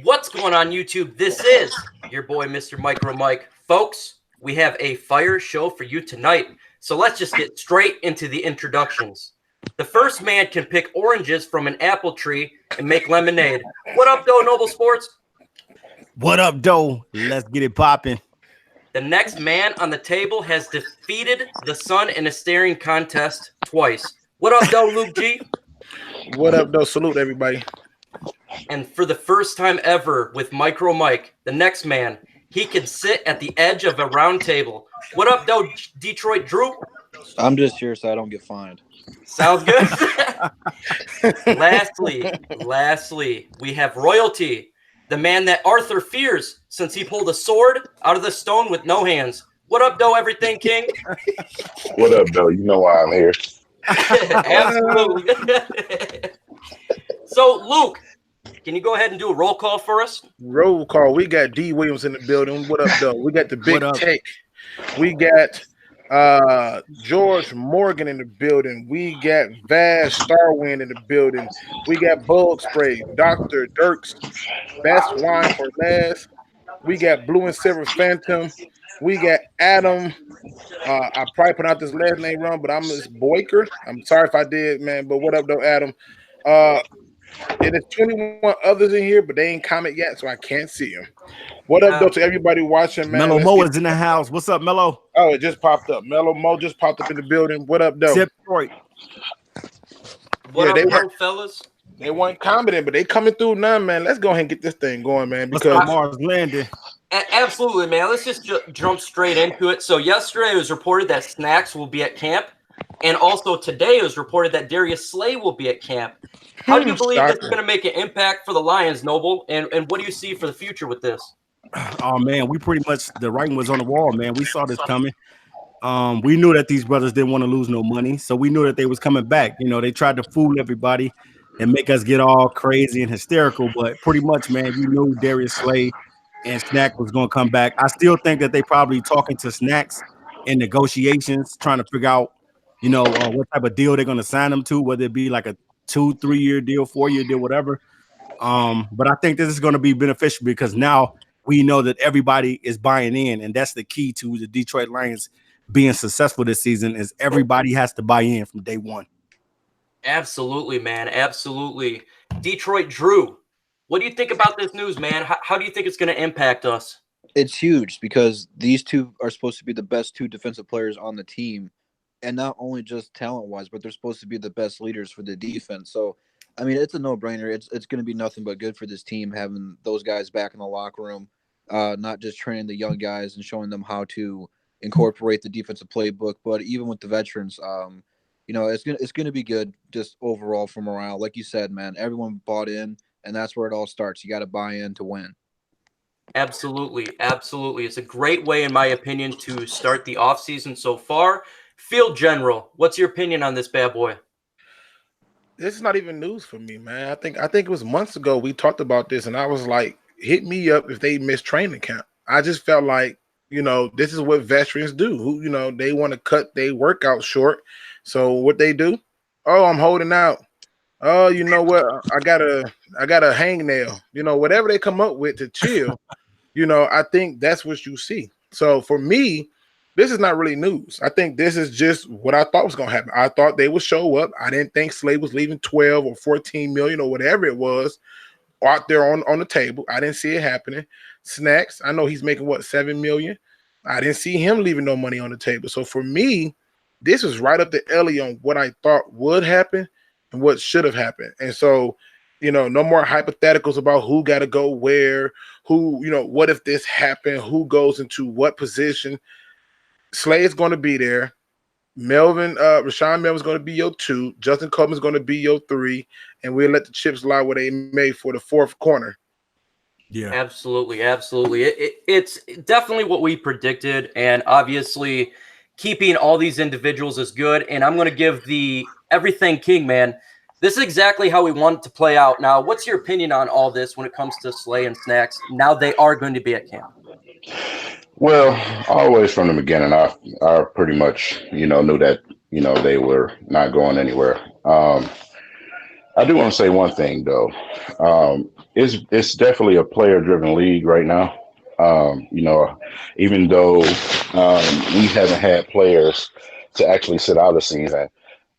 What's going on, YouTube? This is your boy, Mr. MicroMike. Folks, we have a fire show for you tonight. So let's just get straight into the introductions. The first man can pick oranges from an apple tree and make lemonade. What up, though, Noble Sports? What up, though? Let's get it popping. The next man on the table has defeated the sun in a staring contest twice. What up, though, LukeG? What up, though? Salute, everybody. And for the first time ever with MicroMike, the next man, he can sit at the edge of a round table. What up, though, Detroit Drew? I'm just here so I don't get fined. Sounds good. Lastly, we have royalty, the man that Arthur fears since he pulled a sword out of the stone with no hands. What up, though, everything king? What up, though? You know why I'm here. Absolutely. So, Luke, can you go ahead and do a roll call for us? Roll call. We got D. Williams in the building. What up, though? We got the Big Tech. We got George Morgan in the building. We got Vaz Starwind in the building. We got Bug Spray, Dr. Dirks, Best Wine for Last. We got Blue and Silver Phantom. We got Adam. I probably pronounced this last name wrong, but I'm Miss Boyker. I'm sorry if I did, man. But what up, though, Adam? And there's 21 others in here, but they ain't comment yet, so I can't see them. What up, though, to everybody watching, man? Mellow Mo is in the house. What's up, Mellow? Oh, it just popped up. Mellow Mo just popped up in the building. What up, though? Detroit. What up, fellas? They weren't commenting, but they coming through now, man. Let's go ahead and get this thing going, man. Because Mars landed. Absolutely, man. Let's just jump straight into it. So yesterday it was reported that Snacks will be at camp. And also today it was reported that Darius Slay will be at camp. How do you believe this is going to make an impact for the Lions, Noble? And what do you see for the future with this? Oh, man, we pretty much, the writing was on the wall, man. We saw this coming. We knew that these brothers didn't want to lose no money, so we knew that they was coming back. You know, they tried to fool everybody and make us get all crazy and hysterical, but pretty much, man, you knew Darius Slay and Snack was going to come back. I still think that they probably talking to Snacks in negotiations, trying to figure out, you know, what type of deal they're going to sign them to, whether it be like a 2-3 year deal, 4-year deal, whatever. But I think this is going to be beneficial because now we know that everybody is buying in, and that's the key to the Detroit Lions being successful this season is everybody has to buy in from day one. Absolutely, man. Absolutely. Detroit Drew, what do you think about this news, man? How do you think it's going to impact us? It's huge because these two are supposed to be the best two defensive players on the team. And not only just talent-wise, but they're supposed to be the best leaders for the defense. So, I mean, it's a no-brainer. It's going to be nothing but good for this team having those guys back in the locker room, not just training the young guys and showing them how to incorporate the defensive playbook, but even with the veterans, you know, it's gonna be good just overall for morale. Like you said, man, everyone bought in, and that's where it all starts. You got to buy in to win. Absolutely. Absolutely. It's a great way, in my opinion, to start the offseason so far. Field General, what's your opinion on this bad boy? This is not even news for me, man. I think it was months ago we talked about this, and I was like, hit me up if they miss training camp. I just felt like, you know, this is what veterans do. Who, you know, they want to cut their workout short. So what they do? Oh, I'm holding out. Oh, you know what? I got a hangnail. You know, whatever they come up with to chill, you know, I think that's what you see. So for me, this is not really news. I think this is just what I thought was going to happen. I thought they would show up. I didn't think Slade was leaving 12 or 14 million or whatever it was out there on the table. I didn't see it happening. Snacks, I know he's making, what, 7 million? I didn't see him leaving no money on the table. So for me, this was right up the alley on what I thought would happen and what should have happened. And so, you know, no more hypotheticals about who got to go where, who, you know, what if this happened, who goes into what position. Slade's going to be there. Rashawn Melvin's going to be your 2. Justin Coleman's going to be your 3. And we'll let the chips lie where they made for the 4th corner. Yeah, absolutely. Absolutely. It's definitely what we predicted. And obviously keeping all these individuals is good. And I'm going to give the everything king, man. This is exactly how we want it to play out. Now, what's your opinion on all this when it comes to Slay and Snacks? Now they are going to be at camp. Well, always from the beginning, I pretty much, you know, knew that, you know, they were not going anywhere. I do want to say one thing though. It's definitely a player-driven league right now. Even though we haven't had players to actually sit out a season,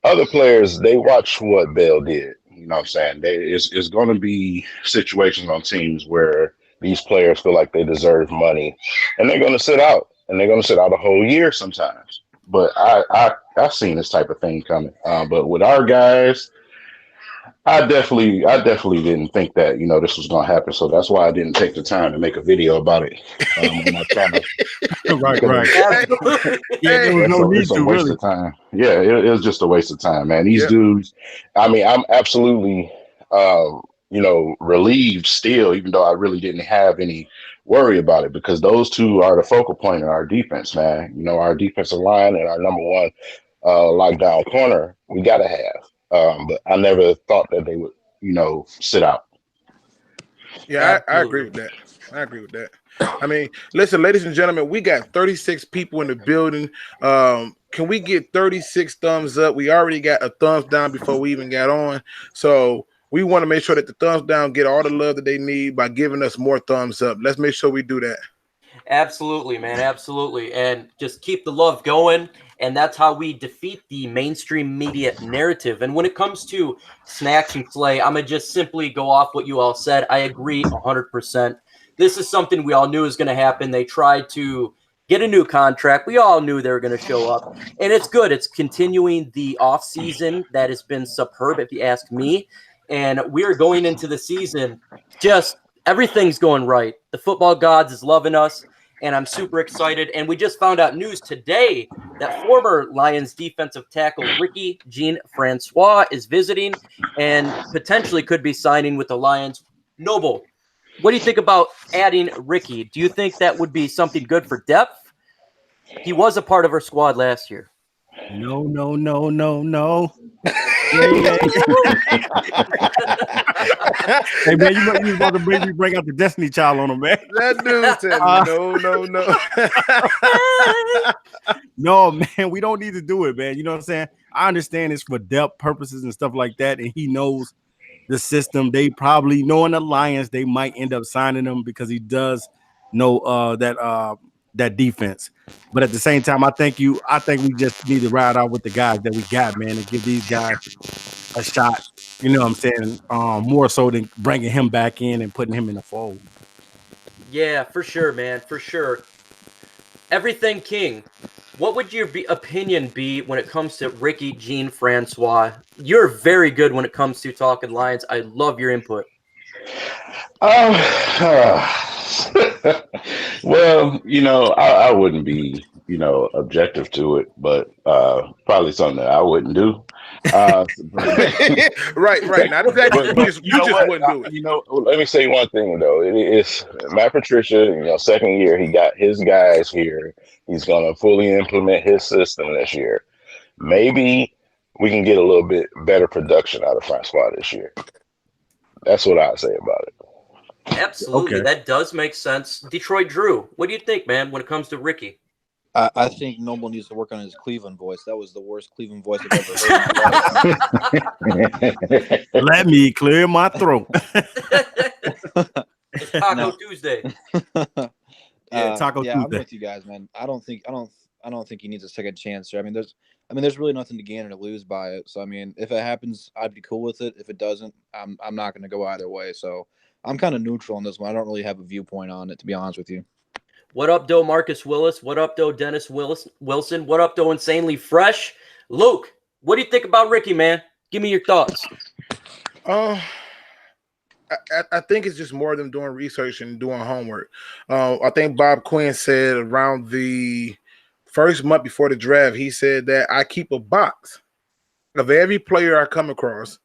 other players they watch what Bell did. You know what I'm saying? It's going to be situations on teams where these players feel like they deserve money, and they're going to sit out, and they're going to sit out a whole year sometimes. But I've seen this type of thing coming. But with our guys, I definitely didn't think that this was going to happen. So that's why I didn't take the time to make a video about it on my channel. Right. Absolutely. Yeah, there was no need It's a to waste really. of time. Yeah, it was just a waste of time, man. These Yep. dudes. I mean, I'm absolutely, relieved still, even though I really didn't have any worry about it because those two are the focal point of our defense, man. Our defensive line and our number one lockdown corner, we got to have. But I never thought that they would, sit out. Yeah, I agree with that. I agree with that. I mean, listen, ladies and gentlemen, we got 36 people in the building. Can we get 36 thumbs up? We already got a thumbs down before we even got on. So we want to make sure that the thumbs down get all the love that they need by giving us more thumbs up. Let's make sure we do that. Absolutely, man. Absolutely. And just keep the love going. And that's how we defeat the mainstream media narrative. And when it comes to Snacks and Slay, I'm going to just simply go off what you all said. I agree 100%. This is something we all knew was going to happen. They tried to get a new contract. We all knew they were going to show up. And it's good. It's continuing the offseason that has been superb, if you ask me. And we are going into the season just everything's going right. The football gods is loving us. And I'm super excited. And we just found out news today that former Lions defensive tackle Ricky Jean-Francois is visiting and potentially could be signing with the Lions. Noble, what do you think about adding Ricky? Do you think that would be something good for depth? He was a part of our squad last year. No. Hey man, you was about to bring out the Destiny Child on him, man. That dude said no. No, man, we don't need to do it, man. You know what I'm saying? I understand it's for depth purposes and stuff like that, and he knows the system. They probably knowing the Lions, they might end up signing him because he does know that defense. But at the same time, I think we just need to ride out with the guys that we got, man, and give these guys a shot. You know what I'm saying? More so than bringing him back in and putting him in the fold. Yeah, for sure, man, for sure. Everything King, what would your opinion be when it comes to Ricky Jean-Francois? You're very good when it comes to talking Lions. I love your input. Well, I wouldn't be, objective to it, but probably something that I wouldn't do. Right. Not exactly. You just wouldn't do it. Let me say one thing though. It's Matt Patricia. Second year, he got his guys here. He's gonna fully implement his system this year. Maybe we can get a little bit better production out of Francois this year. That's what I'd say about it. Absolutely. Okay. That does make sense. Detroit Drew, what do you think, man, when it comes to Ricky? I think Noble needs to work on his Cleveland voice. That was the worst Cleveland voice I've ever heard. Let me clear my throat. It's Taco Tuesday. Taco I'm Tuesday. with you guys, man. I don't think he needs a second chance here. There's really nothing to gain or to lose by it. So if it happens, I'd be cool with it. If it doesn't, I'm not going to go either way. So I'm kind of neutral on this one. I don't really have a viewpoint on it, to be honest with you. What up, though, Marcus Willis? What up, though, Dennis Wilson? What up, though, Insanely Fresh? Luke, what do you think about Ricky, man? Give me your thoughts. I think it's just more of them doing research and doing homework. I think Bob Quinn said around the first month before the draft, he said that I keep a box of every player I come across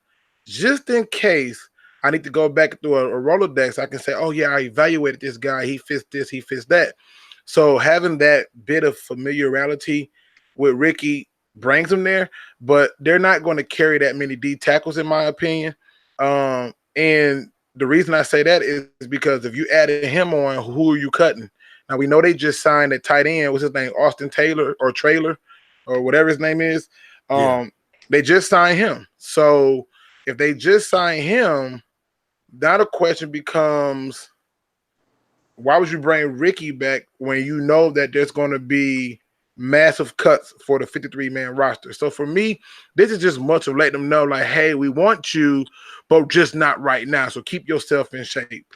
just in case I need to go back through a Rolodex. I can say, oh, yeah, I evaluated this guy. He fits this. He fits that. So having that bit of familiarity with Ricky brings him there, but they're not going to carry that many D tackles, in my opinion. And the reason I say that is because if you added him on, who are you cutting? Now, we know they just signed a tight end. What's his name? Austin Taylor or Trailer or whatever his name is. They just signed him. So If they just sign him, now the question becomes, why would you bring Ricky back when you know that there's going to be massive cuts for the 53-man roster? So for me, this is just much of letting them know, like, hey, we want you, but just not right now. So keep yourself in shape.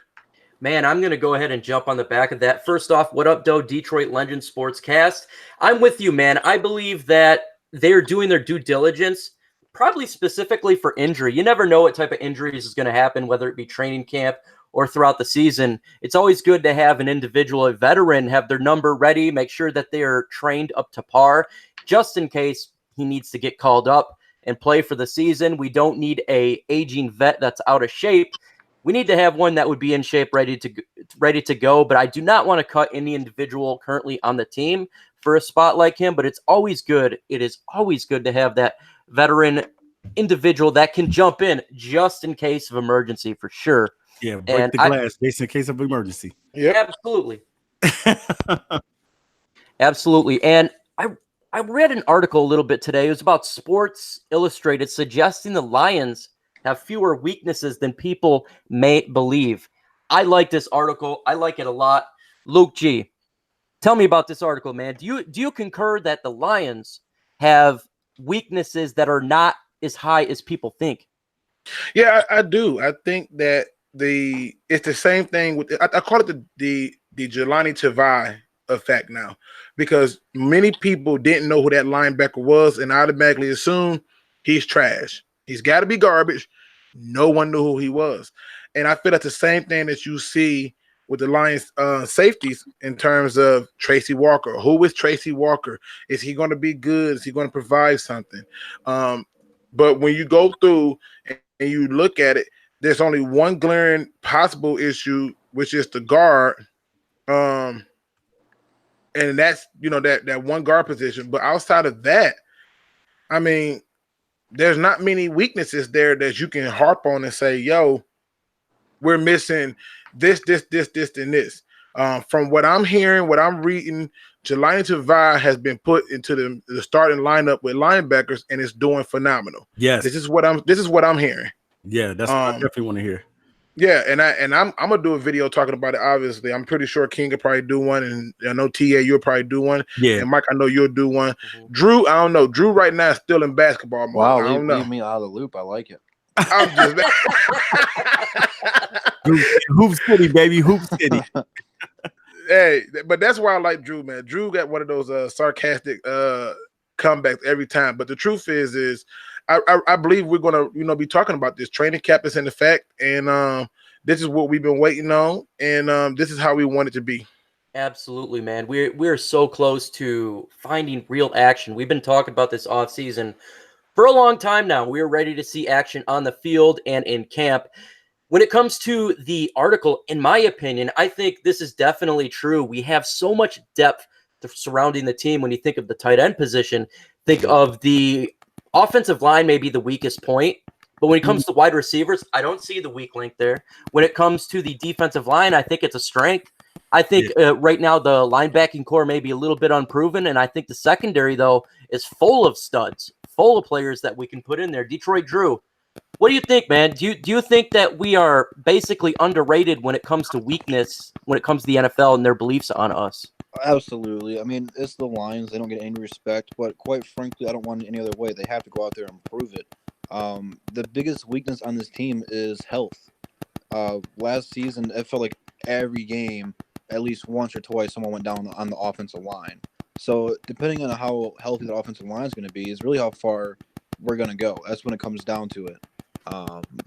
Man, I'm going to go ahead and jump on the back of that. First off, what up, Doe? Detroit Legends Sportscast. I'm with you, man. I believe that they're doing their due diligence, probably specifically for injury. You never know what type of injuries is going to happen, whether it be training camp or throughout the season. It's always good to have an individual, a veteran, have their number ready, make sure that they are trained up to par, just in case he needs to get called up and play for the season. We don't need a aging vet that's out of shape. We need to have one that would be in shape, ready to go. But I do not want to cut any individual currently on the team for a spot like him. But it's always good. It is always good to have that veteran individual that can jump in just in case of emergency, for sure. Yeah, break the glass just in case of emergency. Yeah, absolutely. Absolutely. And I read an article a little bit today. It was about Sports Illustrated suggesting the Lions have fewer weaknesses than people may believe. I like this article. I like it a lot. LukeG, tell me about this article, man. Do you concur that the Lions have weaknesses that are not as high as people think? Yeah, I do. I think that it's the same thing with I call it the Jelani Tavai effect now, because many people didn't know who that linebacker was and automatically assumed he's trash. He's got to be garbage. No one knew who he was. And I feel that's the same thing that you see with the Lions safeties in terms of Tracy Walker. Who is Tracy Walker? Is he going to be good? Is he going to provide something? But when you go through and you look at it, there's only one glaring possible issue, which is the guard. And that's, that one guard position. But outside of that, I mean, there's not many weaknesses there that you can harp on and say, yo, we're missing this, and this. From what I'm hearing, what I'm reading, Jelani Tavai has been put into the starting lineup with linebackers and is doing phenomenal. Yes. This is what I'm hearing. Yeah, that's what I definitely want to hear. Yeah, and I'm gonna do a video talking about it. Obviously, I'm pretty sure King will probably do one, and I know TA you'll probably do one. Yeah, and Mike, I know you'll do one. Drew, I don't know. Drew right now is still in basketball mode. Wow, I don't know. leave me out of the loop. I like it. I'm just Hoop City, baby, Hoop City. Hey, but that's why I like Drew, man. Drew got one of those sarcastic comebacks every time. But the truth is I believe we're gonna be talking about this. Training camp is in effect, and this is what we've been waiting on, and this is how we want it to be. Absolutely, man. We're so close to finding real action. We've been talking about this offseason for a long time now. We're ready to see action on the field and in camp. When it comes to the article, in my opinion, I think this is definitely true. We have so much depth surrounding the team. When you think of the tight end position, think of the offensive line, maybe the weakest point. But when it comes to wide receivers, I don't see the weak link there. When it comes to the defensive line, I think it's a strength. I think right now the linebacking core may be a little bit unproven, and I think the secondary, though, is full of studs, full of players that we can put in there. Detroit Drew, what do you think, man? Do you think that we are basically underrated when it comes to weakness, when it comes to the NFL and their beliefs on us? Absolutely. I mean, it's the Lions. They don't get any respect, but quite frankly, I don't want it any other way. They have to go out there and prove it. The biggest weakness on this team is health. Last season, it felt like every game, at least once or twice, someone went down on the offensive line. So depending on how healthy the offensive line is going to be is really how far we're going to go. That's when it comes down to it.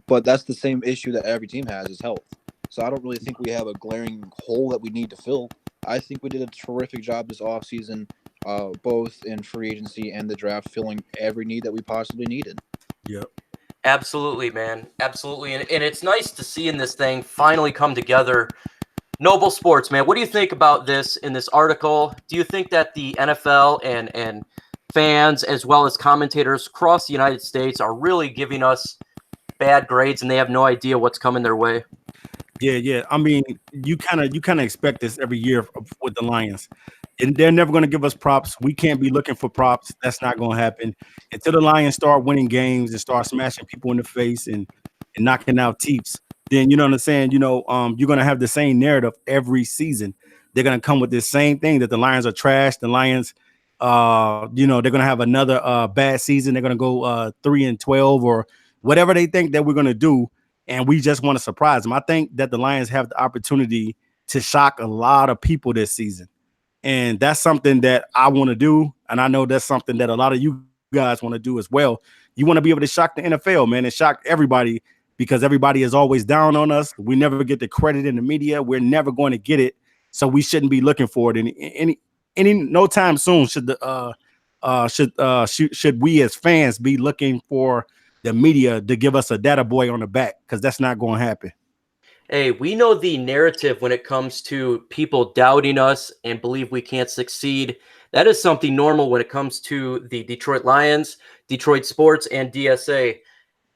But that's the same issue that every team has, is health. So I don't really think we have a glaring hole that we need to fill. I think we did a terrific job this offseason, both in free agency and the draft, filling every need that we possibly needed. Yep. Absolutely, man. Absolutely. And it's nice to see in this thing finally come together. Noble Sports, man. What do you think about this in this article? Do you think that the NFL and fans, as well as commentators across the United States, are really giving us bad grades and they have no idea what's coming their way? Yeah. I mean, you kind of expect this every year with the Lions. And they're never going to give us props. We can't be looking for props. That's not going to happen until the Lions start winning games and start smashing people in the face and knocking out teeps. Then you know what I'm saying. You're going to have the same narrative every season. They're going to come with this same thing that the Lions are trash. The Lions, they're going to have another bad season. They're going to go 3-12 or whatever they think that we're going to do, and we just want to surprise them. I think that the Lions have the opportunity to shock a lot of people this season. And that's something that I want to do. And I know that's something that a lot of you guys want to do as well. You want to be able to shock the NFL, man, and shock everybody because everybody is always down on us. We never get the credit in the media. We're never going to get it. So we shouldn't be looking for it no time soon. Should we as fans be looking for the media to give us a data boy on the back? Because that's not going to happen. Hey, we know the narrative when it comes to people doubting us and believe we can't succeed. That is something normal when it comes to the Detroit Lions, Detroit Sports, and DSA.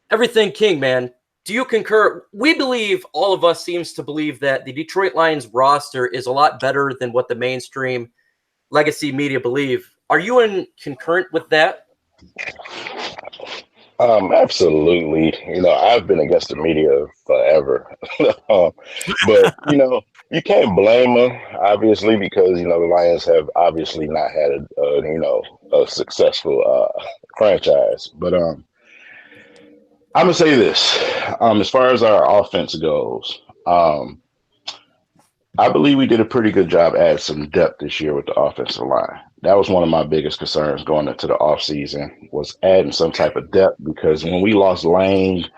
Everything King, man. Do you concur? We believe, all of us seems to believe that the Detroit Lions roster is a lot better than what the mainstream legacy media believe. Are you in concurrent with that? Absolutely. I've been against the media forever, but you can't blame them, obviously, because the Lions have obviously not had a successful franchise. But I'm gonna say this: as far as our offense goes, I believe we did a pretty good job adding some depth this year with the offensive line. That was one of my biggest concerns going into the offseason was adding some type of depth because when we lost Lane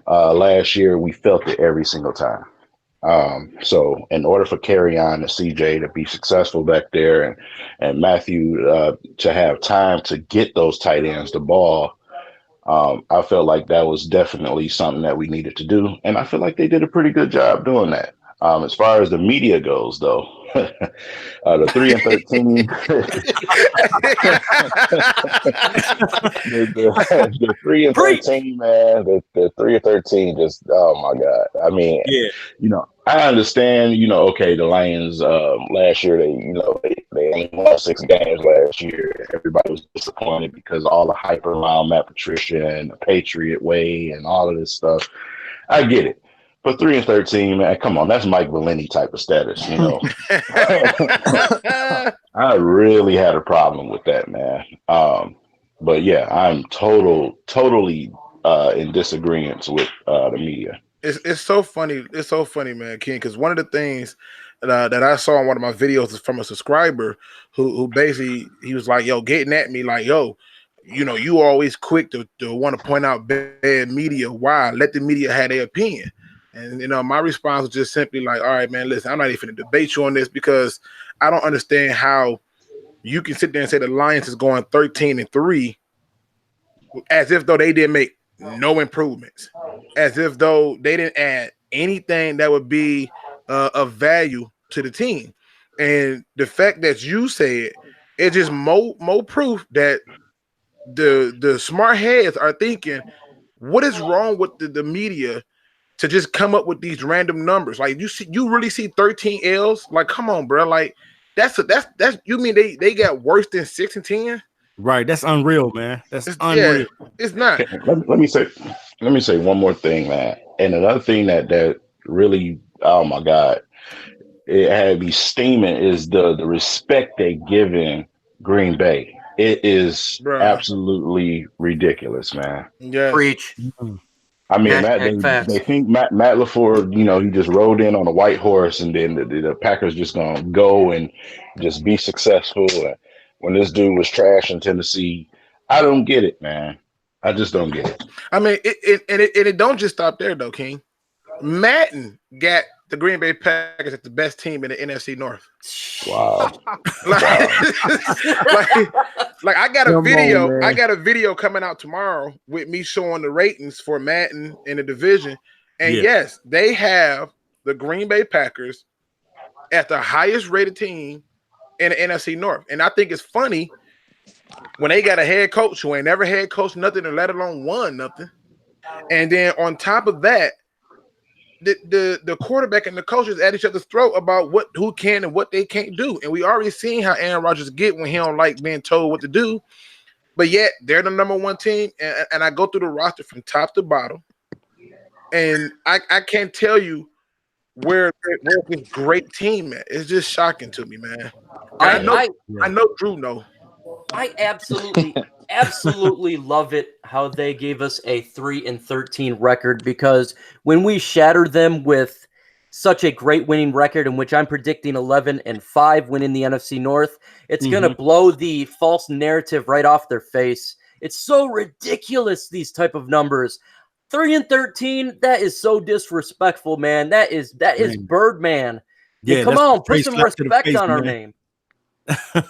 last year, we felt it every single time. So in order for Carry-On and CJ to be successful back there and Matthew to have time to get those tight ends the ball, I felt like that was definitely something that we needed to do. And I feel like they did a pretty good job doing that. As far as the media goes, though, the 3-13, the 3-13, man, the 3-13, just oh my god! I mean, yeah. I understand. Okay, the Lions last year they only won 6 games last year. Everybody was disappointed because all the hype around Matt Patricia and the Patriot way and all of this stuff. I get it. But 3-13, man, come on, that's Mike Valenti type of status, I really had a problem with that, man. But yeah, I'm totally in disagreement with the media. It's so funny. It's so funny, man, King, because one of the things that I saw in one of my videos is from a subscriber who basically he was like, yo, getting at me like, yo, you always quick to want to point out bad media. Why? Let the media have their opinion. And, my response was just simply like, all right, man, listen, I'm not even going to debate you on this because I don't understand how you can sit there and say the Lions is going 13-3 as if though they didn't make no improvements, as if though they didn't add anything that would be of value to the team. And the fact that you said it's just more proof that the smart heads are thinking, what is wrong with the media to just come up with these random numbers? Like you really see 13 L's? Like, come on, bro. Like that's you mean they got worse than 6-10? Right. That's unreal, man. It's unreal. Yeah, it's not. Let me say one more thing, man. And another thing that really, oh my God, it had me steaming is the respect they giving Green Bay. It is absolutely ridiculous, man. Yeah. Preach. I mean, they think Matt LaFleur, he just rode in on a white horse, and then the Packers just gonna go and just be successful. When this dude was trash in Tennessee, I don't get it, man. I just don't get it. I mean, it don't just stop there though, King. Madden got the Green Bay Packers as the best team in the NFC North. Wow. like I got a video. I got a video coming out tomorrow with me showing the ratings for Madden in the division. And yes, they have the Green Bay Packers as the highest rated team in the NFC North. And I think it's funny when they got a head coach who ain't never head coached nothing, or let alone won nothing. And then on top of that, the quarterback and the coaches at each other's throat about who can and what they can't do. And we already seen how Aaron Rodgers get when he don't like being told what to do. But yet they're the number one team. And I go through the roster from top to bottom. And I can't tell you where this great team at. It's just shocking to me, man. I know Drew know. I absolutely love it how they gave us a 3-13 record, because when we shattered them with such a great winning record, in which I'm predicting 11-5 winning the NFC North, it's going to blow the false narrative right off their face. It's so ridiculous, these type of numbers. 3-13, that is so disrespectful, man. That is Birdman. Yeah, come on, put some respect on our name.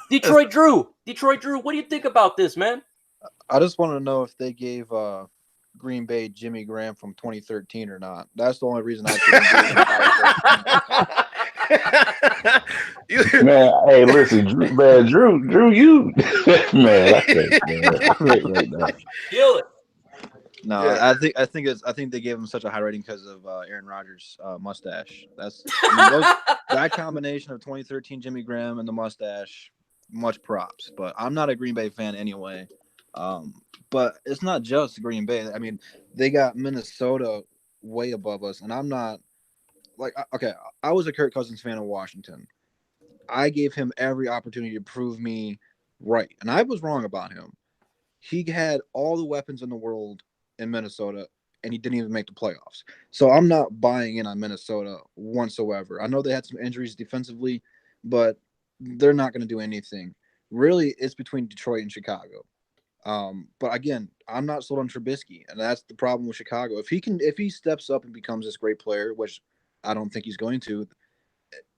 Detroit Drew, what do you think about this, man? I just want to know if they gave Green Bay Jimmy Graham from 2013 or not. That's the only reason I couldn't Man, hey, listen, Drew, you man, I can't right now. Kill it. No, yeah. I think they gave him such a high rating because of Aaron Rodgers' mustache. That combination of 2013 Jimmy Graham and the mustache, much props. But I'm not a Green Bay fan anyway. But it's not just Green Bay. I mean, they got Minnesota way above us, and I'm not I was a Kirk Cousins fan in Washington. I gave him every opportunity to prove me right, and I was wrong about him. He had all the weapons in the world in Minnesota, and he didn't even make the playoffs. So I'm not buying in on Minnesota whatsoever. I know they had some injuries defensively, but they're not going to do anything. Really, it's between Detroit and Chicago. But again, I'm not sold on Trubisky, and that's the problem with Chicago. If he steps up and becomes this great player, which I don't think he's going to,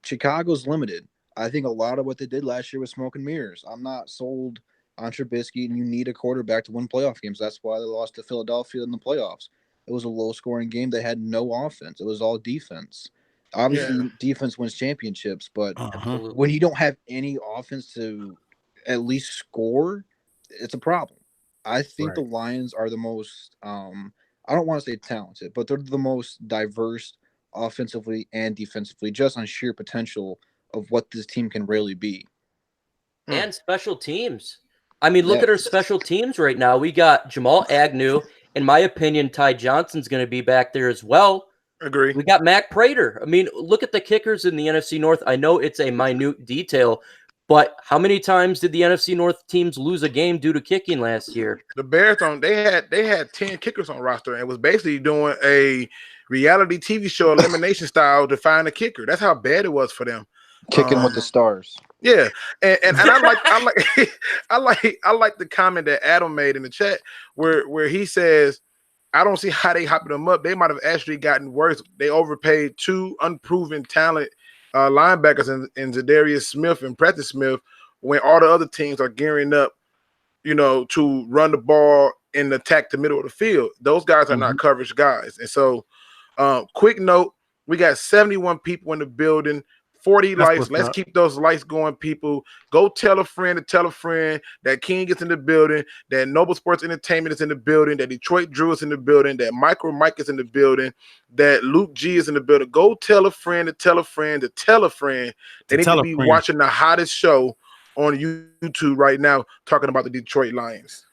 Chicago's limited. I think a lot of what they did last year was smoke and mirrors. I'm not sold on Trubisky, and you need a quarterback to win playoff games. That's why they lost to Philadelphia in the playoffs. It was a low-scoring game. They had no offense. It was all defense. Obviously, defense wins championships, but when you don't have any offense to at least score, it's a problem. I think the Lions are the most I don't want to say talented, but they're the most diverse offensively and defensively, just on sheer potential of what this team can really be. And special teams. I mean, look at our special teams right now. We got Jamal Agnew. In my opinion, Ty Johnson's going to be back there as well. Agree. We got Mac Prater. I mean, look at the kickers in the NFC North. I know it's a minute detail, but how many times did the NFC North teams lose a game due to kicking last year? The Bears they had 10 kickers on roster and was basically doing a reality TV show elimination style to find a kicker. That's how bad it was for them. Kicking with the stars. Yeah, and I like the comment that Adam made in the chat where he says, I don't see how they hopping them up. They might have actually gotten worse. They overpaid two unproven talent linebackers in Zadarius Smith and Prentice Smith when all the other teams are gearing up, to run the ball and attack the middle of the field. Those guys are not coverage guys. And so, quick note, we got 71 people in the building. 40 lights. Let's keep those lights going, people. Go tell a friend to tell a friend that King is in the building, that Noble Sports Entertainment is in the building, that Detroit Drew is in the building, that MicroMike is in the building, that LukeG is in the building. Go tell a friend to tell a friend to tell a friend. They need to be watching the hottest show on YouTube right now, talking about the Detroit Lions.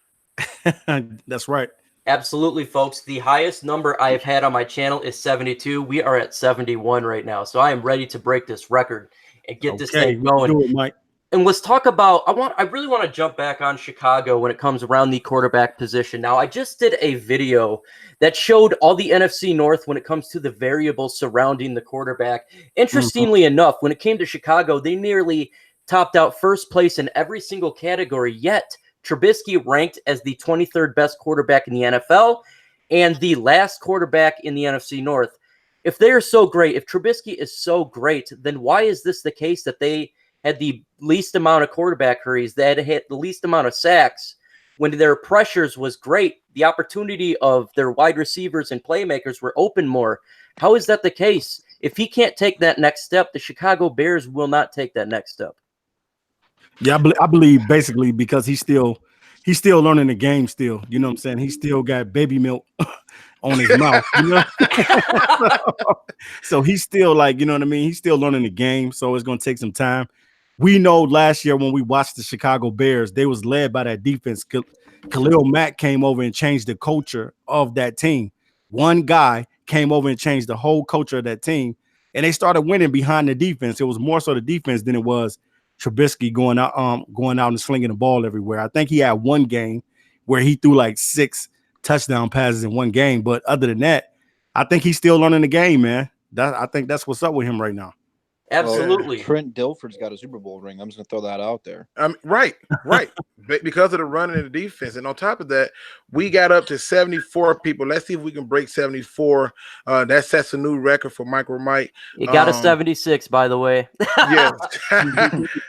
That's right. Absolutely, folks. The highest number I have had on my channel is 72. We are at 71 right now. So I am ready to break this record and get this thing going. Do it, Mike. And let's talk about, I really want to jump back on Chicago when it comes around the quarterback position. Now, I just did a video that showed all the NFC North when it comes to the variables surrounding the quarterback. Interestingly enough, when it came to Chicago, they nearly topped out first place in every single category, yet Trubisky ranked as the 23rd best quarterback in the NFL and the last quarterback in the NFC North. If they are so great, if Trubisky is so great, then why is this the case that they had the least amount of quarterback hurries, that had the least amount of sacks, when their pressures was great, the opportunity of their wide receivers and playmakers were open more? How is that the case? If he can't take that next step, the Chicago Bears will not take that next step. Yeah, I believe basically because he's still learning the game still. You know what I'm saying? He still got baby milk on his mouth, you know. So he's still like, you know what I mean? He's still learning the game, so it's gonna take some time. We know last year when we watched the Chicago Bears, they was led by that defense. Khalil Mack came over and changed the culture of that team. One guy came over and changed the whole culture of that team, and they started winning behind the defense. It was more so the defense than it was Trubisky going out and slinging the ball everywhere. I think he had one game where he threw like 6 touchdown passes in one game, but other than that, I think he's still learning the game, man. I think that's what's up with him right now. Absolutely. Well, Trent Dilfer's got a Super Bowl ring. I'm just gonna throw that out there. Right. Because of the running and the defense, and on top of that, we got up to 74 people. Let's see if we can break 74. That sets a new record for MicroMike. You got a 76, by the way. Yeah,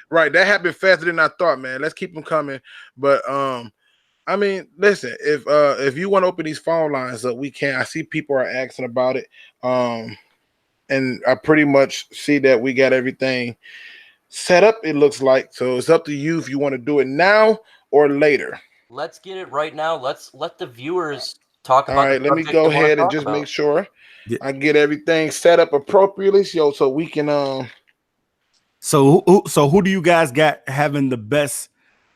right. That happened faster than I thought, man. Let's keep them coming. But I mean, listen, if you want to open these phone lines up, we can. I see people are asking about it. And I pretty much see that we got everything set up, it looks like. So it's up to you if you want to do it now or later. Let's get it right now. Let's let the viewers talk about it. All right, let me go ahead and just make sure I get everything set up appropriately so we can So who do you guys got having the best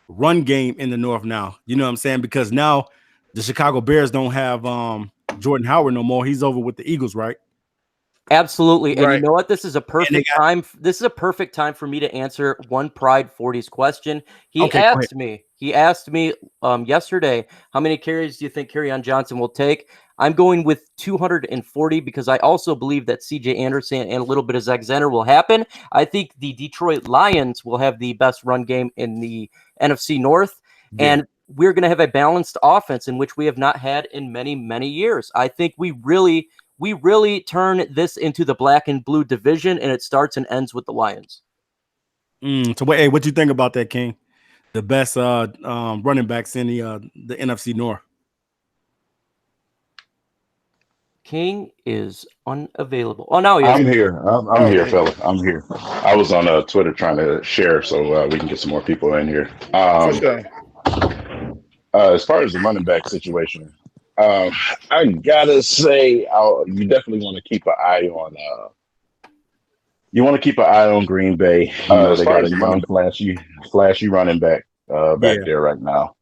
run game in the North now? You know what I'm saying? Because now the Chicago Bears don't have Jordan Howard no more. He's over with the Eagles, right? Absolutely. And Right. you know what? This is a perfect time. This is a perfect time for me to answer one Pride 40's question. He asked me yesterday, how many carries do you think Kerryon Johnson will take? I'm going with 240 because I also believe that CJ Anderson and a little bit of Zach Zenner will happen. I think the Detroit Lions will have the best run game in the NFC North. Yeah. And we're going to have a balanced offense in which we have not had in many, many years. I think we really turn this into the black and blue division, and it starts and ends with the Lions. So hey, what you think about that, King? The best running backs in the NFC North. King is unavailable. Oh, no, I'm here. I'm here, fella. I'm here. I was on Twitter trying to share so we can get some more people in here. As far as the running back situation, I gotta say, you definitely want to keep an eye on. You want to keep an eye on Green Bay. They got a young, flashy running back back there right now.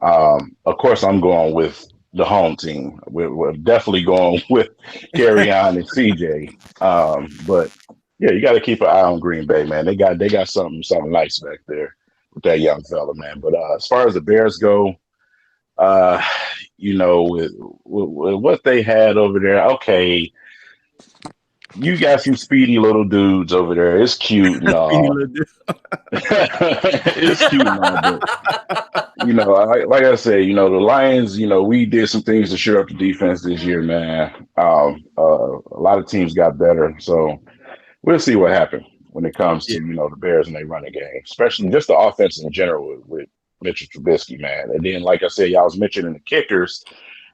Of course, I'm going with the home team. We're definitely going with Kerryon and CJ. But yeah, you got to keep an eye on Green Bay, man. They got something nice back there with that young fella, man. But as far as the Bears go, you know, with what they had over there, okay, you got some speedy little dudes over there. It's cute and all. It's cute and all, but you know, like I said, you know, the Lions, you know, we did some things to shore up the defense this year, man. A lot of teams got better, so we'll see what happens when it comes to, you know, the Bears and they run a game, especially just the offense in general with Mitchell Trubisky, man. And then, like I said, y'all was mentioning the kickers.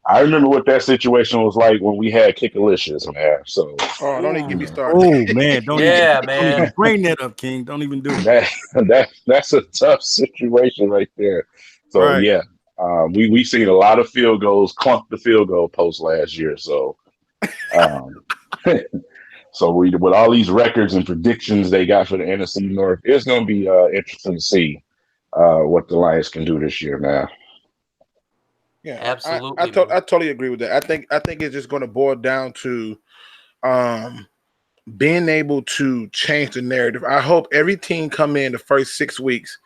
I remember what that situation was like when we had Kickalicious, man. So, don't even get me started. Oh man, don't even bring that up, King. Don't even do it. That's a tough situation right there. So yeah, we seen a lot of field goals clunk the field goal post last year. So, so with all these records and predictions they got for the NFC North, it's going to be interesting to see what the Lions can do this year, man. Yeah, absolutely. I totally agree with that. I think it's just going to boil down to being able to change the narrative. I hope every team come in the first 6 weeks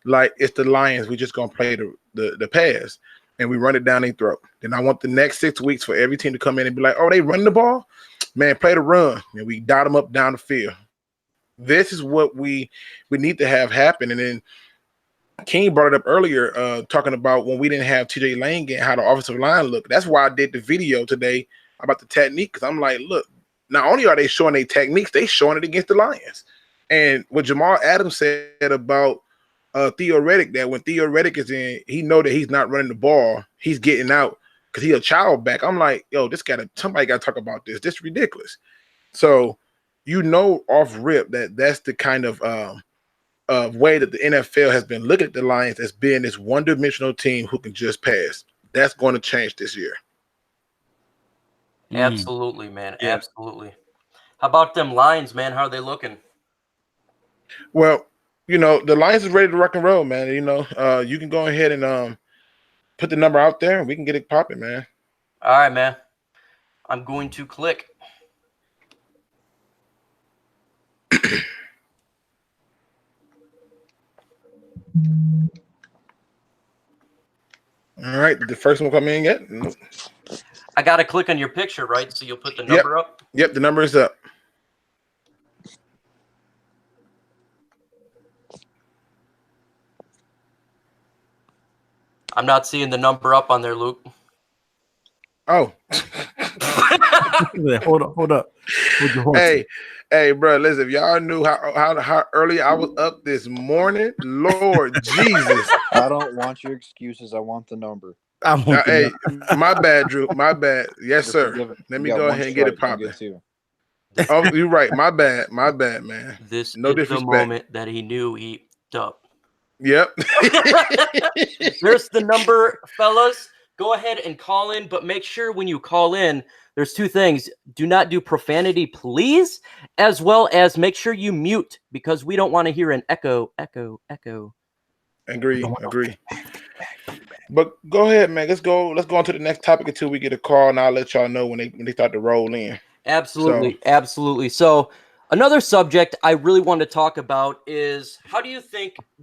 like it's the Lions. We just going to play the pass and we run it down their throat. Then I want the next 6 weeks for every team to come in and be like, oh, they run the ball? Man, play the run. And we dot them up down the field. This is what we need to have happen. And then King brought it up earlier, talking about when we didn't have TJ Lane and how the offensive line looked. That's why I did the video today about the technique, because I'm like, look, not only are they showing their techniques, they showing it against the Lions. And what Jamal Adams said about Theo Reddick, that when Theo Reddick is in, he know that he's not running the ball, he's getting out because he's a child back. I'm like, yo, somebody got to talk about this. This is ridiculous. So you know off rip that's the kind of way that the NFL has been looking at the Lions as being this one-dimensional team who can just pass. That's going to change this year. Absolutely, man. Yeah. Absolutely. How about them Lions, man? How are they looking? Well, the Lions is ready to rock and roll, man. You can go ahead and put the number out there, and we can get it popping, man. All right, man. I'm going to click. All right, the first one come in yet? Nope. I got to click on your picture, right? So you'll put the number up? Yep, the number is up. I'm not seeing the number up on there, Luke. Oh. Hold up. Hey, bro, listen, if y'all knew how early I was up this morning, Lord Jesus. I don't want your excuses. I want the number. Hey, my bad, Drew. My bad. Yes, sir. Let me go ahead and get it popping. Oh, you're right. My bad, man. This no is disrespect. the moment that he knew he up. Yep. There's the number, fellas. Go ahead and call in, but make sure when you call in, there's two things. Do not do profanity, please, as well as make sure you mute because we don't want to hear an echo. Agree. But go ahead, man. Let's go on to the next topic until we get a call, and I'll let y'all know when they start to roll in. Absolutely. So another subject I really want to talk about is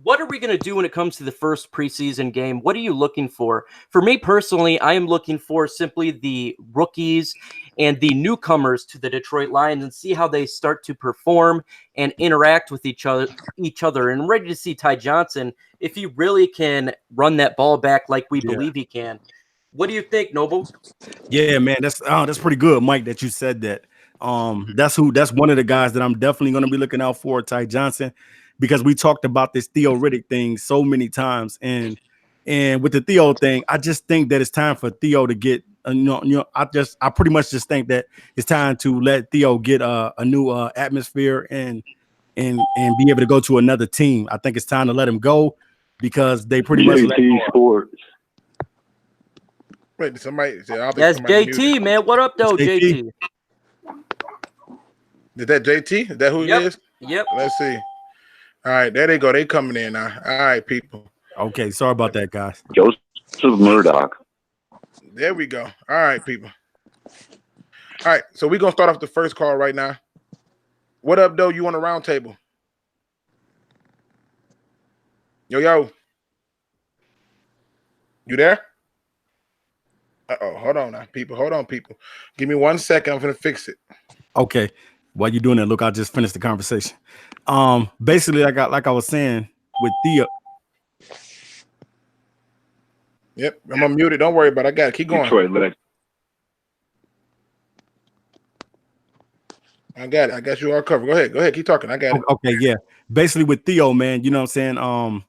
what are we going to do when it comes to the first preseason game? What are you looking for? For me personally, I am looking for simply the rookies and the newcomers to the Detroit Lions and see how they start to perform and interact with each other. And I'm ready to see Ty Johnson if he really can run that ball back like we believe he can. What do you think, Noble? Yeah, man, that's pretty good, Mike, that you said that. That's one of the guys that I'm definitely going to be looking out for, Ty Johnson, because we talked about this Theo Riddick thing so many times, and with the Theo thing, I just think that it's time for Theo to get I pretty much just think that it's time to let Theo get a new atmosphere and be able to go to another team. I think it's time to let him go because they pretty much let Sports. Wait, somebody say that's JT, muted. Man. What up, though, JT? Is that JT? Is that who it is? Yep. Let's see. All right, there they go. They coming in now. All right, people. Okay, sorry about that, guys. Joseph Murdoch. There we go. All right, people. All right, so we're going to start off the first call right now. What up, though? You on the round table? Yo. You there? Uh-oh, hold on now, people. Hold on, people. Give me 1 second. I'm going to fix it. Okay. While you're doing that, look, I just finished the conversation. Basically, like I was saying with Theo. Yep, I'm unmuted. Don't worry about it. I got it. Keep going. Detroit, I got it. I got you all covered. Go ahead. Keep talking. I got it. Okay, yeah. Basically with Theo, man, you know what I'm saying?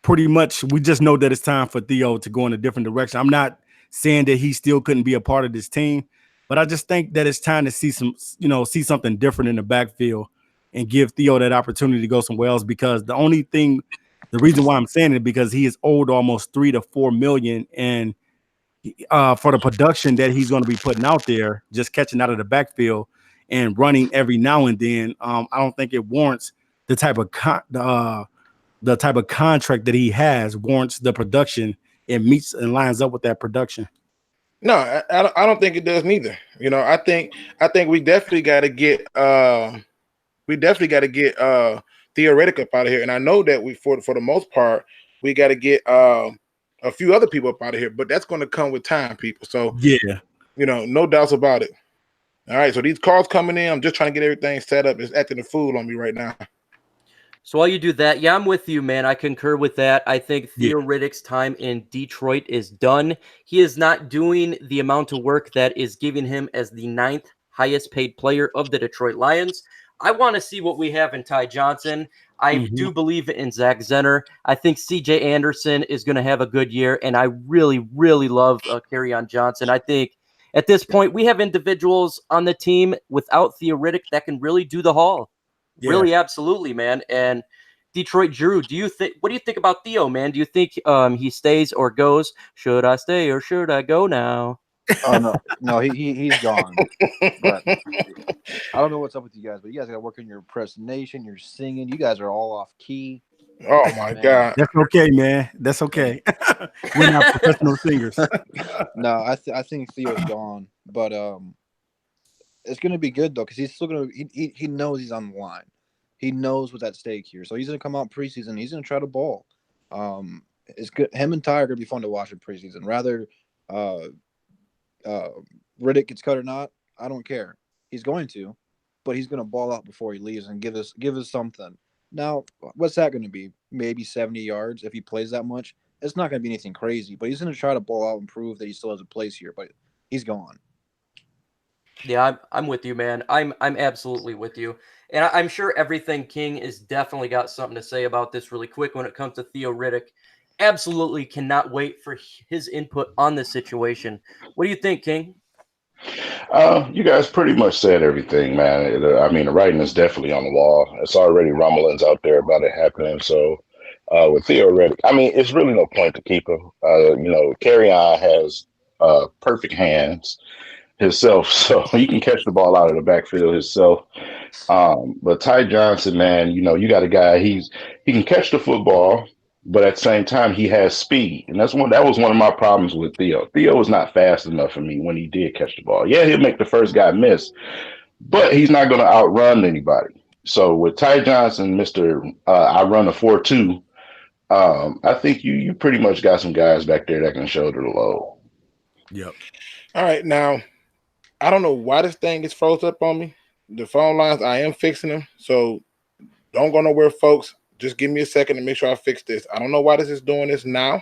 Pretty much we just know that it's time for Theo to go in a different direction. I'm not saying that he still couldn't be a part of this team, but I just think that it's time to see something different in the backfield and give Theo that opportunity to go somewhere else, because the reason why I'm saying it, because he is owed almost $3 to $4 million, and for the production that he's going to be putting out there, just catching out of the backfield and running every now and then, I don't think it warrants the type of contract that he has warrants the production and meets and lines up with that production. No, I don't think it does neither. I think we definitely got to get Theo Riddick up out of here, and I know that we for the most part we got to get a few other people up out of here, but that's going to come with time, people. So yeah, no doubts about it. All right, so these calls coming in, I'm just trying to get everything set up. It's acting a fool on me right now. So while you do that, yeah, I'm with you, man. I concur with that. I think Theo Riddick's time in Detroit is done. He is not doing the amount of work that is giving him as the 9th highest paid player of the Detroit Lions. I want to see what we have in Ty Johnson. I do believe in Zach Zenner. I think CJ Anderson is going to have a good year, and I really, really love Kerryon Johnson. I think at this point we have individuals on the team without Theo Riddick that can really do the haul. Yeah. Really, absolutely, man. And Detroit Drew, what do you think about Theo, man? Do you think he stays or goes? Should I stay or should I go now? Oh no, he's gone. But I don't know what's up with you guys, but you guys got to work on your impersonation, your singing. You guys are all off key. Oh my Man. God. That's okay, man. That's okay. We're not professional singers. No, I think Theo's gone, but it's gonna be good though because he's still gonna he knows he's on the line. He knows what's at stake here, so he's gonna come out preseason. He's gonna try to ball. It's good. Him and Ty are gonna be fun to watch in preseason. Rather, Riddick gets cut or not, I don't care. He's going to, but he's gonna ball out before he leaves and give us something. Now, what's that going to be? Maybe 70 yards if he plays that much. It's not going to be anything crazy, but he's going to try to ball out and prove that he still has a place here. But he's gone. Yeah, I'm with you, man. I'm absolutely with you, and I'm sure Everything King is definitely got something to say about this really quick when it comes to Theo Riddick. Absolutely cannot wait for his input on this situation. What do you think, King? You guys pretty much said everything, man. I mean, the writing is definitely on the wall. It's already rumblings out there about it happening. So, with Theo Riddick, I mean, it's really no point to keep him. Carry-on has perfect hands himself, so he can catch the ball out of the backfield himself. But Ty Johnson, man, you got a guy. He can catch the football, but at the same time, he has speed, and that was one of my problems with Theo. Theo was not fast enough for me when he did catch the ball. Yeah, he'll make the first guy miss, but he's not going to outrun anybody. So with Ty Johnson, Mister, I run a 4.2. I think you pretty much got some guys back there that can shoulder the load. Yep. All right, now I don't know why this thing is froze up on me. The phone lines, I am fixing them, so don't go nowhere, folks. Just give me a second to make sure I fix this. I don't know why this is doing this now,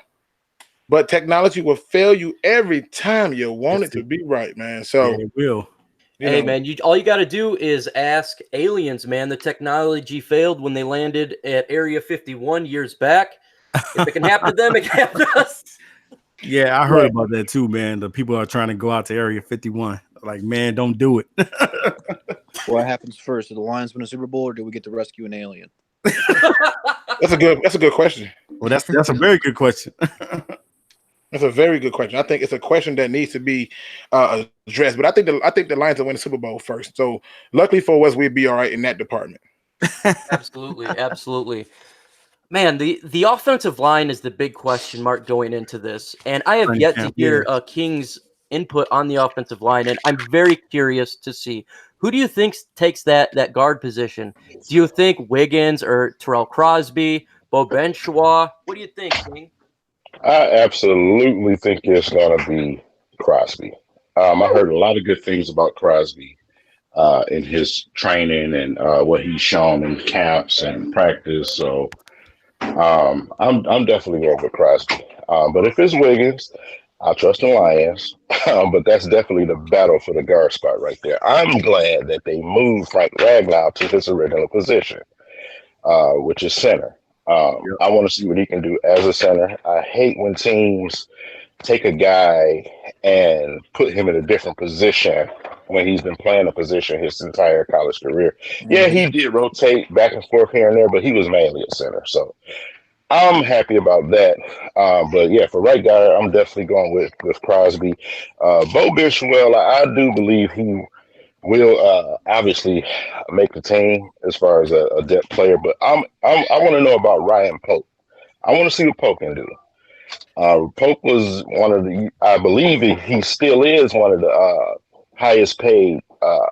but technology will fail you every time you want it to be right, man. So it will. Hey, man, all you got to do is ask aliens, man. The technology failed when they landed at Area 51 years back. If it can happen to them, it can happen to us. Yeah, I heard about that too, man. The people are trying to go out to Area 51. Like, man, don't do it. What happens first? Did the Lions win a Super Bowl, or do we get to rescue an alien? That's a good question. Well, that's a very good question. That's a very good question. I think it's a question that needs to be addressed. But I think the Lions will win the Super Bowl first. So luckily for us, we'd be all right in that department. Absolutely. Man, the offensive line is the big question mark going into this. And I have yet to hear King's input on the offensive line. And I'm very curious to see, who do you think takes that guard position? Do you think Wiggins or Terrell Crosby, Bo Benshaw? What do you think, King? I absolutely think it's going to be Crosby. I heard a lot of good things about Crosby in his training and what he's shown in camps and practice. So I'm definitely going with Crosby. But if it's Wiggins, I'll trust the Lions. But that's definitely the battle for the guard spot right there. I'm glad that they moved Frank Ragnow to his original position, which is center. I want to see what he can do as a center. I hate when teams take a guy and put him in a different position when he's been playing a position his entire college career. Yeah, he did rotate back and forth here and there, but he was mainly a center. So I'm happy about that. But yeah, for right guard, I'm definitely going with Crosby. Bo Bishwell, I do believe he will obviously make the team as far as a depth player, but I want to know about Ryan Pope. I want to see what Pope can do. Pope was one of I believe he still is one of the highest paid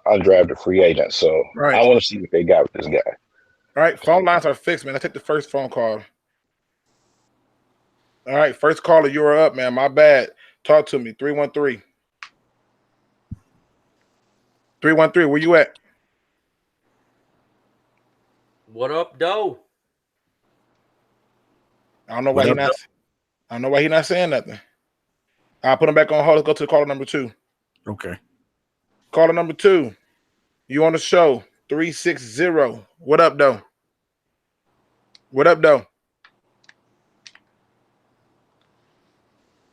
undrafted free agents. So I want to see what they got with this guy. All right, phone lines are fixed, man. I take the first phone call. All right, first caller, you are up, man. My bad. Talk to me. 313. 313, where you at? What up, Doe? I don't know why he's not saying nothing. I'll put him back on hold. Let's go to caller number 2. Okay. Caller number 2. You on the show. 360. What up, Doe? What up, Doe?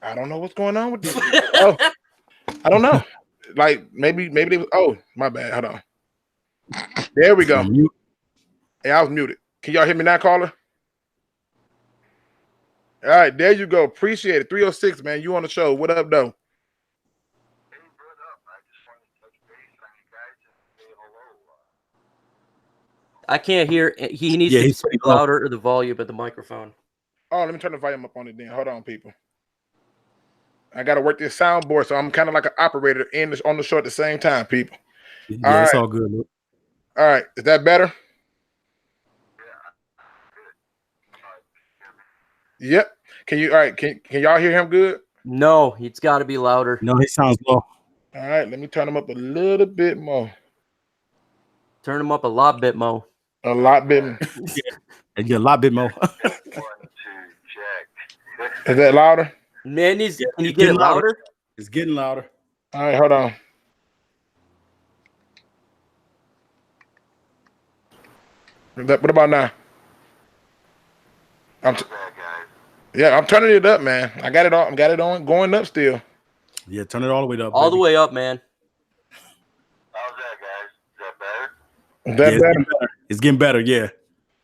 I don't know what's going on with this. Oh, I don't know. Like maybe they was. Oh, my bad. Hold on. There we go. Hey, I was muted. Can y'all hear me now, caller? All right, there you go. Appreciate it. 306, man. You on the show. What up, though? I can't hear. He needs Yeah, to he's speak pretty low. louder or the volume of the microphone. Oh, let me turn the volume up on it then. Hold on, people. I got to work this soundboard, so I'm kind of like an operator on the show at the same time, people. Yeah, All it's right. all good. Luke. All right. Is that better? Yep. Can you? All right. Can y'all hear him good? No, it's got to be louder. No, he sounds low. All right. Let me turn him up a little bit more. Turn him up a lot bit, Mo. A lot bit. And get a lot bit more. Is that louder? Man, can you it's get it getting louder. louder? It's getting louder. All right. Hold on. What about now? I'm turning it up, man. I got it on. Got it on. Going up still. Yeah, turn it all the way up. All the baby. way up, man. How's that, guys? Is Is that better? that Yeah, better? it's getting better. Yeah,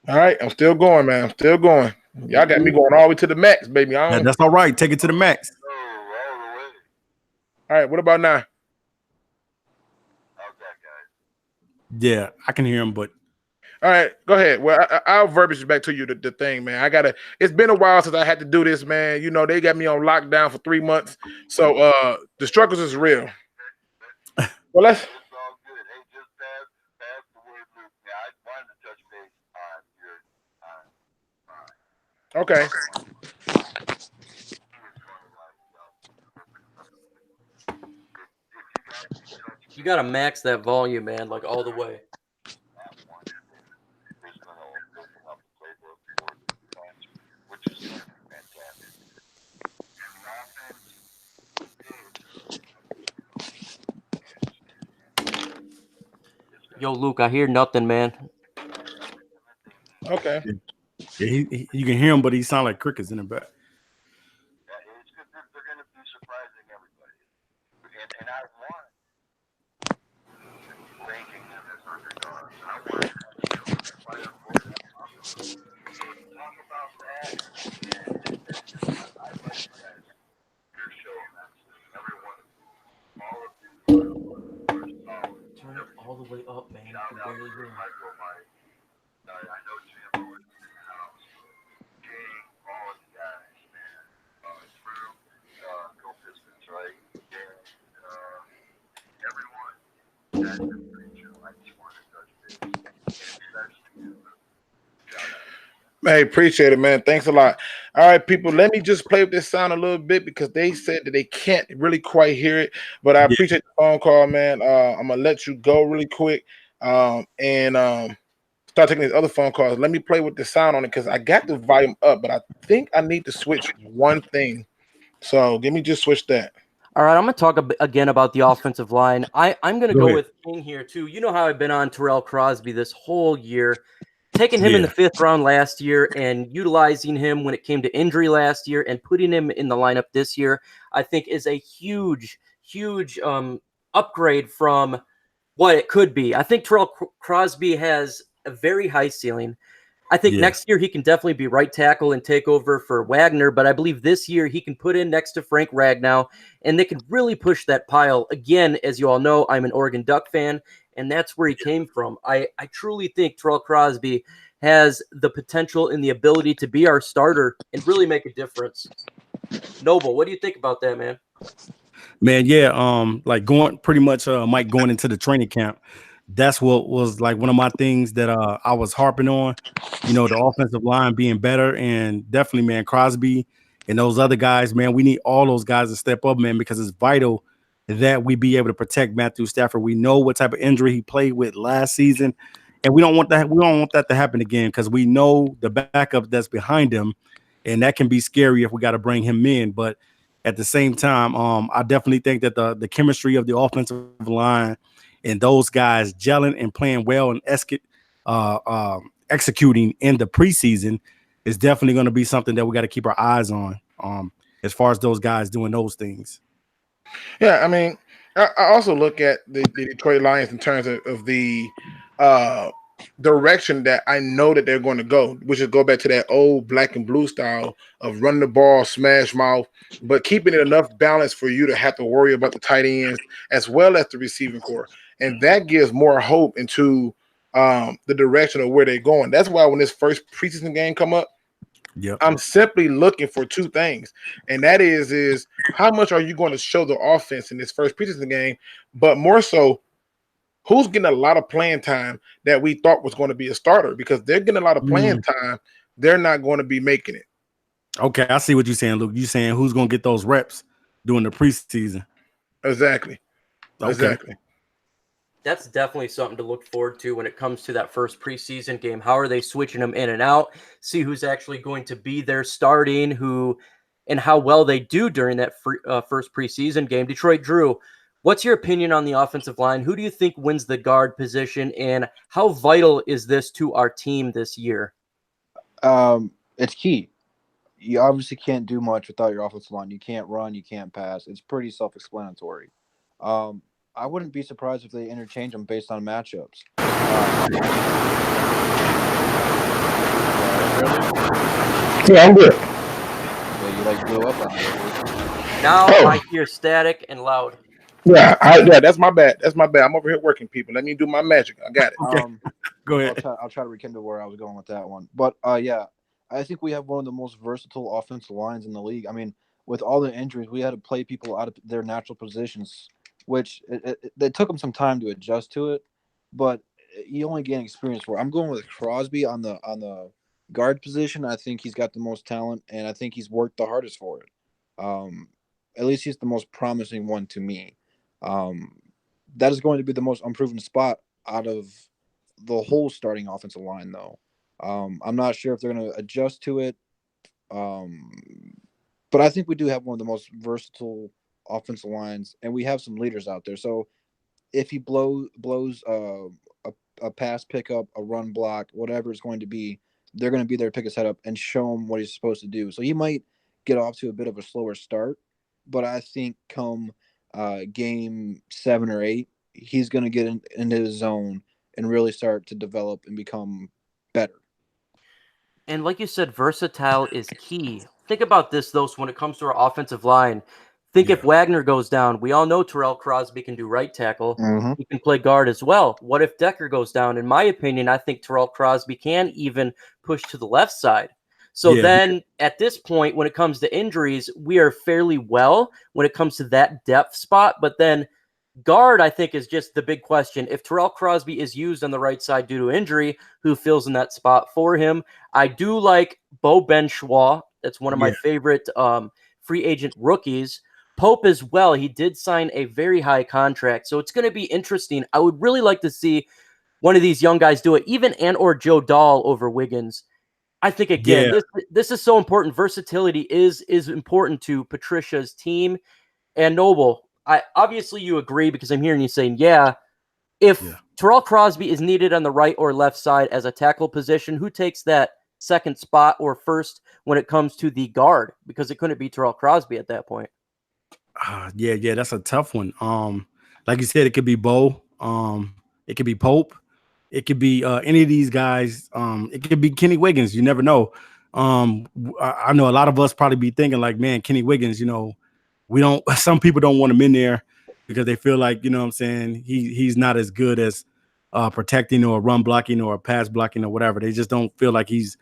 All right. I'm still going, man. I'm still going. Y'all got me going all the way to the max, baby. that's all right. Take it to the max. Oh, all the way. All right. What about now? How's that, guys? Yeah, I can hear him, but All right, go ahead. Well, I'll verbiage back to you the thing, man. It's been a while since I had to do this, man. You know, they got me on lockdown for 3 months. So the struggles is real. Well, let's. It's all good. Hey, just pass the word, Luke. Yeah, I wanted to touch base on your Okay. You got to max that volume, man, like all the way. Yo, Luke, I hear nothing, man. Okay. yeah, you can hear him, but he sound like crickets in the back. It's good. They're going to be surprising everybody. And I want ranking them as underdogs. I want to fight a talk about that. I like that. Your show, everyone, all of you are solid. Turn it all the way up, man. Shout out to MicroMike. I know Jim was in the house. King, all of you guys, man. True. Go Pistons, right? Yeah. Everyone. That's a great show. I just want to touch base. Especially you. Shout out. Hey, appreciate it, man. Thanks a lot. All right, people, let me just play with this sound a little bit because they said that they can't really quite hear it. But I appreciate the phone call, man. I'm gonna let you go really quick and start taking these other phone calls. Let me play with the sound on it because I got the volume up, but I think I need to switch one thing. So give me just switch that. All right, I'm going to talk again about the offensive line. I'm going to Go go ahead. with King here, too. You know how I've been on Terrell Crosby this whole year, taking him in the 5th round last year and utilizing him when it came to injury last year and putting him in the lineup this year, I think is a huge upgrade from what it could be. I think Terrell Crosby has a very high ceiling. I think next year he can definitely be right tackle and take over for Wagner, but I believe this year he can put in next to Frank Ragnow, and they can really push that pile. Again, as you all know, I'm an Oregon Duck fan, and that's where he came from. I truly think Terrell Crosby has the potential and the ability to be our starter and really make a difference. Noble, what do you think about that, man? Man, yeah, like going pretty much Mike going into the training camp. That's what was like one of my things that I was harping on, you know, the offensive line being better, and definitely, man, Crosby and those other guys, man, we need all those guys to step up, man, because it's vital that we be able to protect Matthew Stafford. We know what type of injury he played with last season, and we don't want that. We don't want that to happen again because we know the backup that's behind him, and that can be scary if we got to bring him in. But at the same time, I definitely think that the chemistry of the offensive line and those guys gelling and playing well and executing in the preseason is definitely going to be something that we got to keep our eyes on as far as those guys doing those things. Yeah, I mean, I also look at the Detroit Lions in terms of the direction that I know that they're going to go, which is go back to that old black and blue style of running the ball, smash mouth, but keeping it enough balance for you to have to worry about the tight ends as well as the receiving core. And that gives more hope into the direction of where they're going. That's why when this first preseason game come up, I'm simply looking for two things, and that is how much are you going to show the offense in this first preseason game, but more so, who's getting a lot of playing time that we thought was going to be a starter, because they're getting a lot of playing time. They're not going to be making it. Okay, I see what you're saying, Luke. You're saying who's going to get those reps during the preseason. Exactly. Okay. Exactly. That's definitely something to look forward to when it comes to that first preseason game. How are they switching them in and out? See who's actually going to be there starting, and how well they do during that first preseason game. Detroit Drew, what's your opinion on the offensive line? Who do you think wins the guard position, and how vital is this to our team this year? It's key. You obviously can't do much without your offensive line. You can't run, you can't pass. It's pretty self-explanatory. I wouldn't be surprised if they interchange them based on matchups. Yeah, I'm good. Yeah, you like blew up on me. Now I hear static and loud. Yeah, that's my bad. That's my bad. I'm over here working, people. Let me do my magic. I got it. Okay. Go ahead. I'll try to rekindle where I was going with that one. But yeah, I think we have one of the most versatile offensive lines in the league. I mean, with all the injuries, we had to play people out of their natural positions, which it took them some time to adjust to it. But you only gain experience for it. I'm going with Crosby on the guard position. I think he's got the most talent, and I think he's worked the hardest for it. At least he's the most promising one to me. That is going to be the most unproven spot out of the whole starting offensive line, though. I'm not sure if they're going to adjust to it. But I think we do have one of the most versatile offensive lines, and we have some leaders out there. So if he blows a pass pickup, a run block, whatever it's going to be, they're going to be there to pick his head up and show him what he's supposed to do. So he might get off to a bit of a slower start, but I think come game 7 or 8, he's going to get into his zone and really start to develop and become better. And like you said, versatile is key. Think about this, though, when it comes to our offensive line. If Wagner goes down, we all know Terrell Crosby can do right tackle. Mm-hmm. He can play guard as well. What if Decker goes down? In my opinion, I think Terrell Crosby can even push to the left side. So then at this point, when it comes to injuries, we are fairly well when it comes to that depth spot. But then guard, I think, is just the big question. If Terrell Crosby is used on the right side due to injury, who fills in that spot for him? I do like Bo Benchois. That's one of my favorite free agent rookies. Pope as well. He did sign a very high contract, so it's going to be interesting. I would really like to see one of these young guys do it, even or Joe Dahl over Wiggins. I think, again, this is so important. Versatility is important to Patricia's team. And Noble, obviously you agree, because I'm hearing you saying, if Terrell Crosby is needed on the right or left side as a tackle position, who takes that second spot or first when it comes to the guard? Because it couldn't be Terrell Crosby at that point. That's a tough one. Like you said, it could be Bo. It could be Pope. It could be any of these guys. It could be Kenny Wiggins. You never know. I know a lot of us probably be thinking like, man, Kenny Wiggins, we don't. Some people don't want him in there because they feel like, what I'm saying, he's not as good as protecting or run blocking or pass blocking or whatever. They just don't feel like he's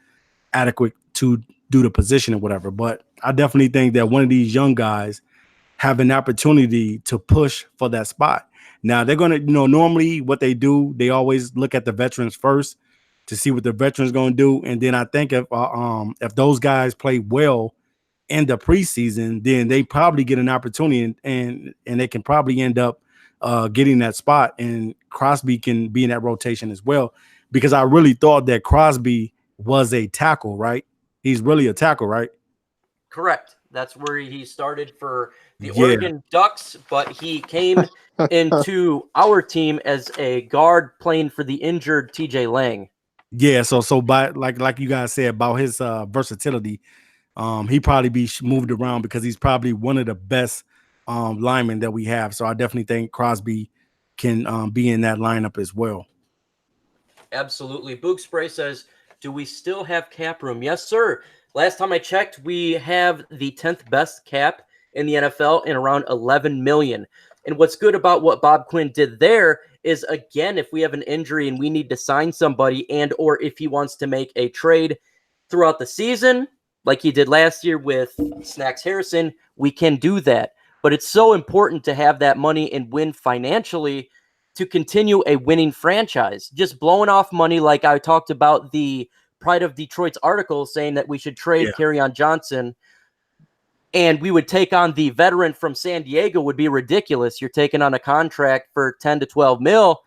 adequate to do the position or whatever. But I definitely think that one of these young guys have an opportunity to push for that spot. Now they're going to, normally what they do, they always look at the veterans first to see what the veterans going to do. And then I think if those guys play well in the preseason, then they probably get an opportunity and they can probably end up getting that spot. And Crosby can be in that rotation as well, because I really thought that Crosby was a tackle, right? He's really a tackle, right? Correct. That's where he started for the Oregon Ducks, but he came into our team as a guard playing for the injured TJ Lang. Yeah, so by like you guys said about his versatility, he probably be moved around because he's probably one of the best linemen that we have. So I definitely think Crosby can be in that lineup as well. Absolutely. Boog Spray says, do we still have cap room? Yes, sir. Last time I checked, we have the 10th best cap in the NFL in around $11 million. And what's good about what Bob Quinn did there is, again, if we have an injury and we need to sign somebody, and or if he wants to make a trade throughout the season, like he did last year with Snacks Harrison, we can do that. But it's so important to have that money and win financially to continue a winning franchise. Just blowing off money, like I talked about the Pride of Detroit's article saying that we should trade Kerryon Johnson and we would take on the veteran from San Diego would be ridiculous. You're taking on a contract for 10 to 12 mil,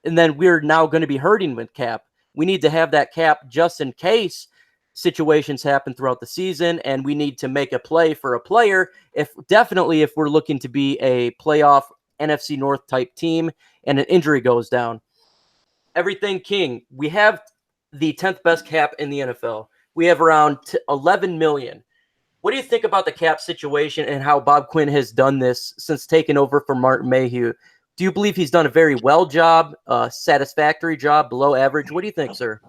and then we're now going to be hurting with cap. We need to have that cap just in case situations happen throughout the season, and we need to make a play for a player if we're looking to be a playoff NFC North type team and an injury goes down. Everything King, we have the 10th best cap in the NFL. We have around 11 million. What do you think about the cap situation and how Bob Quinn has done this since taking over from Martin Mayhew? Do you believe he's done a very well job, satisfactory job, below average? What do you think, sir?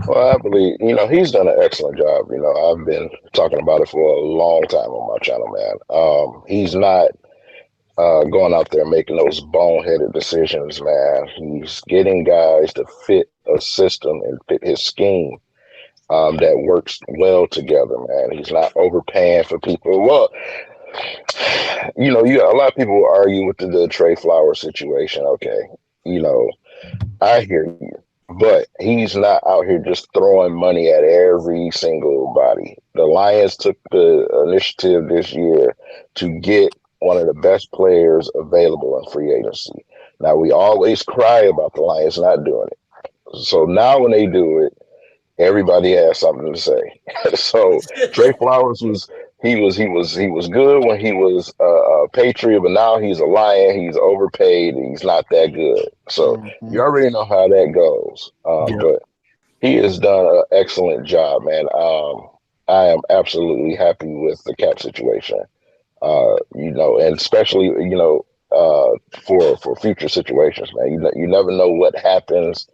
Well, I believe, he's done an excellent job. I've been talking about it for a long time on my channel, man. He's not going out there making those boneheaded decisions, man. He's getting guys to fit a system and fit his scheme that works well together, man. He's not overpaying for people. Well, a lot of people argue with the Trey Flowers situation. Okay, I hear you. But he's not out here just throwing money at every single body. The Lions took the initiative this year to get one of the best players available in free agency. Now, we always cry about the Lions not doing it. So now when they do it, everybody has something to say. So Trey Flowers was good when he was a Patriot, but now he's a Lion. He's overpaid. He's not that good. So you already know how that goes. But he has done an excellent job, man. I am absolutely happy with the cap situation. And especially for future situations, man. You never know what happens.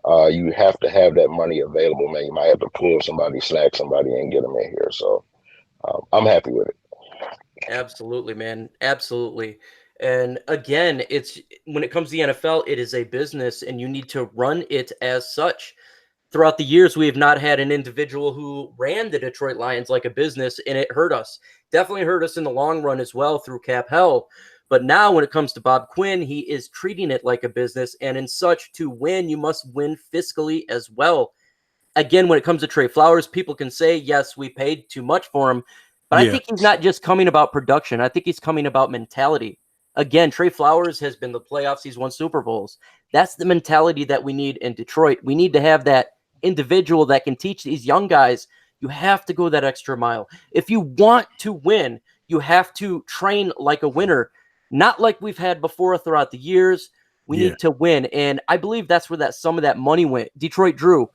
You have to have that money available, man. You might have to pull somebody, snag somebody, and get them in here. So I'm happy with it. Absolutely, man. Absolutely. And again, it's when it comes to the NFL, it is a business, and you need to run it as such. Throughout the years, we have not had an individual who ran the Detroit Lions like a business, and it hurt us. Definitely hurt us in the long run as well through cap hell. But now when it comes to Bob Quinn, he is treating it like a business, and in such, to win, you must win fiscally as well. Again, when it comes to Trey Flowers, people can say, yes, we paid too much for him, but I think he's not just coming about production. I think he's coming about mentality. Again, Trey Flowers has been the playoffs. He's won Super Bowls. That's the mentality that we need in Detroit. We need to have that individual that can teach these young guys. You have to go that extra mile. If you want to win, you have to train like a winner, not like we've had before throughout the years. We need to win, and I believe that's where some of that money went. Detroit Drew,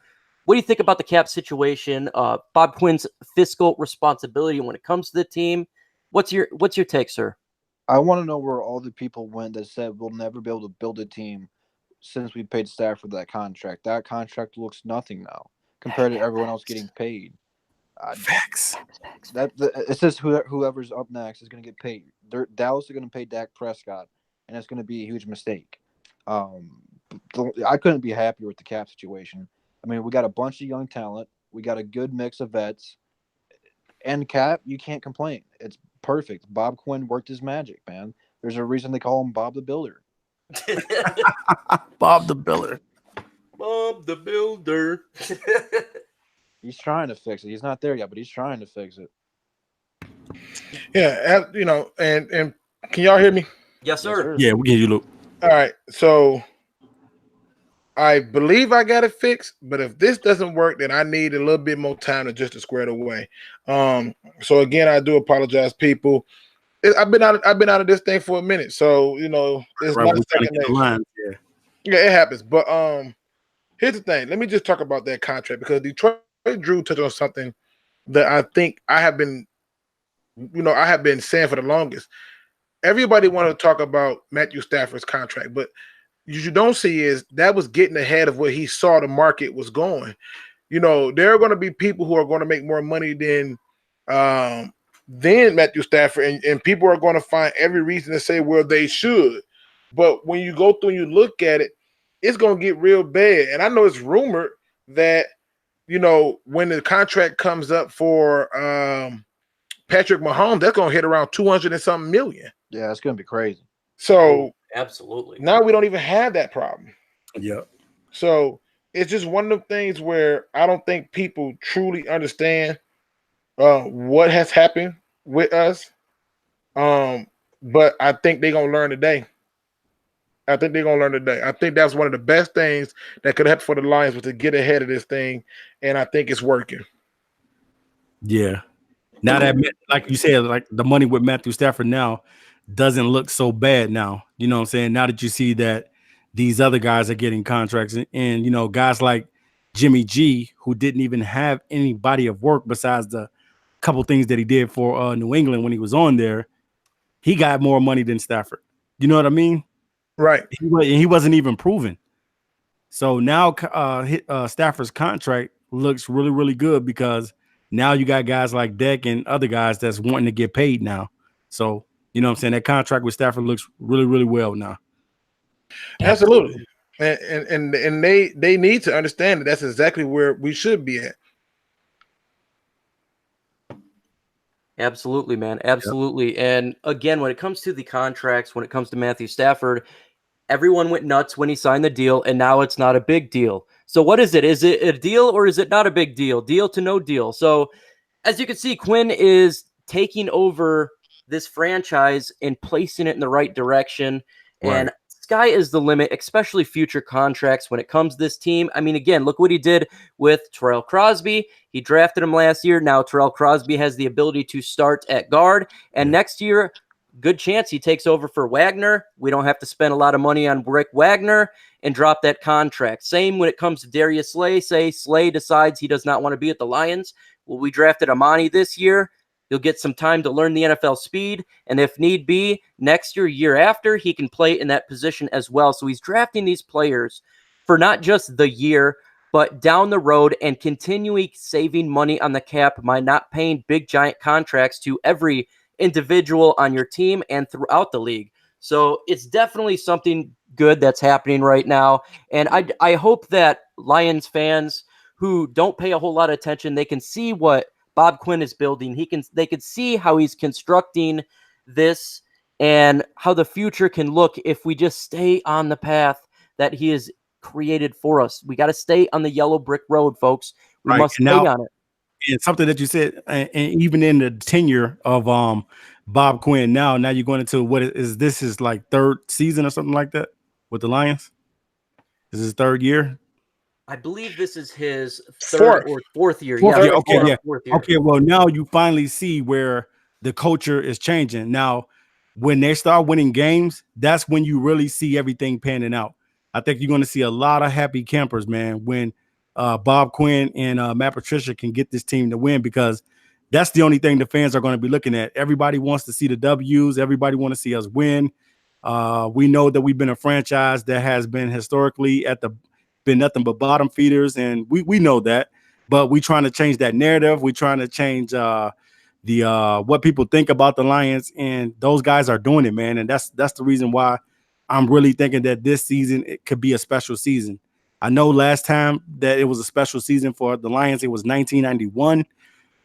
what do you think about the cap situation? Bob Quinn's fiscal responsibility when it comes to the team. What's your take, sir? I want to know where all the people went that said we'll never be able to build a team since we paid Stafford that contract. That contract looks nothing now compared to everyone else getting paid. Facts. It says whoever's up next is going to get paid. Dallas is going to pay Dak Prescott, and it's going to be a huge mistake. I couldn't be happier with the cap situation. I mean, we got a bunch of young talent. We got a good mix of vets. And cap, you can't complain. It's perfect. Bob Quinn worked his magic, man. There's a reason they call him Bob the Builder. Bob the Builder. Bob the Builder. He's trying to fix it. He's not there yet, but he's trying to fix it. Yeah, and can y'all hear me? Yes, sir. Yeah, we can hear you, Luke. All right, so I believe I got it fixed, but if this doesn't work, then I need a little bit more time to square it away. So again, I do apologize, people. I've been out of this thing for a minute, so it's not a second nature. Yeah, it happens. But here's the thing. Let me just talk about that contract, because Detroit Drew touched on something that I think I have been saying for the longest. Everybody wanted to talk about Matthew Stafford's contract, but you don't see is that was getting ahead of where he saw the market was going. There are going to be people who are going to make more money than Matthew Stafford, and people are going to find every reason to say, well, they should. But when you go through and you look at it, it's gonna get real bad. And I know it's rumored that when the contract comes up for Patrick Mahomes, that's gonna hit around 200 and something million. Yeah, it's gonna be crazy. So absolutely. now we don't even have that problem. Yeah. So it's just one of the things where I don't think people truly understand what has happened with us. But I think they're gonna learn today. I think that's one of the best things that could happen for the Lions was to get ahead of this thing, and I think it's working. Yeah. Now that, like you said, like the money with Matthew Stafford now doesn't look so bad now. You know what I'm saying? Now that you see that these other guys are getting contracts and guys like Jimmy G, who didn't even have any body of work besides the couple things that he did for New England when he was on there, he got more money than Stafford. You know what I mean? Right. He wasn't even proven. So now Stafford's contract looks really, really good because now you got guys like Deck and other guys that's wanting to get paid now. So, you know what I'm saying? That contract with Stafford looks really, really well now. Absolutely. And they need to understand that that's exactly where we should be at. Absolutely, man. Absolutely. Yep. And again, when it comes to the contracts, when it comes to Matthew Stafford, everyone went nuts when he signed the deal, and now it's not a big deal. So what is it? Is it a deal or is it not a big deal? Deal to no deal. So as you can see, Quinn is taking over this franchise and placing it in the right direction. Right. And sky is the limit, especially future contracts when it comes to this team. I mean, again, look what he did with Terrell Crosby. He drafted him last year. Now Terrell Crosby has the ability to start at guard. And next year, good chance he takes over for Wagner. We don't have to spend a lot of money on Rick Wagner and drop that contract. Same when it comes to Darius Slay. Say Slay decides he does not want to be at the Lions. Well, we drafted Amani this year. He'll get some time to learn the NFL speed. And if need be, next year after, he can play in that position as well. So he's drafting these players for not just the year, but down the road and continuing saving money on the cap by not paying big, giant contracts to every individual on your team and throughout the league. So it's definitely something good that's happening right now. And I hope that Lions fans who don't pay a whole lot of attention, they can see what Bob Quinn is building. They can see how he's constructing this and how the future can look if we just stay on the path that he has created for us. We got to stay on the yellow brick road, folks. We must stay on it. And something that you said, and even in the tenure of Bob Quinn, now you're going into what is this is like third season or something like that with the Lions? Is his third year? I believe this is his third or fourth year. Fourth year. Okay, well, now you finally see where the culture is changing. Now, when they start winning games, that's when you really see everything panning out. I think you're going to see a lot of happy campers, man, when Bob Quinn and Matt Patricia can get this team to win, because that's the only thing the fans are going to be looking at. Everybody wants to see the W's. Everybody want to see us win. We know that we've been a franchise that has been historically been nothing but bottom feeders, and we know that, but we trying to change that narrative. We trying to change the what people think about the Lions, and those guys are doing it, man. And that's the reason why I'm really thinking that this season it could be a special season. I know last time that it was a special season for the Lions, it was 1991,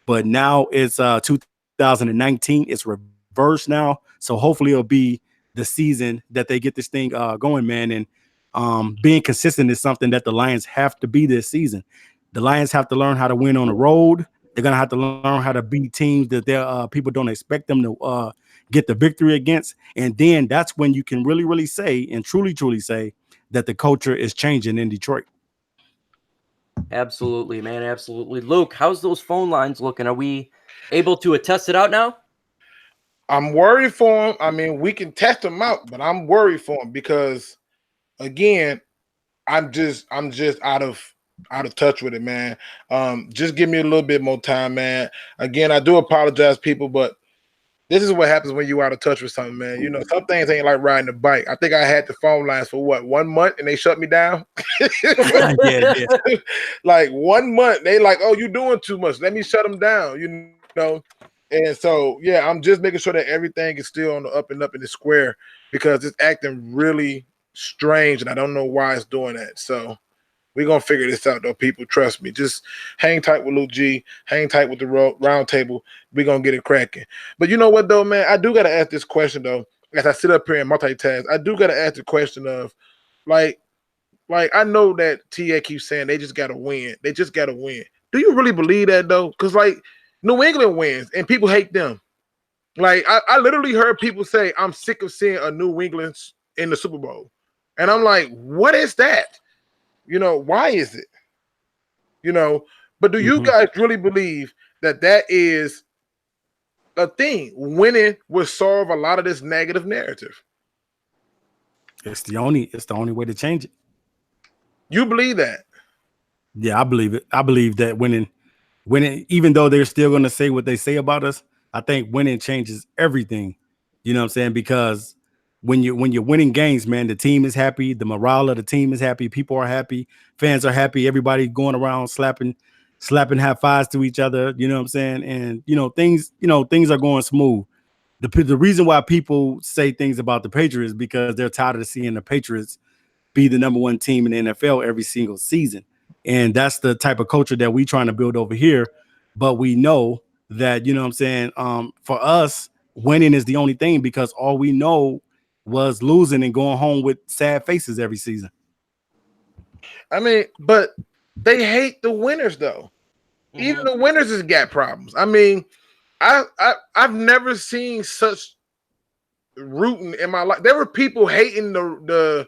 but now it's 2019. It's reversed now, so hopefully it'll be the season that they get this thing going, man. And being consistent is something that the Lions have to be this season. The Lions have to learn how to win on the road. They're going to have to learn how to beat teams that their people don't expect them to get the victory against. And then that's when you can really, really say and truly, truly say that the culture is changing in Detroit. Absolutely, man. Absolutely. Luke, how's those phone lines looking? Are we able to test it out now? I'm worried for him. I mean, we can test them out, but I'm worried for him because, again, I'm just out of touch with it, man. Just give me a little bit more time, man. Again, I do apologize, people, but this is what happens when you out of touch with something, man. You know, some things ain't like riding a bike. I think I had the phone lines for 1 month and they shut me down. yeah. Like 1 month, they like, oh, you doing too much. Let me shut them down, you know. And so, yeah, I'm just making sure that everything is still on the up and up in the square because it's acting really strange, and I don't know why it's doing that. So we're going to figure this out, though, people. Trust me. Just hang tight with LukeG. Hang tight with the round table. We're going to get it cracking. But you know what, though, man? I do got to ask this question, though. As I sit up here and multitask, I do got to ask the question of, like, I know that TA keeps saying they just got to win. They just got to win. Do you really believe that, though? Because, like, New England wins, and people hate them. Like, I literally heard people say, I'm sick of seeing a New England in the Super Bowl. And I'm like, what is that? You know, why is it? You know, but do you guys really believe that that is a thing? Winning will solve a lot of this negative narrative. It's the only way to change it. You believe that? Yeah, I believe it. I believe that winning, even though they're still going to say what they say about us, I think winning changes everything. You know what I'm saying? Because when you're winning games, man, the team is happy, the morale of the team is happy, people are happy, fans are happy, everybody going around slapping high fives to each other. You know what I'm saying? And things are going smooth. The reason why people say things about the Patriots is because they're tired of seeing the Patriots be the number one team in the NFL every single season. And that's the type of culture that we're trying to build over here. But we know that, you know what I'm saying, for us, winning is the only thing because all we know was losing and going home with sad faces every season. I mean, but they hate the winners, though. Even the winners has got problems. I mean, I've never seen such rooting in my life. There were people hating the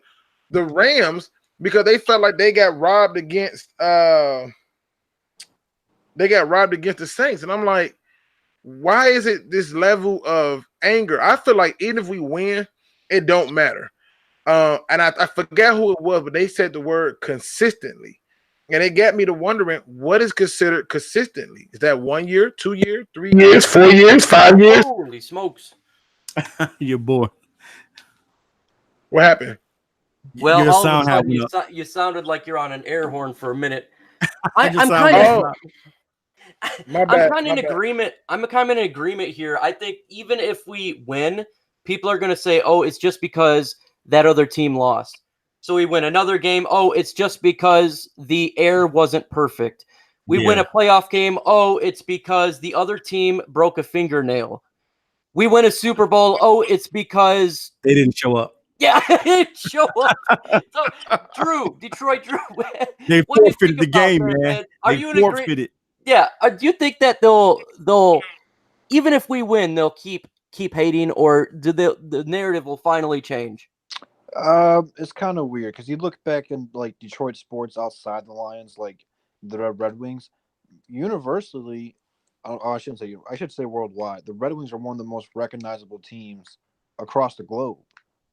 Rams because they felt like they got robbed against the Saints. And I'm like, why is it this level of anger? I feel like even if we win, it don't matter. And I forget who it was, but they said the word consistently. And it got me to wondering what is considered consistently. Is that 1 year, 2 years, 3 years, 4 years, 5 years? Holy smokes. Your boy. What happened? Well, Your all of a sound sudden, you sounded like you're on an air horn for a minute. My bad. I'm kind of in agreement. I'm kind of in agreement here. I think even if we win, people are going to say, "Oh, it's just because that other team lost." So we win another game. Oh, it's just because the air wasn't perfect. We win a playoff game. Oh, it's because the other team broke a fingernail. We win a Super Bowl. Oh, it's because they didn't show up. Yeah, they didn't show up. So, Detroit Drew. They forfeited the game, man. Are you in agreement? Yeah. Do you think that they'll even if we win, they'll keep hating, or the narrative will finally change? It's kind of weird because you look back in like Detroit sports outside the Lions, like the Red Wings, universally, I should say worldwide, the Red Wings are one of the most recognizable teams across the globe,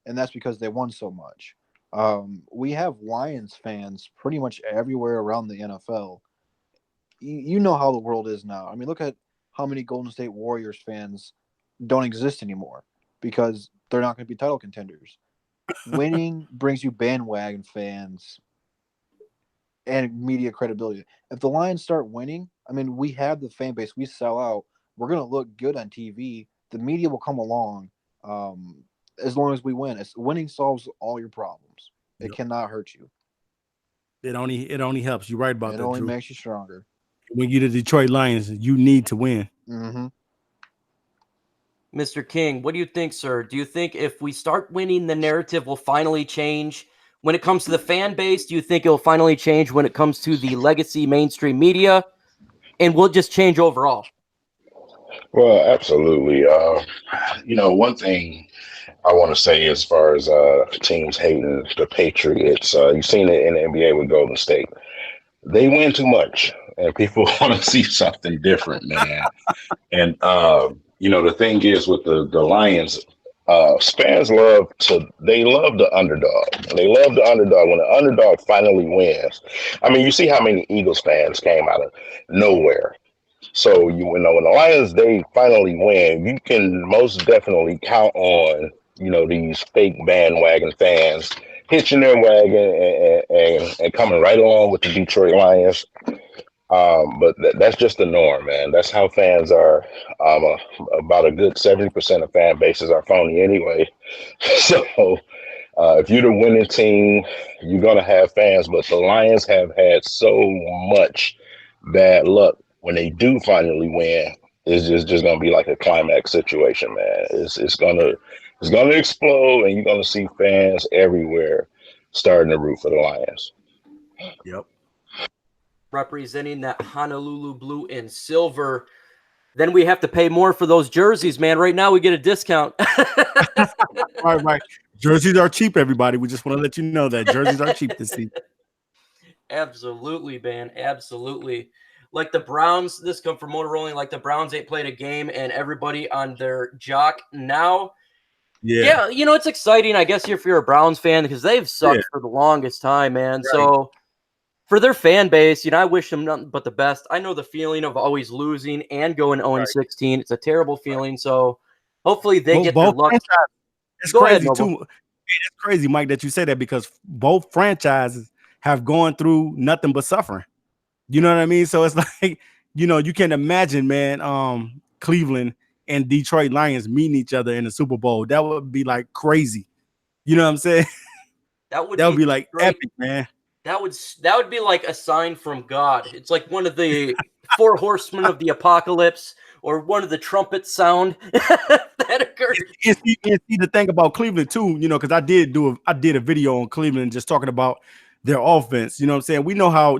and that's because they won so much. We have Lions fans pretty much everywhere around the NFL. You know how the world is now. I mean, look at how many Golden State Warriors fans don't exist anymore because they're not going to be title contenders. Winning brings you bandwagon fans and media credibility. If the Lions start winning, I mean, we have the fan base. We sell out. We're going to look good on TV. The media will come along as long as we win. Winning solves all your problems. It cannot hurt you. It only helps. You're right about that, It only Drew. makes you stronger. When you're the Detroit Lions, you need to win. Mm-hmm. Mr. King, what do you think, sir? Do you think if we start winning, the narrative will finally change when it comes to the fan base? Do you think it will finally change when it comes to the legacy mainstream media? And will it just change overall? Well, absolutely. One thing I want to say as far as teams hating the Patriots, you've seen it in the NBA with Golden State. They win too much, and people want to see something different, man. And the thing is with the Lions, fans love the underdog. They love the underdog. When the underdog finally wins, I mean, you see how many Eagles fans came out of nowhere. So when the Lions they finally win, you can most definitely count on these fake bandwagon fans hitching their wagon and coming right along with the Detroit Lions. But that's just the norm, man. That's how fans are. About a good 70% of fan bases are phony anyway. So if you're the winning team, you're gonna have fans. But the Lions have had so much bad luck when they do finally win. It's just gonna be like a climax situation, man. It's gonna explode, and you're gonna see fans everywhere starting to root for the Lions. Yep. Representing that Honolulu blue and silver. Then we have to pay more for those jerseys, man. Right now we get a discount. Right. Jerseys are cheap, everybody. We just want to let you know that jerseys are cheap this season. Absolutely, man. Absolutely. Like the Browns, this come from Motorola. Like the Browns ain't played a game, and everybody on their jock now. Yeah, it's exciting, I guess, if you're a Browns fan, because they've sucked for the longest time, man. Right. So for their fan base, I wish them nothing but the best. I know the feeling of always losing and going 0-16. It's a terrible feeling. So hopefully they get their luck. It's crazy too. It's crazy, Mike, that you say that, because both franchises have gone through nothing but suffering. You know what I mean? So it's like, you can imagine, man, Cleveland and Detroit Lions meeting each other in the Super Bowl. That would be like crazy. You know what I'm saying? That would be like epic, man. That would be like a sign from God. It's like one of the 4 horsemen of the apocalypse, or one of the trumpets sound that occurred. And see the thing about Cleveland too, because I did a video on Cleveland just talking about their offense. You know what I'm saying? We know how,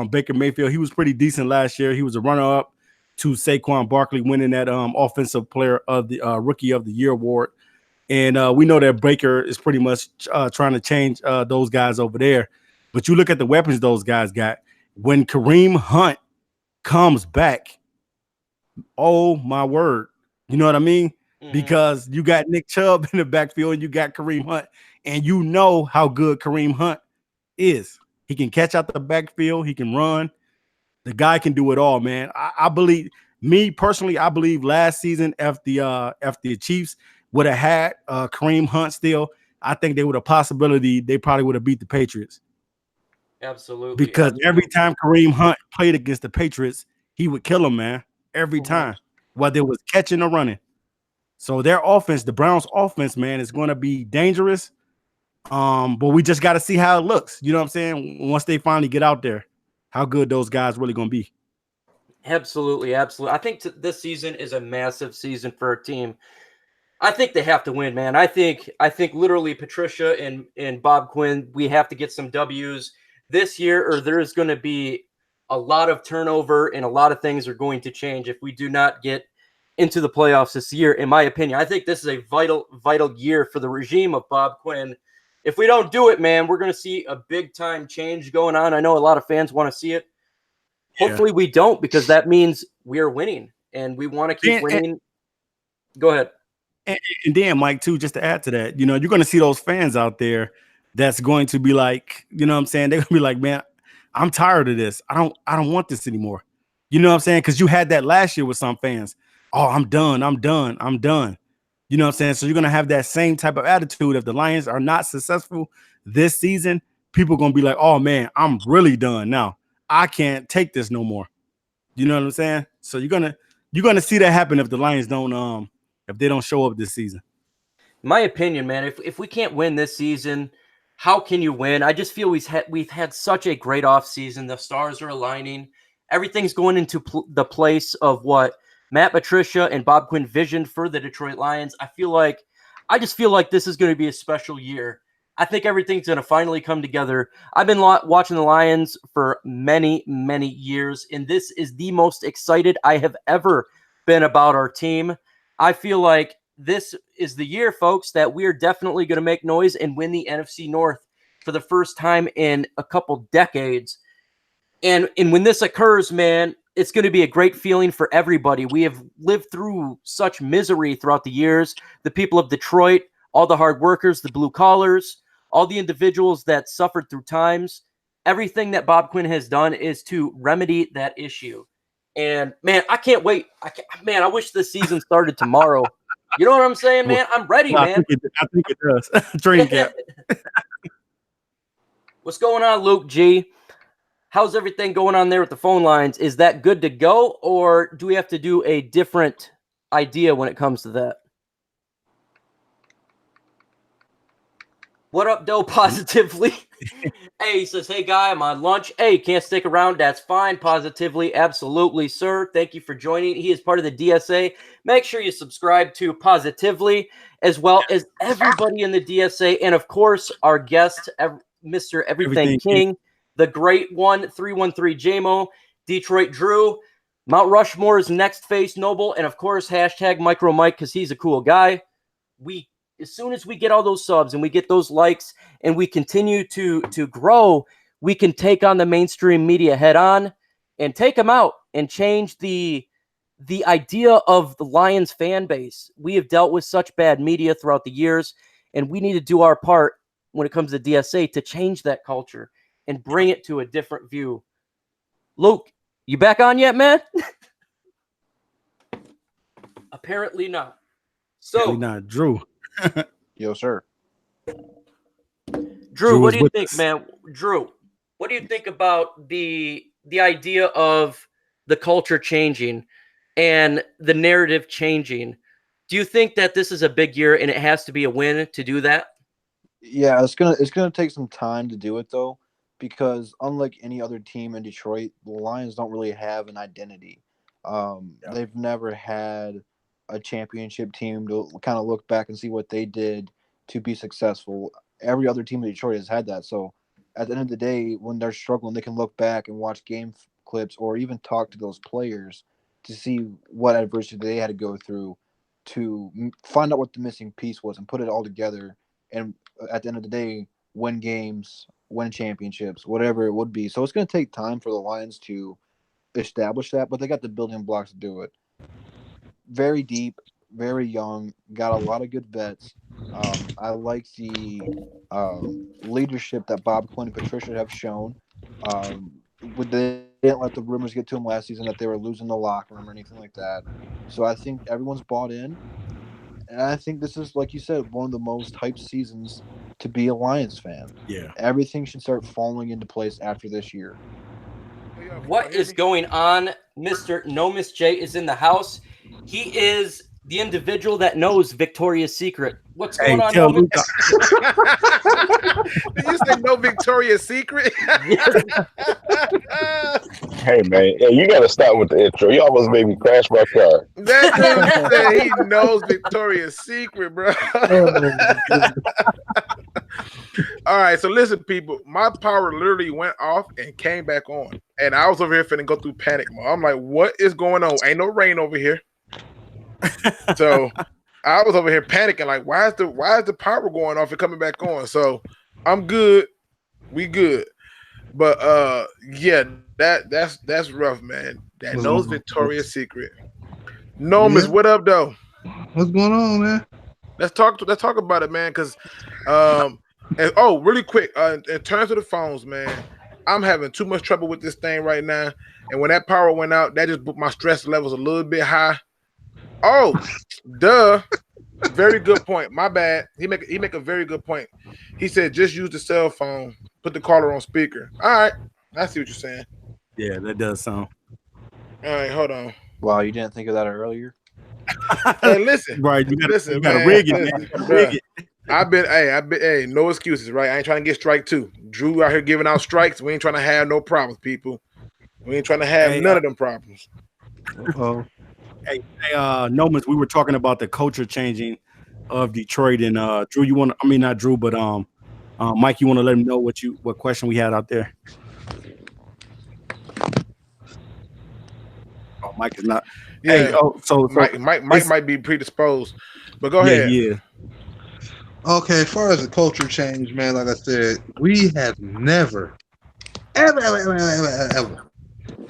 Baker Mayfield, he was pretty decent last year. He was a runner-up to Saquon Barkley, winning that offensive player of the rookie of the year award. And we know that Baker is pretty much trying to change those guys over there. But you look at the weapons those guys got. When Kareem Hunt comes back, oh my word, you know what I mean? Mm-hmm. Because you got Nick Chubb in the backfield and you got Kareem Hunt, and you know how good Kareem Hunt is. He can catch out the backfield, he can run. The guy can do it all, man. I believe, me personally, I believe last season if the Chiefs would have had Kareem Hunt still, I think they probably would have beat the Patriots. Absolutely. Because every time Kareem Hunt played against the Patriots, he would kill them, man. Every time, whether it was catching or running. So their offense, the Browns' offense, man, is going to be dangerous. But we just got to see how it looks. You know what I'm saying? Once they finally get out there, how good those guys really going to be. Absolutely. I think this season is a massive season for a team. I think they have to win, man. I think literally Patricia and Bob Quinn, we have to get some W's this year, or there is going to be a lot of turnover and a lot of things are going to change if we do not get into the playoffs this year, in my opinion. I think this is a vital year for the regime of Bob Quinn. If we don't do it, man, we're going to see a big-time change going on. I know a lot of fans want to see it. Yeah. Hopefully we don't, because that means we are winning, and we want to keep winning. Go ahead. And then, Mike, too, just to add to that, you're going to see those fans out there that's going to be like, you know what I'm saying? They're going to be like, man, I'm tired of this. I don't want this anymore. You know what I'm saying? Because you had that last year with some fans. Oh, I'm done. You know what I'm saying? So you're going to have that same type of attitude. If the Lions are not successful this season, people are going to be like, oh, man, I'm really done now. I can't take this no more. You know what I'm saying? So you're gonna see that happen if the Lions don't if they don't show up this season. My opinion, man, if we can't win this season, how can you win? I just feel we've had such a great offseason. The stars are aligning. Everything's going into the place of what Matt Patricia and Bob Quinn visioned for the Detroit Lions. I just feel like this is going to be a special year. I think everything's going to finally come together. I've been watching the Lions for many, many years, and this is the most excited I have ever been about our team. I feel like this is the year, folks, that we are definitely going to make noise and win the NFC North for the first time in a couple decades. And when this occurs, man, it's going to be a great feeling for everybody. We have lived through such misery throughout the years. The people of Detroit, all the hard workers, the blue collars, all the individuals that suffered through times. Everything that Bob Quinn has done is to remedy that issue. And, man, I can't wait. I wish this season started tomorrow. You know what I'm saying, man? I'm ready, man. I think it does. Training camp. What's going on, LukeG? how's everything going on there with the phone lines? Is that good to go, or do we have to do a different idea when it comes to that? What up, Doe? Positively. Hey, he says, hey, guy, I'm on lunch. Hey, can't stick around. That's fine. Positively. Absolutely, sir. Thank you for joining. He is part of the DSA. Make sure you subscribe to Positively, as well as everybody in the DSA. And, of course, our guest, Mr. Everything King, the great one, 313 JMO, Detroit Drew, Mount Rushmore's next face Noble, and, of course, hashtag MicroMike because he's a cool guy. As soon as we get all those subs and we get those likes and we continue to grow, we can take on the mainstream media head on and take them out and change the idea of the Lions fan base. We have dealt with such bad media throughout the years, and we need to do our part when it comes to DSA to change that culture and bring it to a different view. Luke, you back on yet, man? Apparently not. Apparently not. Drew. Yo, sir. Drew, what do you think, man? Drew, what do you think about the idea of the culture changing and the narrative changing? Do you think that this is a big year and it has to be a win to do that? Yeah, it's gonna take some time to do it though, because unlike any other team in Detroit, the Lions don't really have an identity. They've never had a championship team to kind of look back and see what they did to be successful. Every other team in Detroit has had that. So at the end of the day, when they're struggling, they can look back and watch game clips or even talk to those players to see what adversity they had to go through to find out what the missing piece was and put it all together. And at the end of the day, win games, win championships, whatever it would be. So it's going to take time for the Lions to establish that, but they got the building blocks to do it. Very deep, very young, got a lot of good vets. I like the leadership that Bob Quinn and Patricia have shown. They didn't let the rumors get to them last season that they were losing the locker room or anything like that. So I think everyone's bought in. And I think this is, like you said, one of the most hyped seasons to be a Lions fan. Yeah. Everything should start falling into place after this year. What is going on? Mr. Nomis J is in the house. He is the individual that knows Victoria's Secret. What's going on, Nomis? Did you say no Victoria's Secret? Hey, man, you got to stop with the intro. You almost made me crash my car. That dude said he knows Victoria's Secret, bro. All right, so listen, people. My power literally went off and came back on. And I was over here finna go through panic mode. I'm like, what is going on? Ain't no rain over here. So I was over here panicking, like, why is the power going off and coming back on? So I'm good. We good. But yeah, that's rough, man. That knows Victoria's Secret. Nomis, what up, though? What's going on, man? Let's talk about it, man. Because really quick, in terms of the phones, man, I'm having too much trouble with this thing right now. And when that power went out, that just put my stress levels a little bit high. Oh, duh. Very good point. My bad. He make a very good point. He said just use the cell phone, put the caller on speaker. All right. I see what you're saying. Yeah, that does sound. All right, hold on. Wow, you didn't think of that earlier? Hey, listen. Right, you gotta man, rig it, listen, man. Rig it. I've been, no excuses, right? I ain't trying to get strike two. Drew out here giving out strikes. We ain't trying to have no problems, people. We ain't trying to have none of them problems. Hey, Nomis, we were talking about the culture changing of Detroit, and Drew, not Drew, but Mike, you want to let him know what question we had out there? Oh, Mike is not. Yeah. Hey, so Mike might be predisposed, but go ahead. Yeah. Okay, as far as the culture change, man, like I said, we have never, ever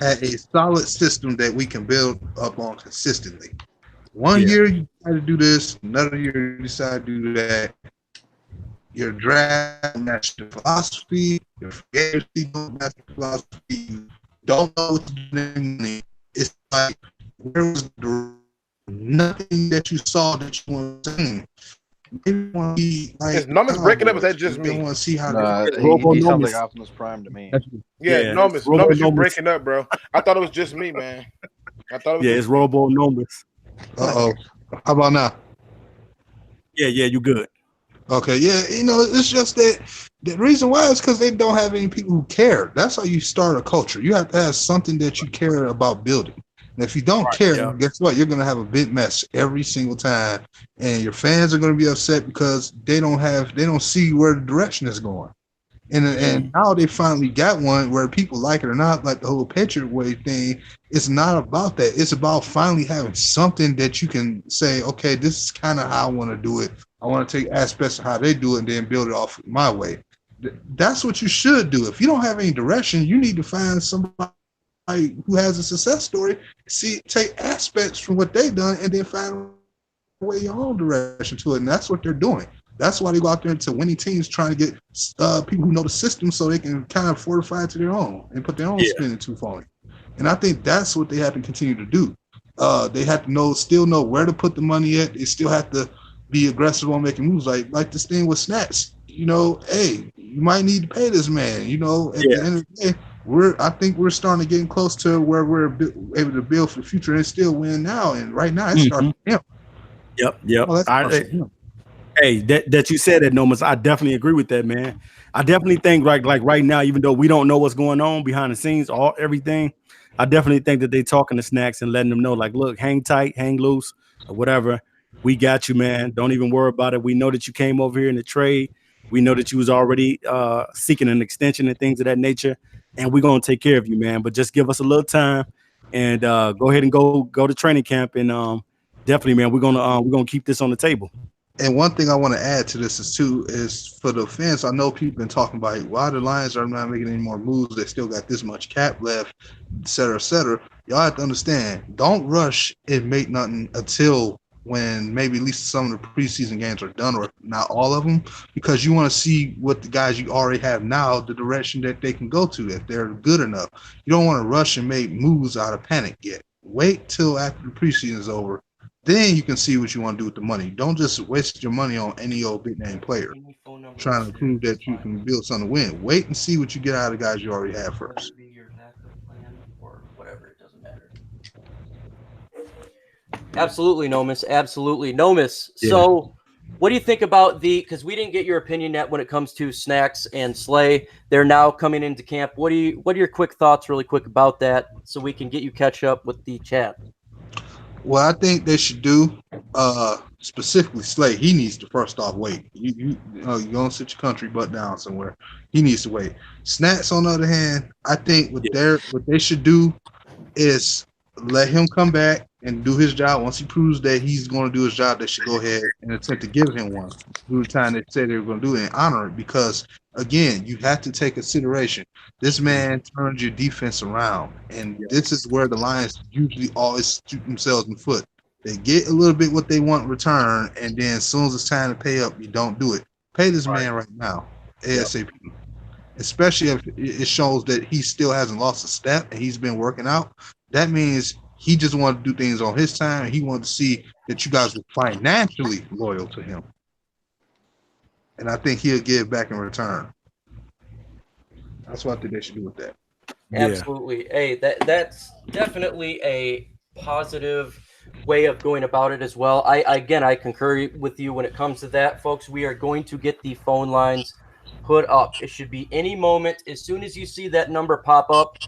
had a solid system that we can build up on consistently. One year you decide to do this, another year you decide to do that. Your draft match the philosophy, your free agency don't match the philosophy. You don't know what to do. It's like, where was nothing that you saw that you weren't seeing? maybe want to see like Is Nomis breaking up? Is that just They me? want to see how Nah, this. Robo he sounds like Nomis. Optimus Prime to me. Yeah, Nomis, Robo Nomis, you Nomis. breaking up, bro. I thought it was just me, man. I thought it was Yeah, just it's Robo Nomis. Uh-oh. How about now? Yeah, you good. Okay, yeah, it's just that the reason why is because they don't have any people who care. That's how you start a culture. You have to have something that you care about building. And if you don't care, yeah. guess what? You're gonna have a big mess every single time, and your fans are gonna be upset because they don't see where the direction is going. And now they finally got one where people like it or not, like the whole Patriot Way thing. It's not about that. It's about finally having something that you can say, okay, this is kind of how I want to do it. I want to take aspects of how they do it and then build it off my way. That's what you should do. If you don't have any direction, you need to find somebody who has a success story. Take aspects from what they've done and then find a way your own direction to it. And that's what they're doing. That's why they go out there into winning teams, trying to get people who know the system so they can kind of fortify it to their own and put their own spin into it. And I think that's what they have to continue to do. They have to still know where to put the money at. They still have to be aggressive on making moves, like this thing with Snacks. Hey, you might need to pay this man. At the end of the day, I think we're starting to get close to where we're able to build for the future and still win now. And right now, it's starting with him. Yep. Hey, that you said that, Nomis, I definitely agree with that, man. I definitely think like right now, even though we don't know what's going on behind the scenes, everything, I definitely think that they talking to Snacks and letting them know, like, look, hang tight, hang loose, or whatever. We got you, man. Don't even worry about it. We know that you came over here in the trade. We know that you was already seeking an extension and things of that nature, and we're gonna take care of you, man. But just give us a little time and go ahead and go to training camp, and definitely, man, we're gonna keep this on the table. And one thing I want to add to this is for the fans. I know people been talking about why the Lions are not making any more moves. They still got this much cap left, et cetera, et cetera. Y'all have to understand. Don't rush and make nothing until when maybe at least some of the preseason games are done, or not all of them, because you want to see what the guys you already have now, the direction that they can go to, if they're good enough. You don't want to rush and make moves out of panic yet. Wait till after the preseason is over. Then you can see what you want to do with the money. Don't just waste your money on any old big name player trying to prove that you can build something to win. Wait and see what you get out of the guys you already have first. Absolutely, Nomis. Absolutely, Nomis. Yeah. So, what do you think about because we didn't get your opinion yet when it comes to Snacks and Slay. They're now coming into camp. What are your quick thoughts, really quick, about that, so we can get you catch up with the chat? Well, I think they should do specifically Slay. He needs to first off wait. You gonna sit your country butt down somewhere. He needs to wait. Snacks, on the other hand, I think what they should do is let him come back and do his job. Once he proves that he's going to do his job, they should go ahead and attempt to give him one through the time they said they were going to do it and honor it. Because again, you have to take consideration. This man turns your defense around, and this is where the Lions usually always shoot themselves in the foot. They get a little bit what they want in return, and then as soon as it's time to pay up, you don't do it. Pay this man right now, ASAP. Especially if it shows that he still hasn't lost a step and he's been working out. That means he just wanted to do things on his time, and he wanted to see that you guys were financially loyal to him. And I think he'll give back in return. That's what I think they should do with that. Absolutely. Hey, that's definitely a positive way of going about it as well. I concur with you when it comes to that, folks. We are going to get the phone lines put up. It should be any moment. As soon as you see that number pop up,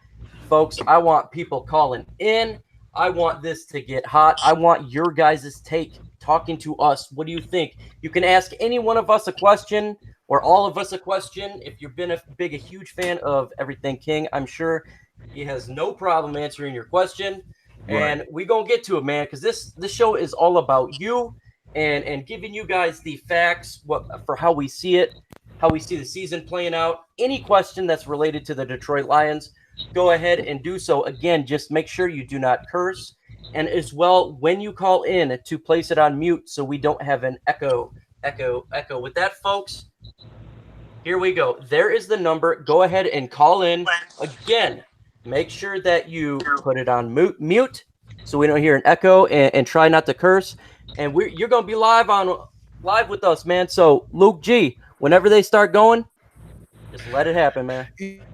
folks, I want people calling in. I want this to get hot. I want your guys' take, talking to us. What do you think? You can ask any one of us a question, or all of us a question. If you've been a huge fan of Everything King, I'm sure he has no problem answering your question. Right. And we're going to get to it, man, because this show is all about you and giving you guys the facts for how we see it, how we see the season playing out. Any question that's related to the Detroit Lions, go ahead and do so. Again, just make sure you do not curse. And as well, when you call in, to place it on mute so we don't have an echo. With that, folks, here we go. There is the number. Go ahead and call in. Again, make sure that you put it on mute so we don't hear an echo, and try not to curse. And you're going to be live on live with us, man. So LukeG, whenever they start going, just let it happen, man.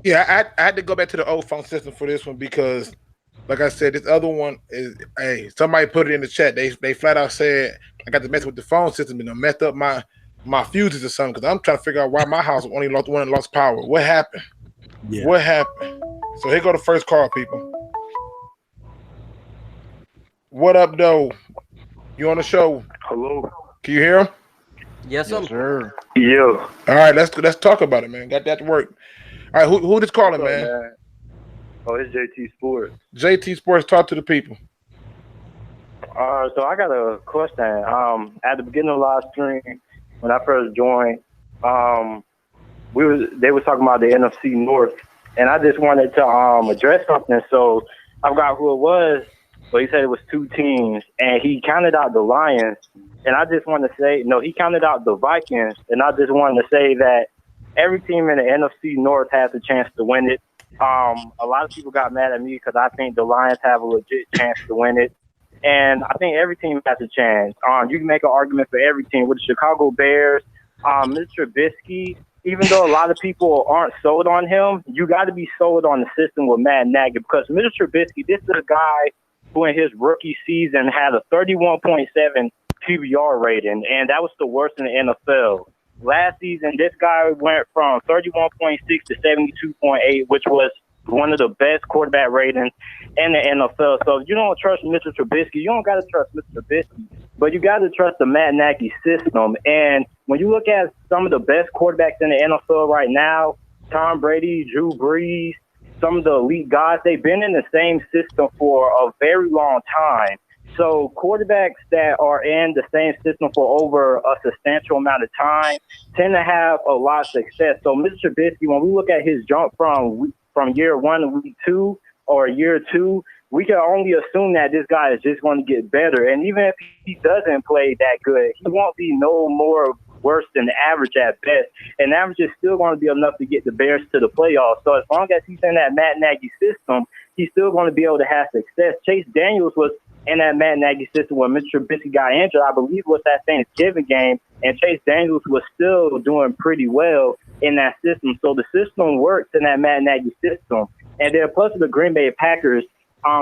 Yeah, I had to go back to the old phone system for this one because, like I said, this other one is. Hey, somebody put it in the chat. They flat out said I got to mess with the phone system and I messed up my fuses or something because I'm trying to figure out why my house only lost power. What happened? Yeah. What happened? So here go the first call, people. What up, though? You on the show? Hello. Can you hear him? Yes, sir. Yeah. All right, let's talk about it, man. Got that to work. All right, who just calling, What's up, man? Oh, it's JT Sports. JT Sports, talk to the people. So I got a question. At the beginning of the live stream, when I first joined, they were talking about the NFC North, and I just wanted to address something. So I forgot who it was, but he said it was two teams, and he counted out the Lions. And I just want to say, no, he counted out the Vikings, and I just wanted to say that every team in the NFC North has a chance to win it. A lot of people got mad at me because I think the Lions have a legit chance to win it. And I think every team has a chance. You can make an argument for every team. With the Chicago Bears, Mr. Trubisky, even though a lot of people aren't sold on him, you got to be sold on the system with Matt Nagy because Mr. Trubisky, this is a guy who in his rookie season had a 31.7 QBR rating, and that was the worst in the NFL. Last season, this guy went from 31.6 to 72.8, which was one of the best quarterback ratings in the NFL. So if you don't trust Mr. Trubisky, you don't got to trust Mr. Trubisky, but you got to trust the Matt Nagy system. And when you look at some of the best quarterbacks in the NFL right now, Tom Brady, Drew Brees, some of the elite guys, they've been in the same system for a very long time. So quarterbacks that are in the same system for over a substantial amount of time tend to have a lot of success. So Mr. Trubisky, when we look at his jump from year one to week two or year two, we can only assume that this guy is just going to get better. And even if he doesn't play that good, he won't be no more worse than the average at best. And average is still going to be enough to get the Bears to the playoffs. So as long as he's in that Matt Nagy system, he's still going to be able to have success. Chase Daniels was in that Matt Nagy system when Mr. Trubisky got injured. I believe it was that Thanksgiving game, and Chase Daniels was still doing pretty well in that system. So the system works in that Matt Nagy system. And then plus the Green Bay Packers,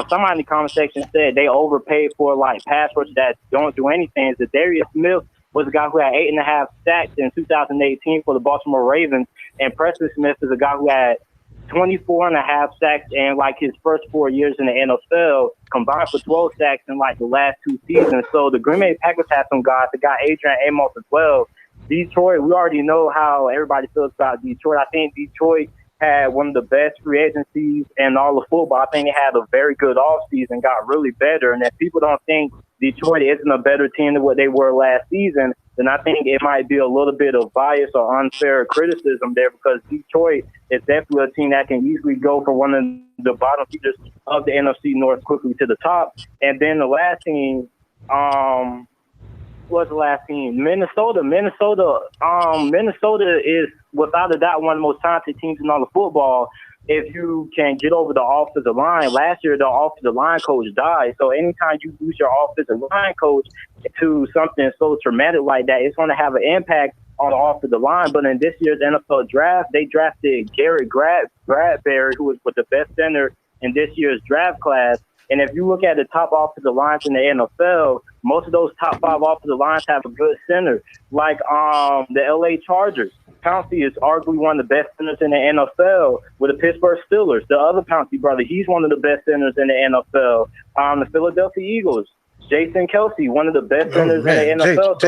somebody in the comment section said they overpaid for like pass rushers that don't do anything. Darius Smith was a guy who had 8.5 sacks in 2018 for the Baltimore Ravens, and Preston Smith is a guy who had 24.5 sacks in like his first 4 years in the NFL, combined for 12 sacks in like the last two seasons. So the Green Bay Packers have some guys. They got Adrian Amos as well. Detroit, we already know how everybody feels about Detroit. I think Detroit had one of the best free agencies in all of football. I think they had a very good offseason, got really better. And if people don't think Detroit isn't a better team than what they were last season, then I think it might be a little bit of bias or unfair criticism there because Detroit is definitely a team that can easily go from one of the bottom feeders of the NFC North quickly to the top. And then the last team, what's the last team? Minnesota. Minnesota is without a doubt one of the most talented teams in all of football. If you can get over the offensive line, last year the offensive line coach died. So anytime you lose your offensive line coach to something so traumatic like that, it's going to have an impact on the offensive line. But in this year's NFL draft, they drafted Garrett Bradbury, who was the best center in this year's draft class. And if you look at the top offensive lines in the NFL, most of those top 5 offensive lines have a good center. Like the LA Chargers. Pouncey is arguably one of the best centers in the NFL with the Pittsburgh Steelers. The other Pouncey brother, he's one of the best centers in the NFL. The Philadelphia Eagles. Jason Kelsey, one of the best centers in the NFL.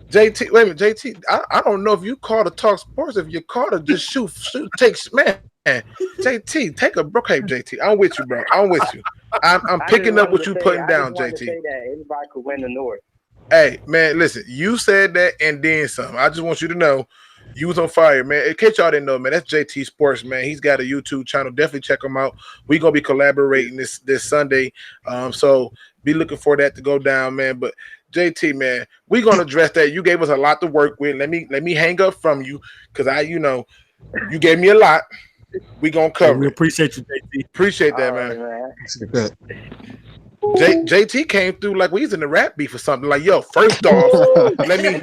JT, wait a minute, JT. I don't know if you call to talk sports, if you call to just shoot, takes man. JT, take a break. Okay, JT, I'm with you, bro. I'm with you. I'm picking up what you putting down, JT. Say that anybody could win the North. Hey, man, listen, you said that and then some. I just want you to know you was on fire, man. In case y'all didn't know, man, that's JT Sports, man. He's got a YouTube channel. Definitely check him out. We're going to be collaborating this Sunday. So be looking for that to go down, man. But JT, man, we're going to address that. You gave us a lot to work with. Let me hang up from you because you gave me a lot. We going to cover We it. appreciate you, JT. Appreciate that, man. Look at that. JT came through like we was in the rap beef or something. Like, yo, first off, let me.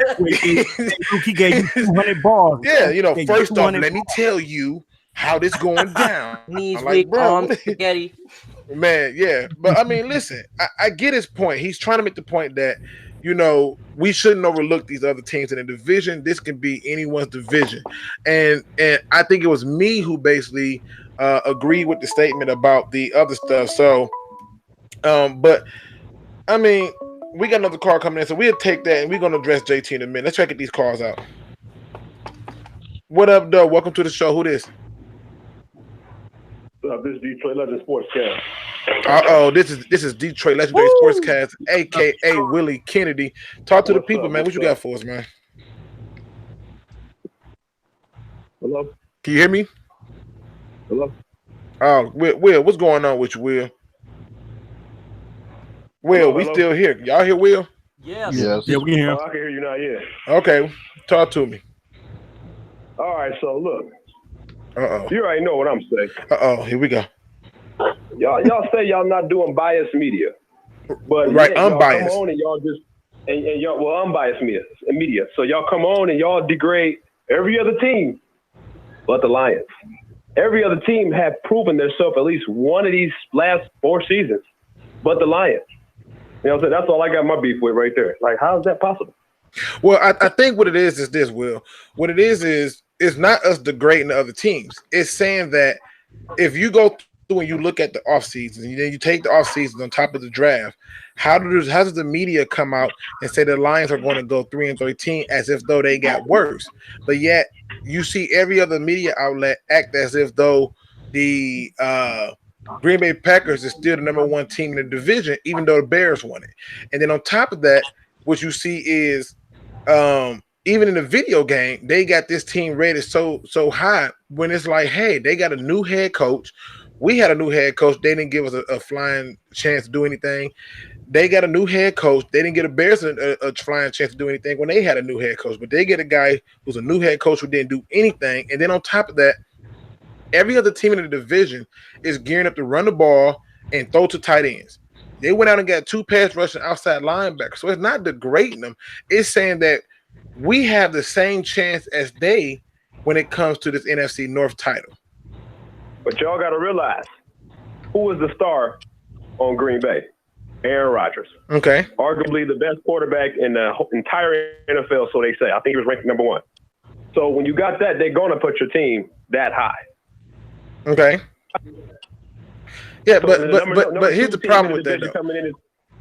He gave you 200 balls. Yeah, first off, let me tell you how this going down. Knees like, weak, bro, arms spaghetti. Man, yeah. But I mean, listen, I get his point. He's trying to make the point that, we shouldn't overlook these other teams in the division. This can be anyone's division. And I think it was me who basically agreed with the statement about the other stuff. So, but I mean, we got another call coming in, so we'll take that and we're gonna address JT in a minute. Let's try to get these calls out. What up, though? Welcome to the show. Who this? This is Detroit Legend Sportscast. This is Detroit Legendary Sportscast, aka Willie Kennedy. Talk to the people, man. What you got for us, man? Hello? Can you hear me? Hello? Oh, Will, what's going on with you, Will? Will, we Hello? still here. Y'all hear Will? Yes. Yeah, we can hear him. I can hear you now, yeah. Okay, talk to me. All right, so look. Uh-oh. You already know what I'm saying. Uh-oh, here we go. Y'all say y'all not doing biased media. But right, y'all unbiased. come on and y'all just and y'all unbiased media. So y'all come on and y'all degrade every other team but the Lions. Every other team have proven themselves at least one of these last 4 seasons, but the Lions. You know what I'm saying? That's all I got my beef with right there. Like, how is that possible? Well, I think what it is this, Will. What it is it's not us degrading the other teams. It's saying that if you go through and you look at the offseason, and then you take the offseason on top of the draft, how does the media come out and say the Lions are going to go 3-13 as if though they got worse? But yet you see every other media outlet act as if though the Green Bay Packers is still the number 1 team in the division, even though the Bears won it. And then on top of that, what you see is even in the video game, they got this team rated so high when it's like, hey, they got a new head coach. We had a new head coach. They didn't give us a flying chance to do anything. They got a new head coach. They didn't get a Bears a flying chance to do anything when they had a new head coach. But they get a guy who's a new head coach who didn't do anything. And then on top of that, every other team in the division is gearing up to run the ball and throw to tight ends. They went out and got 2 pass rushing outside linebackers. So it's not degrading them. It's saying that we have the same chance as they when it comes to this NFC North title. But y'all got to realize, who is the star on Green Bay? Aaron Rodgers. Okay. Arguably the best quarterback in the entire NFL, so they say. I think he was ranked number 1. So when you got that, they're going to put your team that high. Okay. Yeah, So but here's the problem with that, though.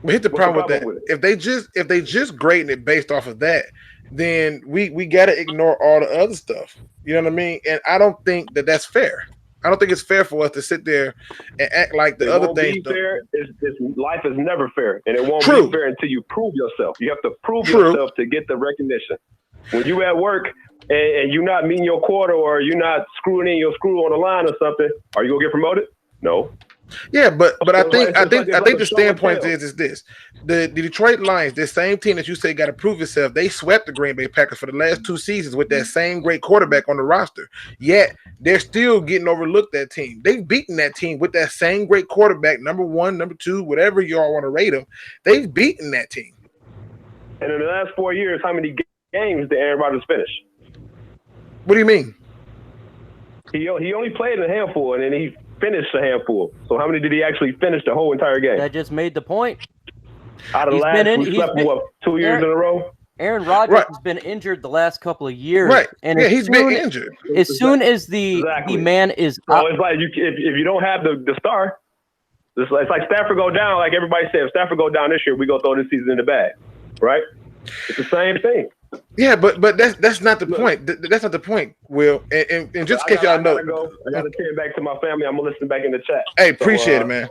But here's the problem with that. If they just grading it based off of that, then we got to ignore all the other stuff. You know what I mean? And I don't think that that's fair. I don't think it's fair for us to sit there and act like the other things. Fair. Life is never fair, and it won't True. be fair until you prove yourself. You have to prove yourself to get the recognition. When you at work and you're not meeting your quota, or you're not screwing in your screw on the line or something, are you gonna get promoted? No. Yeah, but I think like the standpoint is this: the Detroit Lions, this same team that you say got to prove itself, they swept the Green Bay Packers for the last 2 seasons with that same great quarterback on the roster. Yet they're still getting overlooked. That team, they've beaten that team with that same great quarterback, number 1, number 2, whatever you all want to rate them. They've beaten that team. And in the last 4 years, how many games did Aaron Rodgers finish? What do you mean? He only played in a handful, and then he finished a handful. So how many did he actually finish the whole entire game? That just made the point. Out of the last, we slept, 2 years in a row? Aaron Rodgers has been injured the last couple of years. Right. And yeah, he's been injured. As soon as the man is so it's like if you don't have the star, it's like Stafford go down, like everybody said, if Stafford go down this year, we go throw this season in the bag. Right? It's the same thing. Yeah, but that's not the point. That's not the point, Will. And just in case y'all know, I got to turn back to my family. I'm gonna listen back in the chat. Hey, appreciate it, man.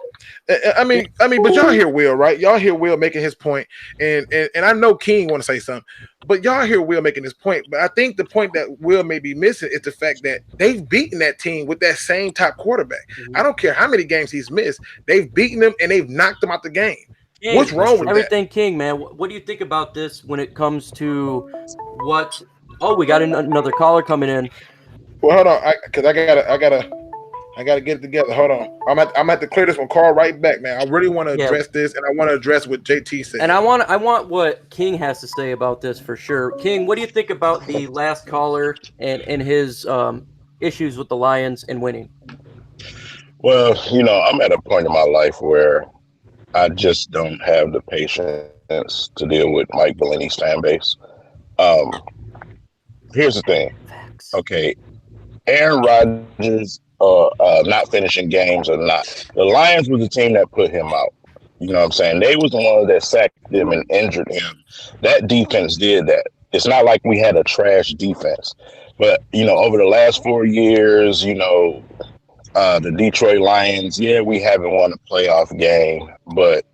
I mean, but y'all hear Will, right? Y'all hear Will making his point, and I know King want to say something, but y'all hear Will making his point. But I think the point that Will may be missing is the fact that they've beaten that team with that same top quarterback. Mm-hmm. I don't care how many games he's missed; they've beaten them and they've knocked him out the game. King, what's wrong with everything, that? King, man? What do you think about this when it comes to what? Oh, we got another caller coming in. Well, hold on, because I gotta I got to get it together. Hold on. I'm at to clear this one. Call right back, man. I really want to address this, and I want to address what JT said. And I want what King has to say about this for sure. King, what do you think about the last caller and his issues with the Lions and winning? Well, I'm at a point in my life where I just don't have the patience to deal with Mike Bellini's fan base. Here's the thing. Okay, Aaron Rodgers not finishing games or not. The Lions was the team that put him out. You know what I'm saying? They was the ones that sacked him and injured him. That defense did that. It's not like we had a trash defense. But, over the last 4 years, the Detroit Lions, we haven't won a playoff game. But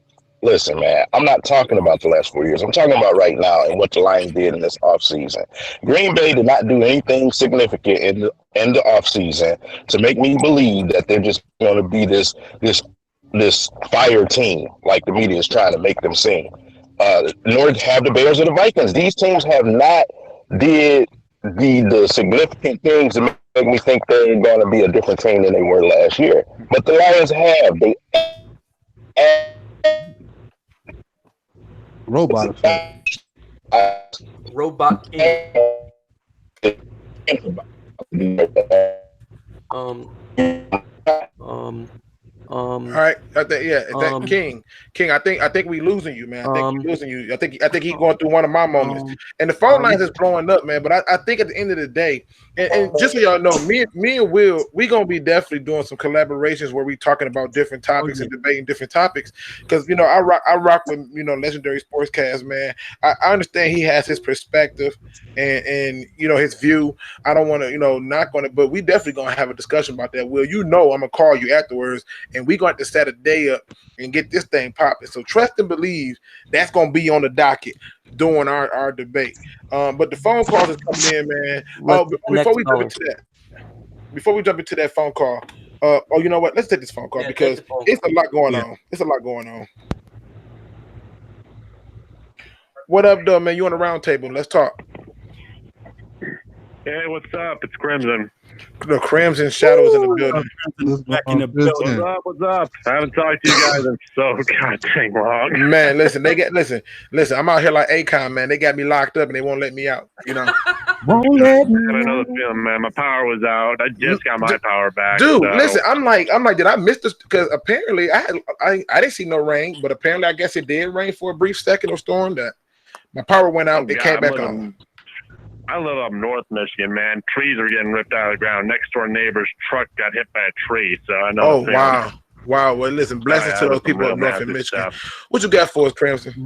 listen, man, I'm not talking about the last 4 years. I'm talking about right now and what the Lions did in this offseason. Green Bay did not do anything significant in the offseason to make me believe that they're just going to be this fire team like the media is trying to make them seem. Nor have the Bears or the Vikings. These teams have not did the significant things to make me think they're going to be a different team than they were last year. But the Lions have. Robot effect. Robot King. All right, King. I think we losing you, man. I think we losing you. I think he's going through one of my moments, and the phone lines is blowing up, man. But I think at the end of the day, and just so y'all know, me and Will, we gonna be definitely doing some collaborations where we talking about different topics and debating different topics. Because I rock with Legendary Sportscast, man. I understand he has his perspective and his view. I don't want to not going to, but we definitely gonna have a discussion about that. Will, I'm gonna call you afterwards. And we're going to set a day up and get this thing popping. So trust and believe that's going to be on the docket during our debate. But the phone calls is coming in, man. Before we jump into that phone call, you know what? Let's take this phone call because it's a lot going on. It's a lot going on. What up, though, man? You on the round table? Let's talk. Hey, what's up? It's Crimson. The Crimson Shadows in the building. Back in the building. What's up? I haven't talked to you guys in so goddamn long. Man, listen. I'm out here like Akon, man. They got me locked up and they won't let me out. Won't let me. I know the feeling, man. My power was out. I just got my power back. Dude, so. Listen. I'm like, did I miss this? Because apparently I didn't see no rain, but apparently I guess it did rain for a brief second or storm. That my power went out. It came back on. I live up north Michigan, man. Trees are getting ripped out of the ground. Next door neighbor's truck got hit by a tree, so I know. Oh, wow. Well, listen, blessings to those people up north in Michigan. What you got for us, Crimson?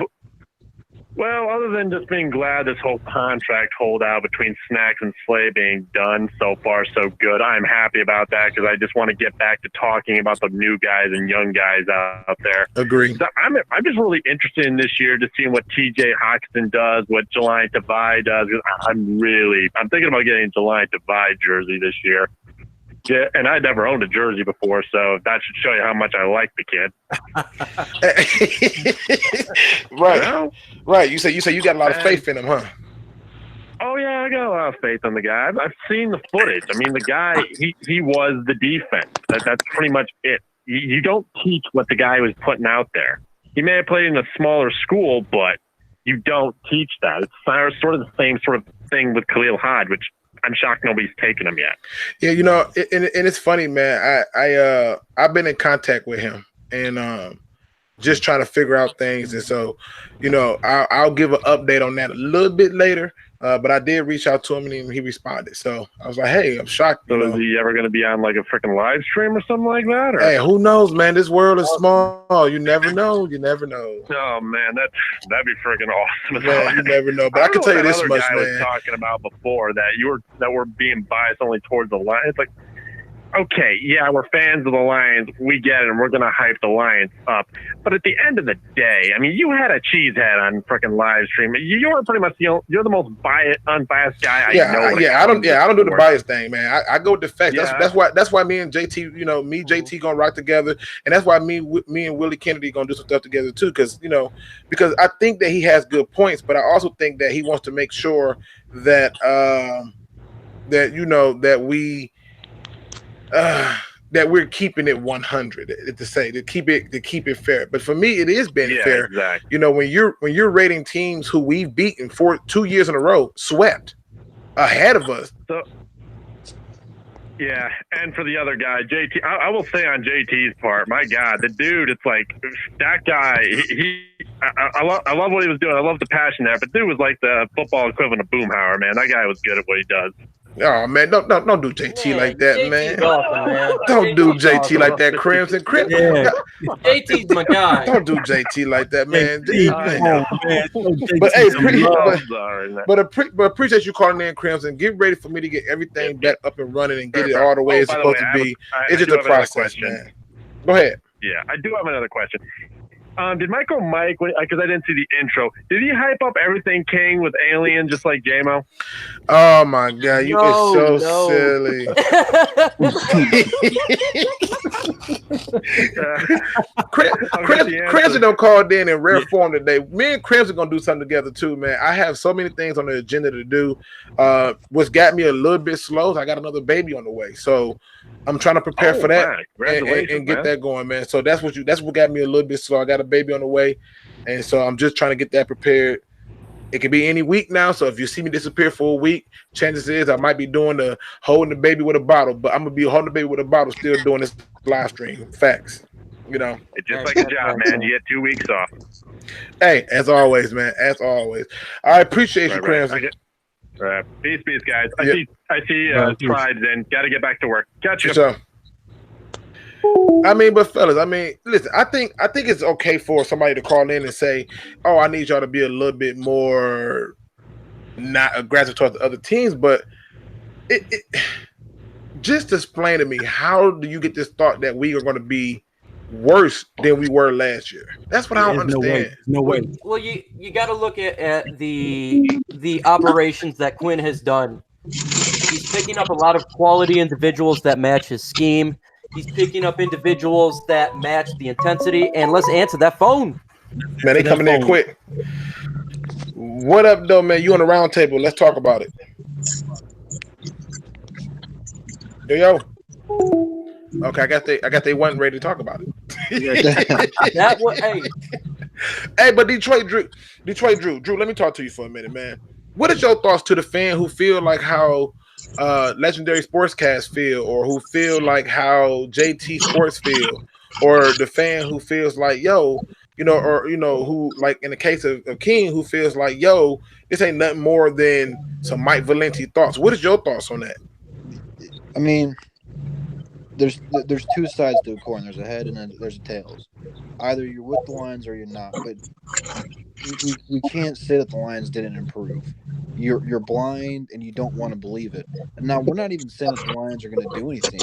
Well, other than just being glad this whole contract holdout between Snacks and Slay being done, so far so good. I'm happy about that because I just want to get back to talking about the new guys and young guys out there. Agree. So I'm just really interested in this year, just seeing what TJ Hawkinson does, what Jelani Tavai does. I'm thinking about getting a Jelani Tavai jersey this year. Yeah, and I'd never owned a jersey before, so that should show you how much I like the kid. Right. You say you got a lot of faith in him, huh? Oh yeah, I got a lot of faith in the guy. I've seen the footage. I mean, the guy he was the defense. That's pretty much it. You don't teach what the guy was putting out there. He may have played in a smaller school, but you don't teach that. It's sort of the same sort of thing with Khalil Hodge, which I'm shocked nobody's taken him yet. Yeah, and it's funny, man. I've been in contact with him and just trying to figure out things. And so, I'll give an update on that a little bit later. But I did reach out to him and he responded. So I was like, hey, I'm shocked. So is he ever going to be on like a freaking live stream or something like that? Or? Hey, who knows, man? This world is small. You never know. Oh, man, that'd be freaking awesome. Man, you never know. But I can tell you this much, man. Was talking about before that we're being biased only towards the Lions. Like, okay, yeah, we're fans of the Lions. We get it, and we're going to hype the Lions up. But at the end of the day, I mean, you had a cheesehead on freaking live stream. You're pretty much you're the most unbiased guy I know. I don't do the bias thing, man. I go with the facts. Yeah. That's why me and JT, JT gonna rock together, and that's why me and Willie Kennedy gonna do some stuff together too. Because I think that he has good points, but I also think that he wants to make sure that that we. that we're keeping it 100 to keep it fair. But for me, it is being fair. Exactly. You know, when you're rating teams who we've beaten for 2 years in a row, swept ahead of us. So, yeah, and for the other guy, JT, I will say on JT's part, my God, the dude, it's like that guy. I love what he was doing. I love the passion there. But dude was like the football equivalent of Boomhauer, man. That guy was good at what he does. Oh man, don't do JT like that, JT's man. awesome, man. Don't do JT's JT awesome. like that, Crimson. Yeah. JT's my guy. Don't do JT like that, man. But appreciate you calling in, Crimson. Get ready for me to get everything back up and running and get it all the way it's supposed to be. It's just a process, man. Go ahead. Yeah, I do have another question. Did MicroMike, because I didn't see the intro, did he hype up everything King with Alien just like J-Mo? Oh my God, you are so silly. Crimson don't called in rare form today. Me and Crimson gonna do something together too, man. I have so many things on the agenda to do. What's got me a little bit slow is I got another baby on the way, so I'm trying to prepare for that and get that going, man. So that's what got me a little bit slow. I got a baby on the way, and so I'm just trying to get that prepared. It could be any week now, so if you see me disappear for a week, chances is I might be doing the holding the baby with a bottle, but I'm gonna be holding the baby with a bottle, still doing this live stream. Facts, you know. It's just like a job, man. You get 2 weeks off. Hey, as always, man. As always, I appreciate you, Crimson. Right. Peace, guys. I see. Tried and got to get back to work. Gotcha. So, I mean, but fellas, I mean, listen. I think it's okay for somebody to call in and say, "Oh, I need y'all to be a little bit more not aggressive towards the other teams." But it just explain to me, how do you get this thought that we are going to be worse than we were last year? That's what I don't understand. No way. Well, you got to look at the operations that Quinn has done. He's picking up a lot of quality individuals that match his scheme. He's picking up individuals that match the intensity. And let's answer that phone. Man, they coming in quick. What up, though, man? You on the round table? Let's talk about it. Yo. Okay, I got they wasn't ready to talk about it. Hey, but Detroit Drew, let me talk to you for a minute, man. What is your thoughts to the fan who feel like how Legendary Sportscast feel, or who feel like how JT Sports feel, or the fan who feels like, yo, who, like in the case of King, who feels like, yo, this ain't nothing more than some Mike Valenti thoughts. What is your thoughts on that? I mean, there's two sides to a coin. There's a head and then there's a tails. Either you're with the Lions or you're not. But we can't say that the Lions didn't improve. You're blind and you don't want to believe it. And now we're not even saying that the Lions are going to do anything.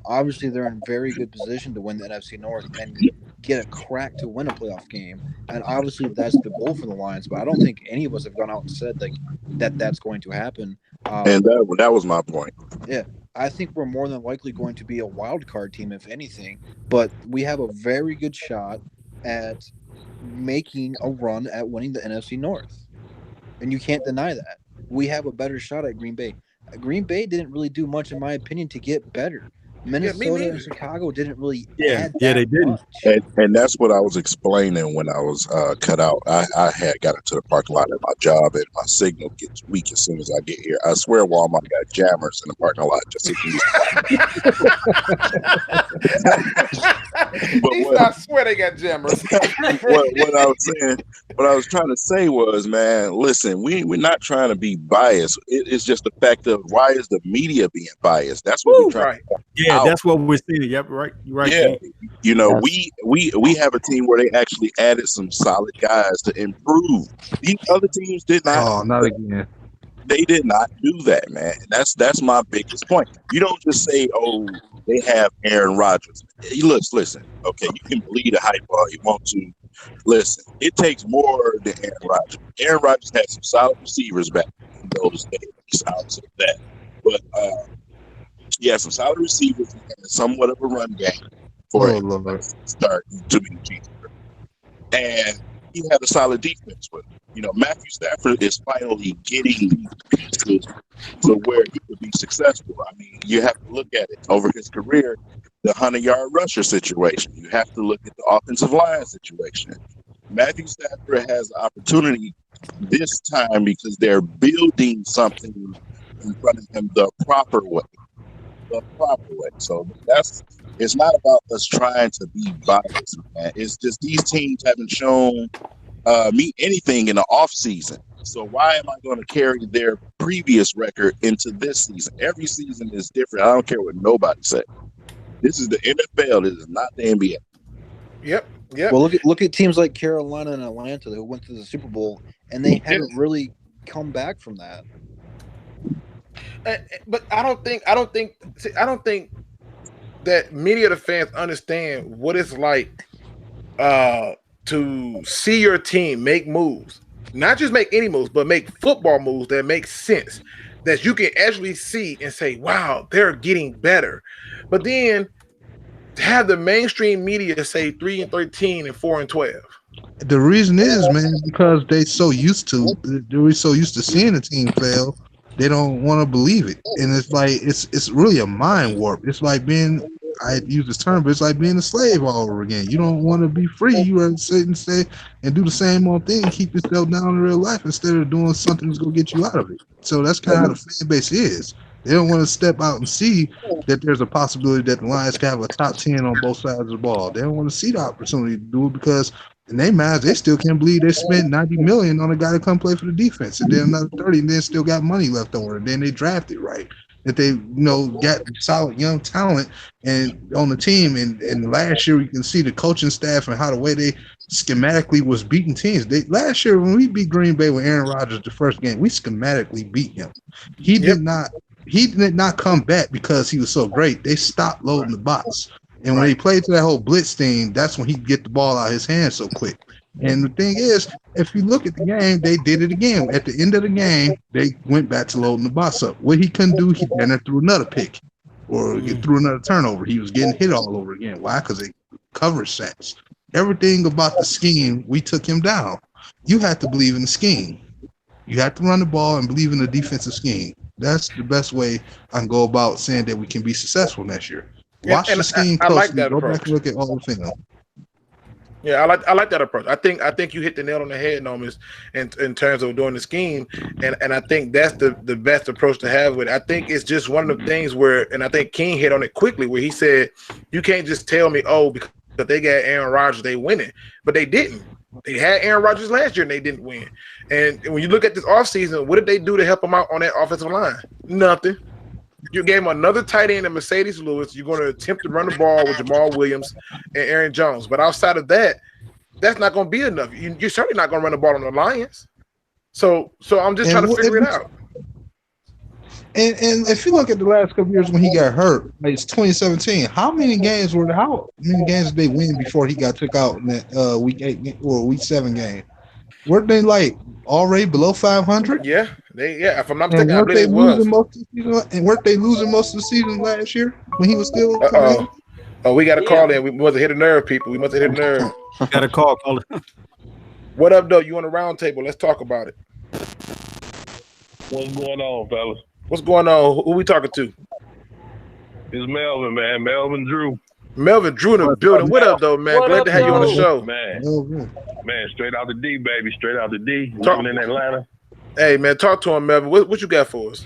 Obviously, they're in very good position to win the NFC North and get a crack to win a playoff game. And obviously, that's the goal for the Lions. But I don't think any of us have gone out and said that's going to happen. And that was my point. Yeah. I think we're more than likely going to be a wild card team, if anything. But we have a very good shot at making a run at winning the NFC North. And you can't deny that. We have a better shot at Green Bay. Green Bay didn't really do much, in my opinion, to get better. Minnesota and Chicago didn't really add that they didn't. And that's what I was explaining when I was cut out. I had got into the parking lot at my job, and my signal gets weak as soon as I get here. I swear Walmart got jammers in the parking lot just to I swear they got jammers. What I was trying to say was, man, listen, we're not trying to be biased. It's just the fact of, why is the media being biased? That's what we're trying to Yeah, that's what we're seeing. Yep, right. You're right. Yeah. You know, we have a team where they actually added some solid guys to improve. These other teams did not. Oh, not again. They did not do that, man. That's my biggest point. You don't just say, "Oh, they have Aaron Rodgers." Listen. Okay, you can believe the hype all you want to. Listen, it takes more than Aaron Rodgers. Aaron Rodgers had some solid receivers back in those days. I'll say that, but yeah, some solid receivers and somewhat of a run game for start to be cheaper. And he had a solid defense with him. You know, Matthew Stafford is finally getting these pieces to where he could be successful. I mean, you have to look at it over his career, the 100-yard rusher situation. You have to look at the offensive line situation. Matthew Stafford has the opportunity this time because they're building something in front of him the proper way. So it's not about us trying to be biased, man. It's just these teams haven't shown me anything in the off season. So why am I going to carry their previous record into this season? Every season is different. I don't care what nobody says. This is the NFL. This is not the NBA. Yep. Well, look at teams like Carolina and Atlanta who went to the Super Bowl, and they haven't really come back from that. But I don't think that many of the fans understand what it's like to see your team make moves, not just make any moves, but make football moves that make sense, that you can actually see and say, wow, they're getting better. But then to have the mainstream media say 3-13 and 4-12. The reason is, man, because they're so used to seeing a team fail, they don't want to believe it. And it's like it's really a mind warp. It's like being, I use this term, but it's like being a slave all over again. You don't want to be free. You want to sit and stay and do the same old thing, keep yourself down in real life instead of doing something that's going to get you out of it. So that's kind of how the fan base is. They don't want to step out and see that there's a possibility that the Lions can have a top 10 on both sides of the ball. They don't want to see the opportunity to do it because in their minds, they still can't believe they spent $90 million on a guy to come play for the defense, and then another 30, and then still got money left over, and then they drafted right. That they got solid young talent and on the team, and last year you can see the coaching staff and how the way they schematically was beating teams. Last year when we beat Green Bay with Aaron Rodgers the first game, we schematically beat him. He did not come back because he was so great. They stopped loading the box. And when he played to that whole blitz thing, that's when he'd get the ball out of his hands so quick. And the thing is, if you look at the game, they did it again. At the end of the game, they went back to loading the box up. What he couldn't do, he ran through another pick or get through another turnover. He was getting hit all over again. Why? Because they cover sacks. Everything about the scheme, we took him down. You have to believe in the scheme. You have to run the ball and believe in the defensive scheme. That's the best way I can go about saying that we can be successful next year. Watch the scheme closely. I like that approach. Go back and look at all the film. Yeah, I like that approach. I think you hit the nail on the head, Nomis, in terms of doing the scheme, and I think that's the best approach to have with it. I think it's just one of the things where, and I think King hit on it quickly, where he said, you can't just tell me, oh, because they got Aaron Rodgers, they winning. But they didn't. They had Aaron Rodgers last year, and they didn't win. And when you look at this offseason, what did they do to help them out on that offensive line? Nothing. You gave him another tight end in Mercedes Lewis. You're going to attempt to run the ball with Jamal Williams and Aaron Jones. But outside of that, that's not going to be enough. You're certainly not going to run the ball on the Lions. So I'm just trying to figure it out. And if you look at the last couple years when he got hurt, like it's 2017. How many games did they win before he got took out in that week 8 or week 7 game? Weren't they like already below 500? Yeah, if I'm not mistaken, I believe it was. And weren't they losing most of the season last year when he was still? Oh, we got a call in. We must have hit a nerve, people. We must have hit a nerve. Got a call. What up, though? You on the round table? Let's talk about it. What's going on, fellas? What's going on? Who we talking to? It's Melvin, man. Melvin Drew. Melvin Drew in the building. What up, though, man? Glad to have you on the show. Man, straight out the D, baby. Straight out the D. Living in Atlanta. Hey, man, talk to him, Melvin. What you got for us?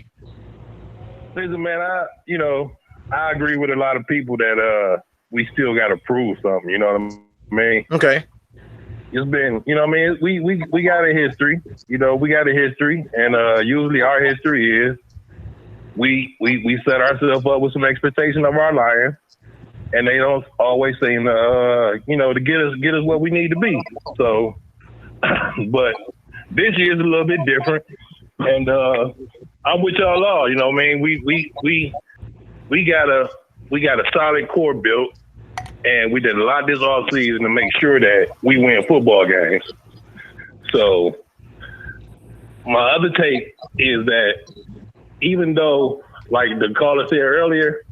Listen, man, I agree with a lot of people that we still got to prove something. You know what I mean? Okay. It's been, you know what I mean? We got a history. You know, we got a history. And usually our history is we set ourselves up with some expectation of our Lions. And they don't always seem to, to get us what we need to be. So, but this year is a little bit different, and I'm with y'all all. You know what I mean? We got a solid core built, and we did a lot this offseason to make sure that we win football games. So, my other take is that even though, like the caller said earlier,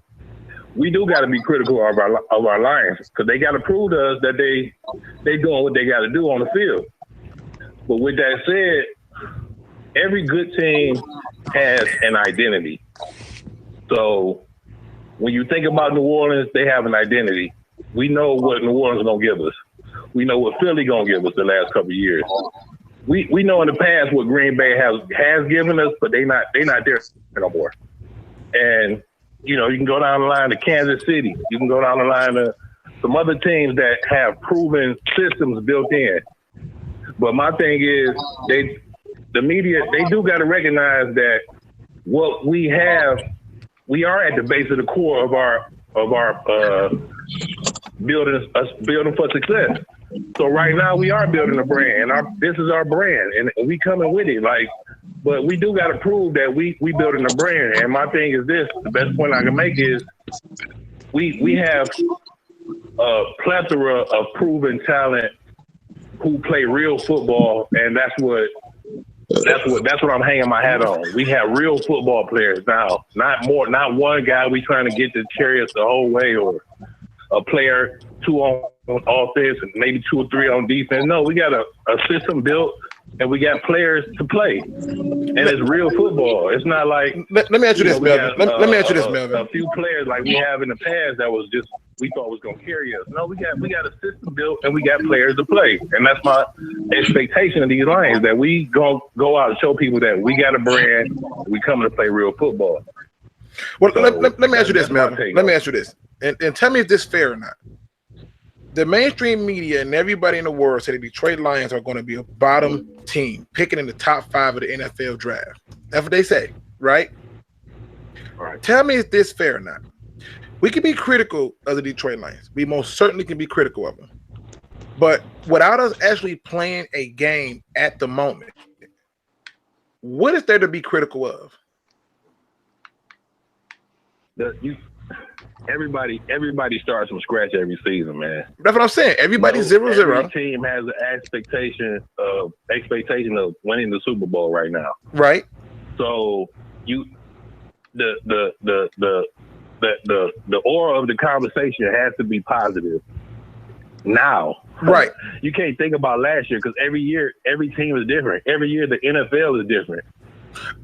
we do got to be critical of our Lions because they got to prove to us that they doing what they got to do on the field. But with that said, every good team has an identity. So when you think about New Orleans, they have an identity. We know what New Orleans is gonna give us. We know what Philly gonna give us the last couple of years. We know in the past what Green Bay has given us, but they not there no more. And you know, you can go down the line to Kansas City. You can go down the line to some other teams that have proven systems built in. But my thing is, the media, they do got to recognize that what we have, we are at the base of the core of our building for success. So right now we are building a brand, and this is our brand, and we coming with it. Like, but we do got to prove that we building a brand. And my thing is this: the best point I can make is we have a plethora of proven talent who play real football, and that's what I'm hanging my hat on. We have real football players now, not one guy we trying to get to carry us the whole way, or a player 2 on offense and maybe 2 or 3 on defense. No, we got a system built, and we got players to play, and it's real football. It's not like let me ask you this, Melvin. Let me ask you this, Melvin. A few players like we have in the past that was just we thought was gonna carry us. No, we got a system built, and we got players to play, and that's my expectation of these Lions, that we go out and show people that we got a brand. We coming to play real football. Well, so, let me ask you this, Melvin. Let me ask you this, and tell me if this is fair or not. The mainstream media and everybody in the world say the Detroit Lions are going to be a bottom team, picking in the top 5 of the NFL draft. That's what they say, right? All right. Tell me if this is fair or not. We can be critical of the Detroit Lions. We most certainly can be critical of them. But without us actually playing a game at the moment, what is there to be critical of? Everybody starts from scratch every season, man. That's what I'm saying. Everybody's 0-0. Every team has an expectation of winning the Super Bowl right now. Right. So the aura of the conversation has to be positive now. Right. You can't think about last year, because every year every team is different. Every year the NFL is different.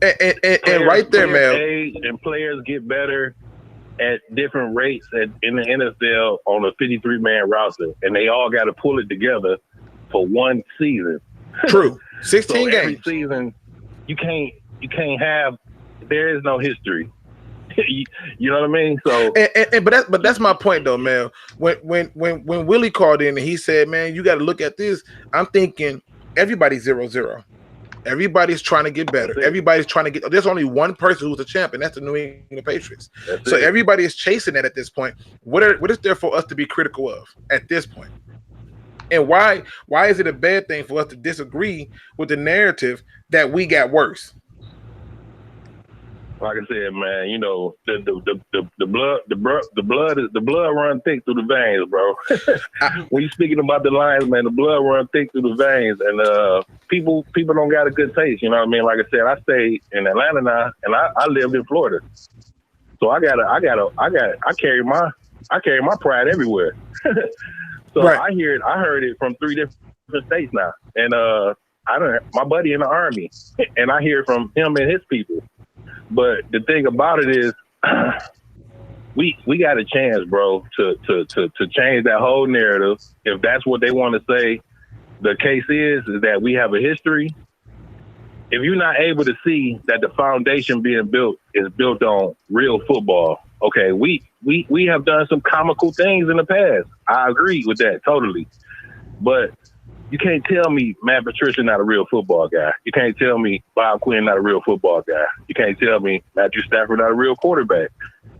And right there, man. Age and players get better at different rates in the NFL on a 53-man roster, and they all got to pull it together for one season. True. 16 so games. Every season, you can't have. There is no history. You know what I mean? So, but that's my point though, Mel. When Willie called in and he said, "Man, you got to look at this," I'm thinking everybody's 0-0. Everybody's trying to get better. Everybody's trying to get. There's only one person who's a champion. That's the New England Patriots. So everybody is chasing that at this point. What is there for us to be critical of at this point? And why is it a bad thing for us to disagree with the narrative that we got worse? Like I said, man, you know, the blood run thick through the veins, bro. When you're speaking about the Lions, man, the blood run thick through the veins, and people don't got a good taste. You know what I mean? Like I said, I stay in Atlanta now, and I lived in Florida, so I carry my pride everywhere. So right. I heard it from 3 different states now, and my buddy in the Army, and I hear it from him and his people. But the thing about it is, we got a chance, bro, to change that whole narrative. If that's what they want to say, the case is that we have a history. If you're not able to see that the foundation being built is built on real football, okay, we have done some comical things in the past. I agree with that totally, but you can't tell me Matt Patricia not a real football guy. You can't tell me Bob Quinn not a real football guy. You can't tell me Matthew Stafford not a real quarterback.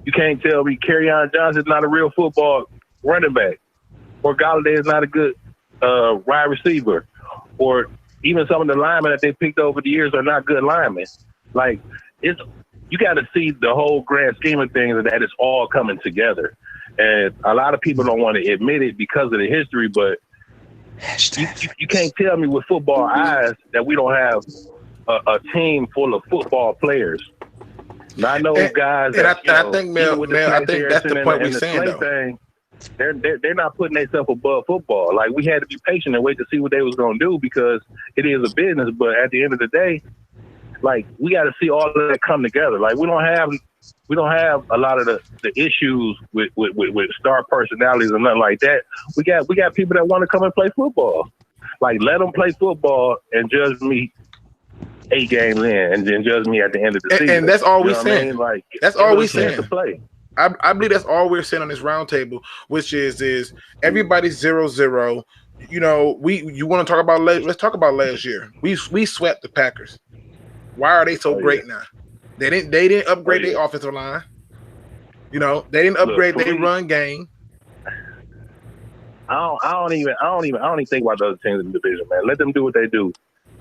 You can't tell me Kerryon Johnson not a real football running back, or Galladay is not a good wide receiver, or even some of the linemen that they picked over the years are not good linemen. Like, you got to see the whole grand scheme of things, that it's all coming together. And a lot of people don't want to admit it because of the history, but you can't tell me with football eyes that we don't have a team full of football players. Now, I know guys. And I think, Mel, I think that's the point we're saying, though. they're not putting themselves above football. Like, we had to be patient and wait to see what they was gonna do because it is a business. But at the end of the day, like, we got to see all of that come together. Like, we don't have a lot of the issues with star personalities and nothing like that. We got people that want to come and play football. Like, let them play football and judge me 8 games in, and then judge me at the end of the season. And that's all we're saying. I mean? Like, that's all we're saying. To play. I believe that's all we're saying on this roundtable, which is everybody's 0-0. You know, you want to talk about let's talk about last year. We swept the Packers. Why are they so great now? They didn't upgrade their offensive line. You know, they didn't upgrade their run game. I don't even think about the other teams in the division, man. Let them do what they do.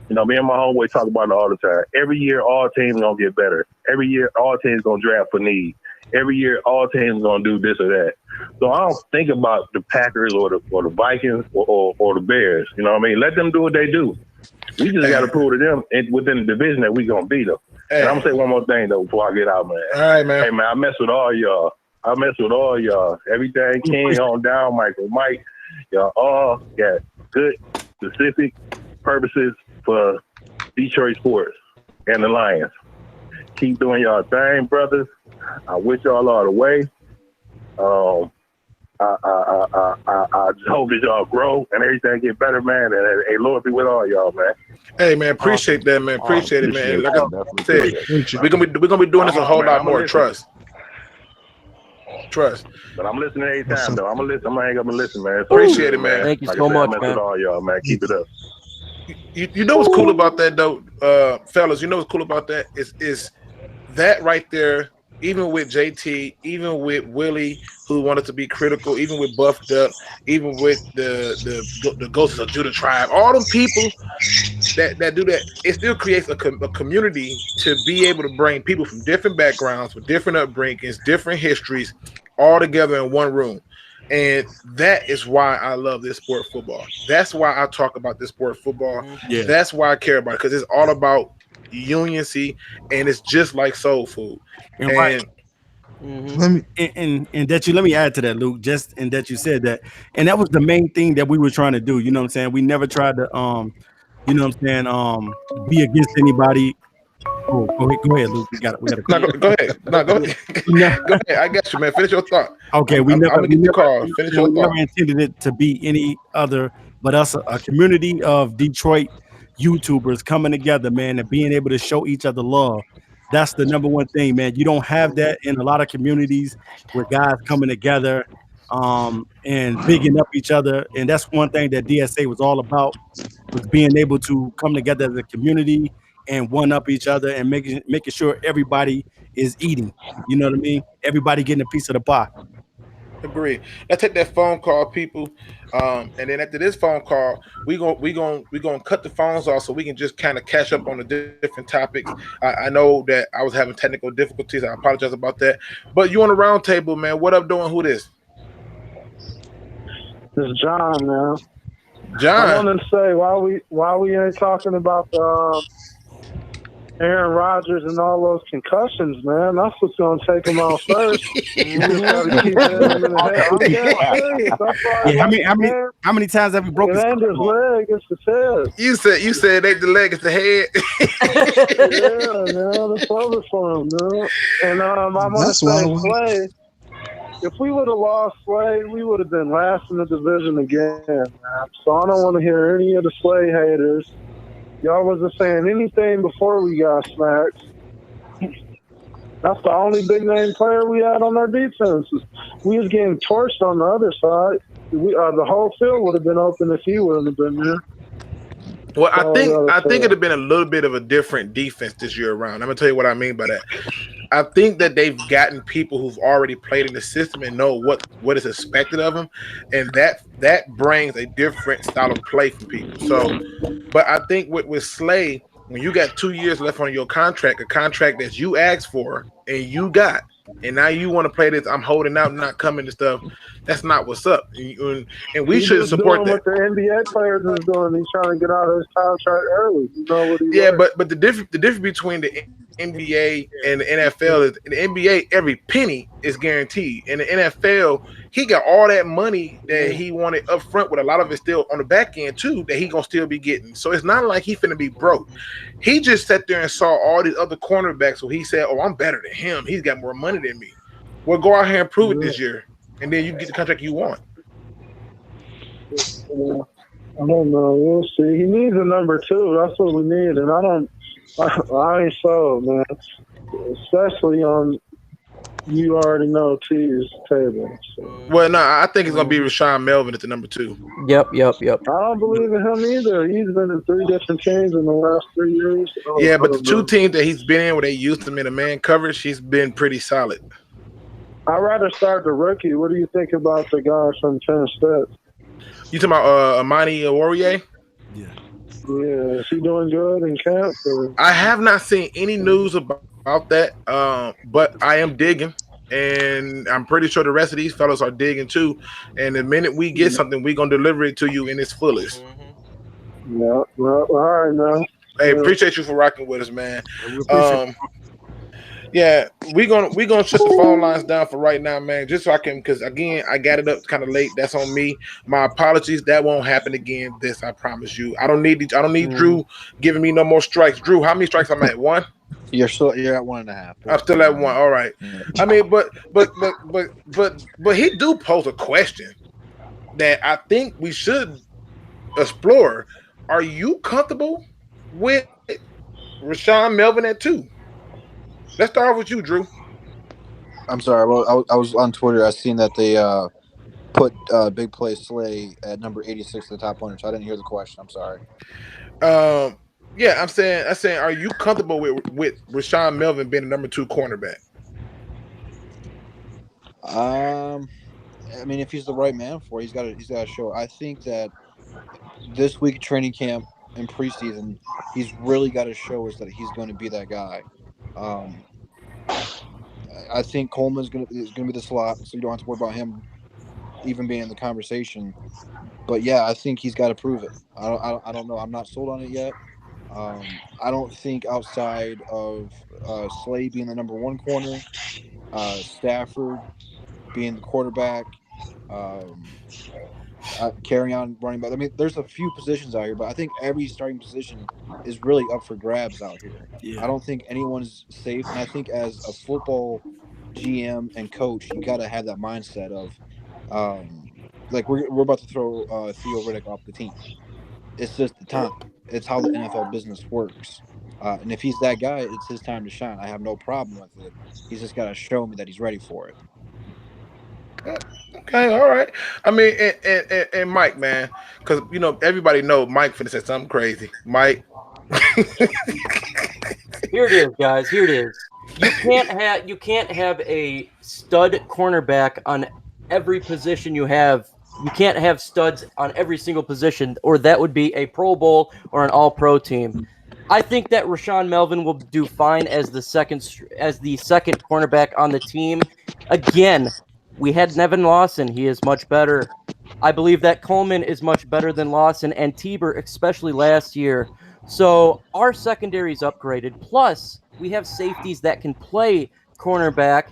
You know, me and my homeboy talk about it all the time. Every year, all teams gonna get better. Every year, all teams gonna draft for need. Every year, all teams gonna do this or that. So I don't think about the Packers or the Vikings or the Bears. You know what I mean? Let them do what they do. We just got to prove to them within the division that we gonna beat them. And I'm gonna say one more thing though before I get out, man. All right, man. Hey, man, I mess with all y'all. Everything King on down, MicroMike. Y'all all got good, specific purposes for Detroit sports and the Lions. Keep doing y'all thing, brothers. I wish y'all all the way. I just hope that y'all grow and everything get better, man. And hey, Lord be with all y'all, man. Hey, man, appreciate that, man. Appreciate it, man. Like I said, we're gonna be doing this a whole lot more. Trust. But I'm listening every time, though. I'm gonna hang up and listen, man. So, appreciate it, man. Thank you so much, man. With all y'all, man. Keep it up. You know what's cool about that, though, fellas? You know what's cool about that is that right there. Even with JT, even with Willie, who wanted to be critical, even with Buffed Up, even with the Ghosts of Judah Tribe, all them people that do that, it still creates a community to be able to bring people from different backgrounds, with different upbringings, different histories, all together in one room. And that is why I love this sport, football. That's why I talk about this sport, football. Yeah. That's why I care about it, because it's all about uniency, and it's just like soul food. And let me add to that, Luke, just in that you said that, and that was the main thing that we were trying to do. You know what I'm saying? We never tried to you know what I'm saying, be against anybody. Oh, go ahead, Luke. We got to go ahead. Go ahead. I got you, man. Finish your thought. Okay, we never intended it to be any other but us, a community of Detroit YouTubers coming together, man, and being able to show each other love. That's the number one thing, man. You don't have that in a lot of communities where guys coming together and bigging up each other. And that's one thing that DSA was all about, was being able to come together as a community and one up each other and making sure everybody is eating. You know what I mean? Everybody getting a piece of the pie. Agree. Let's take that phone call, people. And then after this phone call, we gonna cut the phones off so we can just kind of catch up on the different topics. I know that I was having technical difficulties. I apologize about that. But you on the round table, man. What up doing? Who this? This is John, man. John. I wanted to say why we ain't talking about Aaron Rodgers and all those concussions, man. That's what's going to take him out first. You just got to keep him in the head. How many times have you broken his leg? It's the head. You said ain't the leg, it's the head. Yeah, man. That's over for him, man. And I want to say, Slay, if we would have lost Slay, we would have been last in the division again, man. So I don't want to hear any of the Slay haters. Y'all wasn't saying anything before we got smacked. That's the only big name player we had on our defense. We was getting torched on the other side. The whole field would have been open if he wouldn't have been there. Well, I think it'd have been a little bit of a different defense this year around. I'm gonna tell you what I mean by that. I think that they've gotten people who've already played in the system and know what is expected of them, and that brings a different style of play from people. So, but I think with Slay, when you got 2 years left on your contract, a contract that you asked for and you got, and now you want to play this, I'm holding out, not coming to stuff. That's not what's up, and we shouldn't support that. What the NBA players is doing, he's trying to get out of his contract early. You know what but the difference between the NBA and the NFL is in the NBA, every penny is guaranteed. In the NFL, he got all that money that he wanted up front, with a lot of it still on the back end too, that he gonna still be getting. So it's not like he finna be broke. He just sat there and saw all these other cornerbacks, so he said, "Oh, I'm better than him. He's got more money than me. Well, go out here and prove it this year, and then you get the contract you want." I don't know. We'll see. He needs a number 2. That's what we need, and I ain't sold, man. Especially on, you already know, T's table. So. Well, no, I think it's gonna be Rashawn Melvin at the number 2. Yep. I don't believe in him either. He's been in 3 different teams in the last 3 years. Yeah, but the 2 teams that he's been in where they used him in a man coverage, he's been pretty solid. I'd rather start the rookie. What do you think about the guy from Penn State? You talking about Amani Warrior? Yeah, is he doing good in camp? Or? I have not seen any news about that, but I am digging, and I'm pretty sure the rest of these fellows are digging too. And the minute we get something, we're gonna deliver it to you in its fullest. Yeah, well, all right, man. Hey, appreciate you for rocking with us, man. Yeah, we're gonna shut the phone lines down for right now, man. Just so I can, because again, I got it up kind of late. That's on me. My apologies. That won't happen again. This I promise you. I don't need Drew giving me no more strikes. Drew, how many strikes I'm at? 1? You're at 1.5. I'm still at 1. All right. I mean, but he do pose a question that I think we should explore. Are you comfortable with Rashawn Melvin at 2? Let's start with you, Drew. I'm sorry. Well, I was on Twitter. I seen that they put Big Play Slay at number 86 to the top 100. So I didn't hear the question. I'm sorry. Yeah, I'm saying, are you comfortable with Rashawn Melvin being the number 2 cornerback? I mean, if he's the right man for it, he's got to show. I think that this week training camp and preseason, he's really got to show us that he's going to be that guy. I think Coleman's is gonna be the slot, so you don't have to worry about him even being in the conversation. But yeah, I think he's got to prove it. I don't know. I'm not sold on it yet. I don't think outside of Slay being the number 1 corner, Stafford being the quarterback, carry on running back. I mean, there's a few positions out here, but I think every starting position is really up for grabs out here. Yeah. I don't think anyone's safe, and I think as a football GM and coach, you got to have that mindset of, like we're about to throw Theo Riddick off the team. It's just the time. It's how the NFL business works. And if he's that guy, it's his time to shine. I have no problem with it. He's just got to show me that he's ready for it. Okay, all right. I mean, and Mike, man, because everybody know Mike finna say something crazy. Mike, here it is, guys. Here it is. You can't have a stud cornerback on every position you have. You can't have studs on every single position, or that would be a Pro Bowl or an All-Pro team. I think that Rashawn Melvin will do fine as the second cornerback on the team. Again, we had Nevin Lawson. He is much better. I believe that Coleman is much better than Lawson and Tieber, especially last year. So our secondary is upgraded. Plus, we have safeties that can play cornerback.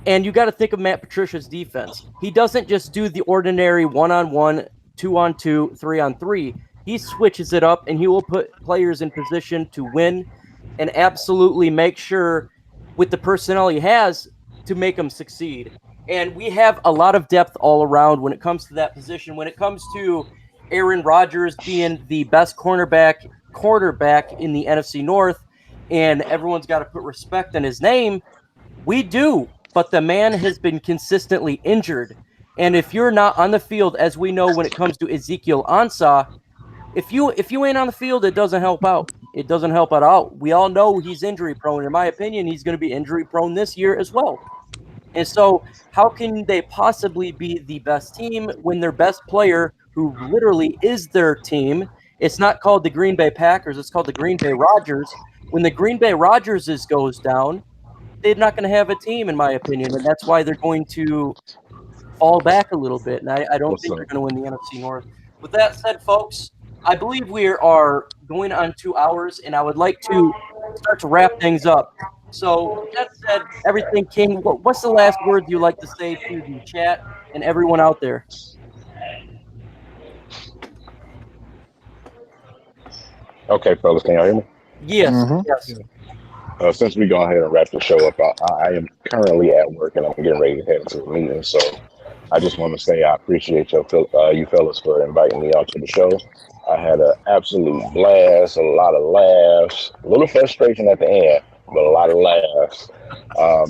And you got to think of Matt Patricia's defense. He doesn't just do the ordinary 1-on-1, 2-on-2, 3-on-3. He switches it up, and he will put players in position to win and absolutely make sure with the personnel he has to make them succeed. And we have a lot of depth all around when it comes to that position. When it comes to Aaron Rodgers being the best quarterback in the NFC North, and everyone's got to put respect on his name, we do. But the man has been consistently injured. And if you're not on the field, as we know when it comes to Ezekiel Ansah, if you ain't on the field, it doesn't help out. It doesn't help it out. We all know he's injury prone. In my opinion, he's going to be injury prone this year as well. And so how can they possibly be the best team when their best player, who literally is their team, it's not called the Green Bay Packers, it's called the Green Bay Rodgers. When the Green Bay Rodgers goes down, they're not going to have a team, in my opinion, and that's why they're going to fall back a little bit. And I don't think they're going to win the NFC North. With that said, folks, I believe we are going on 2 hours, and I would like to start to wrap things up. So with that said, everything King, what's the last words you like to say to the chat and everyone out there? Okay, fellas, can y'all hear me? Yes, yes. Since we go ahead and wrap the show up, I am currently at work and I'm getting ready to head to a meeting. So I just want to say I appreciate you fellas for inviting me out to the show. I had an absolute blast, a lot of laughs, a little frustration at the end, but a lot of laughs,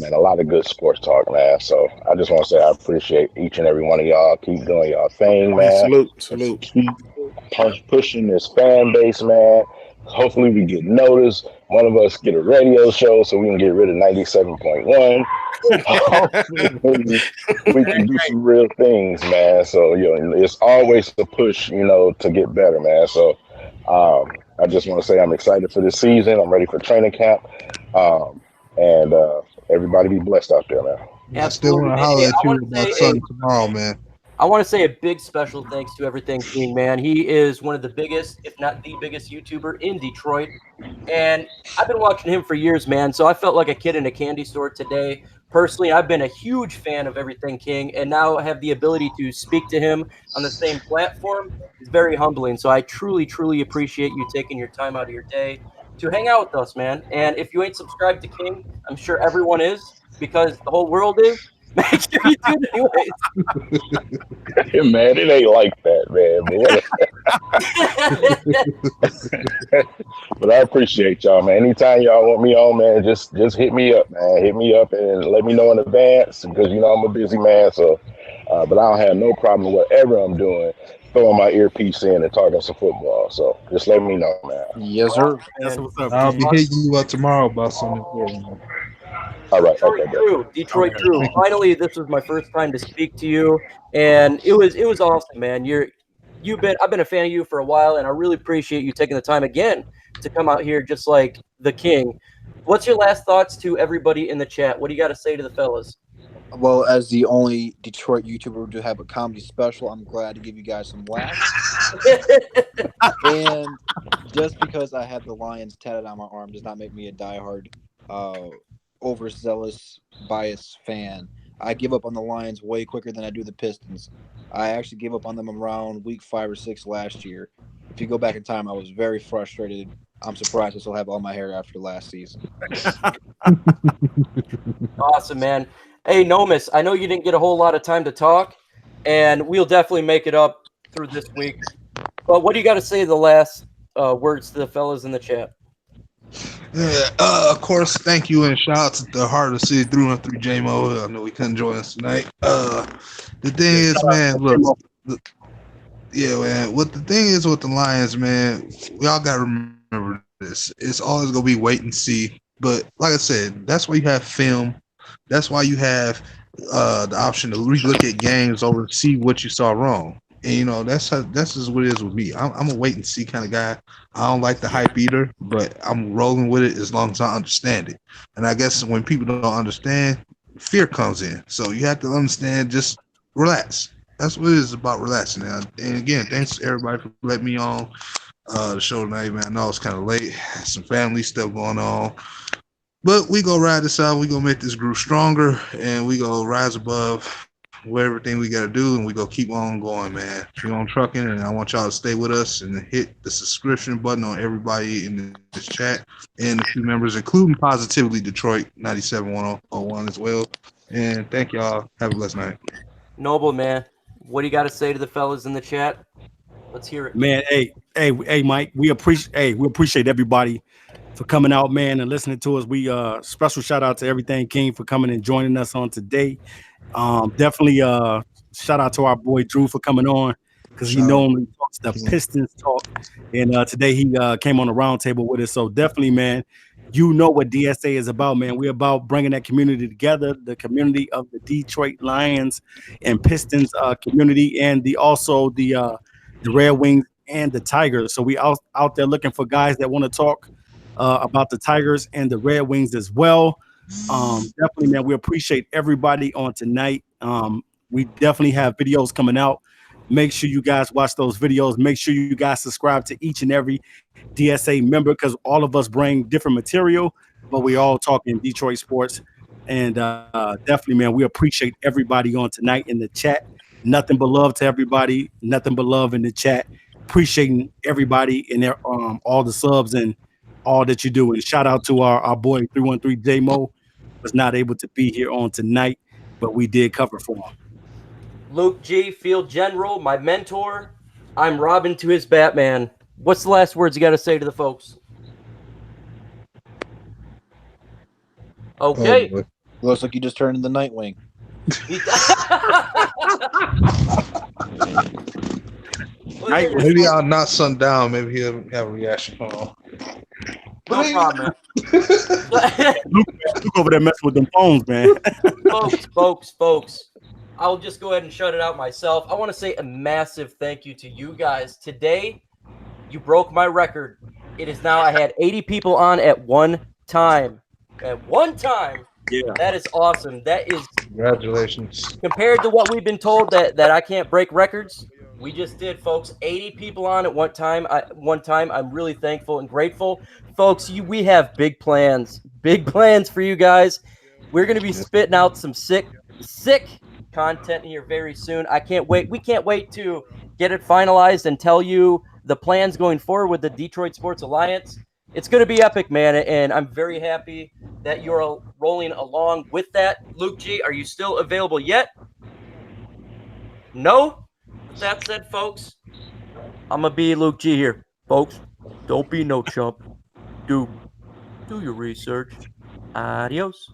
and a lot of good sports talk, man. So I just want to say I appreciate each and every one of y'all. Keep doing y'all thing, man. Salute. Keep pushing this fan base, man. Hopefully we get noticed. One of us get a radio show so we can get rid of 97.1. Hopefully we can do some real things, man. So it's always a push, to get better, man. So I just want to say I'm excited for this season. I'm ready for training camp, and everybody be blessed out there, man. I still want to holler at you about Sunday tomorrow, man. I want to say a big special thanks to Everything King, man. He is one of the biggest, if not the biggest YouTuber in Detroit. And I've been watching him for years, man. So I felt like a kid in a candy store today. Personally, I've been a huge fan of Everything King, and now I have the ability to speak to him on the same platform. It's very humbling. So I truly, truly appreciate you taking your time out of your day to hang out with us, man. And if you ain't subscribed to King, I'm sure everyone is, because the whole world is. Make sure you do it anyways. Man, it ain't like that, man. But I appreciate y'all, man. Anytime y'all want me on, man, just hit me up, man. Hit me up and let me know in advance, because I'm a busy man. So, but I don't have no problem with whatever I'm doing, throwing my earpiece in and talking some football. So just let me know, man. Yes, sir. That's what's up. I'll be hitting you up tomorrow about something important, man. All right. Detroit Drew. Finally, this was my first time to speak to you, and it was awesome, man. I've been a fan of you for a while, and I really appreciate you taking the time again to come out here, just like the King. What's your last thoughts to everybody in the chat? What do you got to say to the fellas? Well, as the only Detroit YouTuber to have a comedy special, I'm glad to give you guys some laughs. And just because I have the Lions tatted on my arm does not make me a diehard overzealous, biased fan. I give up on the Lions way quicker than I do the Pistons. I actually gave up on them around week 5 or 6 last year. If you go back in time, I was very frustrated. I'm surprised I still have all my hair after last season. Awesome, man. Hey, Nomis, I know you didn't get a whole lot of time to talk, and we'll definitely make it up through this week. But what do you got to say the last words to the fellas in the chat? Yeah, of course, thank you and shout out to the Heart of the City through and through J-Mo. I know he couldn't join us tonight. The thing is, man, look, man, what the thing is with the Lions, man, we all got to remember this. It's always going to be wait and see. But like I said, that's why you have film. That's why you have the option to relook at games over and see what you saw wrong. And, that's just what it is with me. I'm a wait and see kind of guy. I don't like the hype either, but I'm rolling with it as long as I understand it. And I guess when people don't understand, fear comes in. So you have to understand, just relax. That's what it is about relaxing. And again, thanks to everybody for letting me on the show tonight, man. I know it's kind of late. Some family stuff going on. But we go ride this out. We gonna make this group stronger, and we go rise above everything we got to do, and we go keep on going, man. Keep on trucking, and I want y'all to stay with us and hit the subscription button on everybody in this chat and a few members, including Positively Detroit 97.101 as well. And thank y'all. Have a blessed night. Noble, man. What do you got to say to the fellas in the chat? Let's hear it, man. Hey, Mike. We appreciate everybody for coming out, man, and listening to us. We special shout out to Everything King for coming and joining us on today. Definitely shout out to our boy Drew for coming on, because he normally talks the Pistons talk, and today he came on the round table with us. So definitely, man, you know what DSA is about, man. We're about bringing that community together, the community of the Detroit Lions and Pistons community, and also the Red Wings and the Tigers. So we out there looking for guys that want to talk about the Tigers and the Red Wings as well. Definitely, man, we appreciate everybody on tonight. We definitely have videos coming out Make sure you guys watch those videos. Make sure you guys subscribe to each and every DSA member, because all of us bring different material, but we all talking Detroit sports. And definitely, man, we appreciate everybody on tonight in the chat. Nothing but love to everybody. Nothing but love in the chat. Appreciating everybody and their all the subs and all that you do. And shout out to our boy 313 J-Mo. Was not able to be here on tonight, but we did cover for him. LukeG, Field General, my mentor. I'm Robin to his Batman. What's the last words you got to say to the folks? Okay. Oh, looks like you just turned into Nightwing. Maybe I'll knock some down. Maybe he'll have a reaction. No problem, man. Luke over there messing with them phones, man. folks. I'll just go ahead and shut it out myself. I want to say a massive thank you to you guys. Today, you broke my record. It is now, I had 80 people on at one time. At one time. Yeah. That is awesome. That is, Congratulations. compared to what we've been told that I can't break records, we just did, folks. 80 people on at one time. I'm really thankful and grateful. Folks, we have big plans. Big plans for you guys. We're going to be spitting out some sick content here very soon. I can't wait. We can't wait to get it finalized and tell you the plans going forward with the Detroit Sports Alliance. It's going to be epic, man, and I'm very happy that you're rolling along with that. LukeG, are you still available yet? No? With that said, folks, I'm going to be LukeG here. Folks, don't be no chump. Do your research. Adios.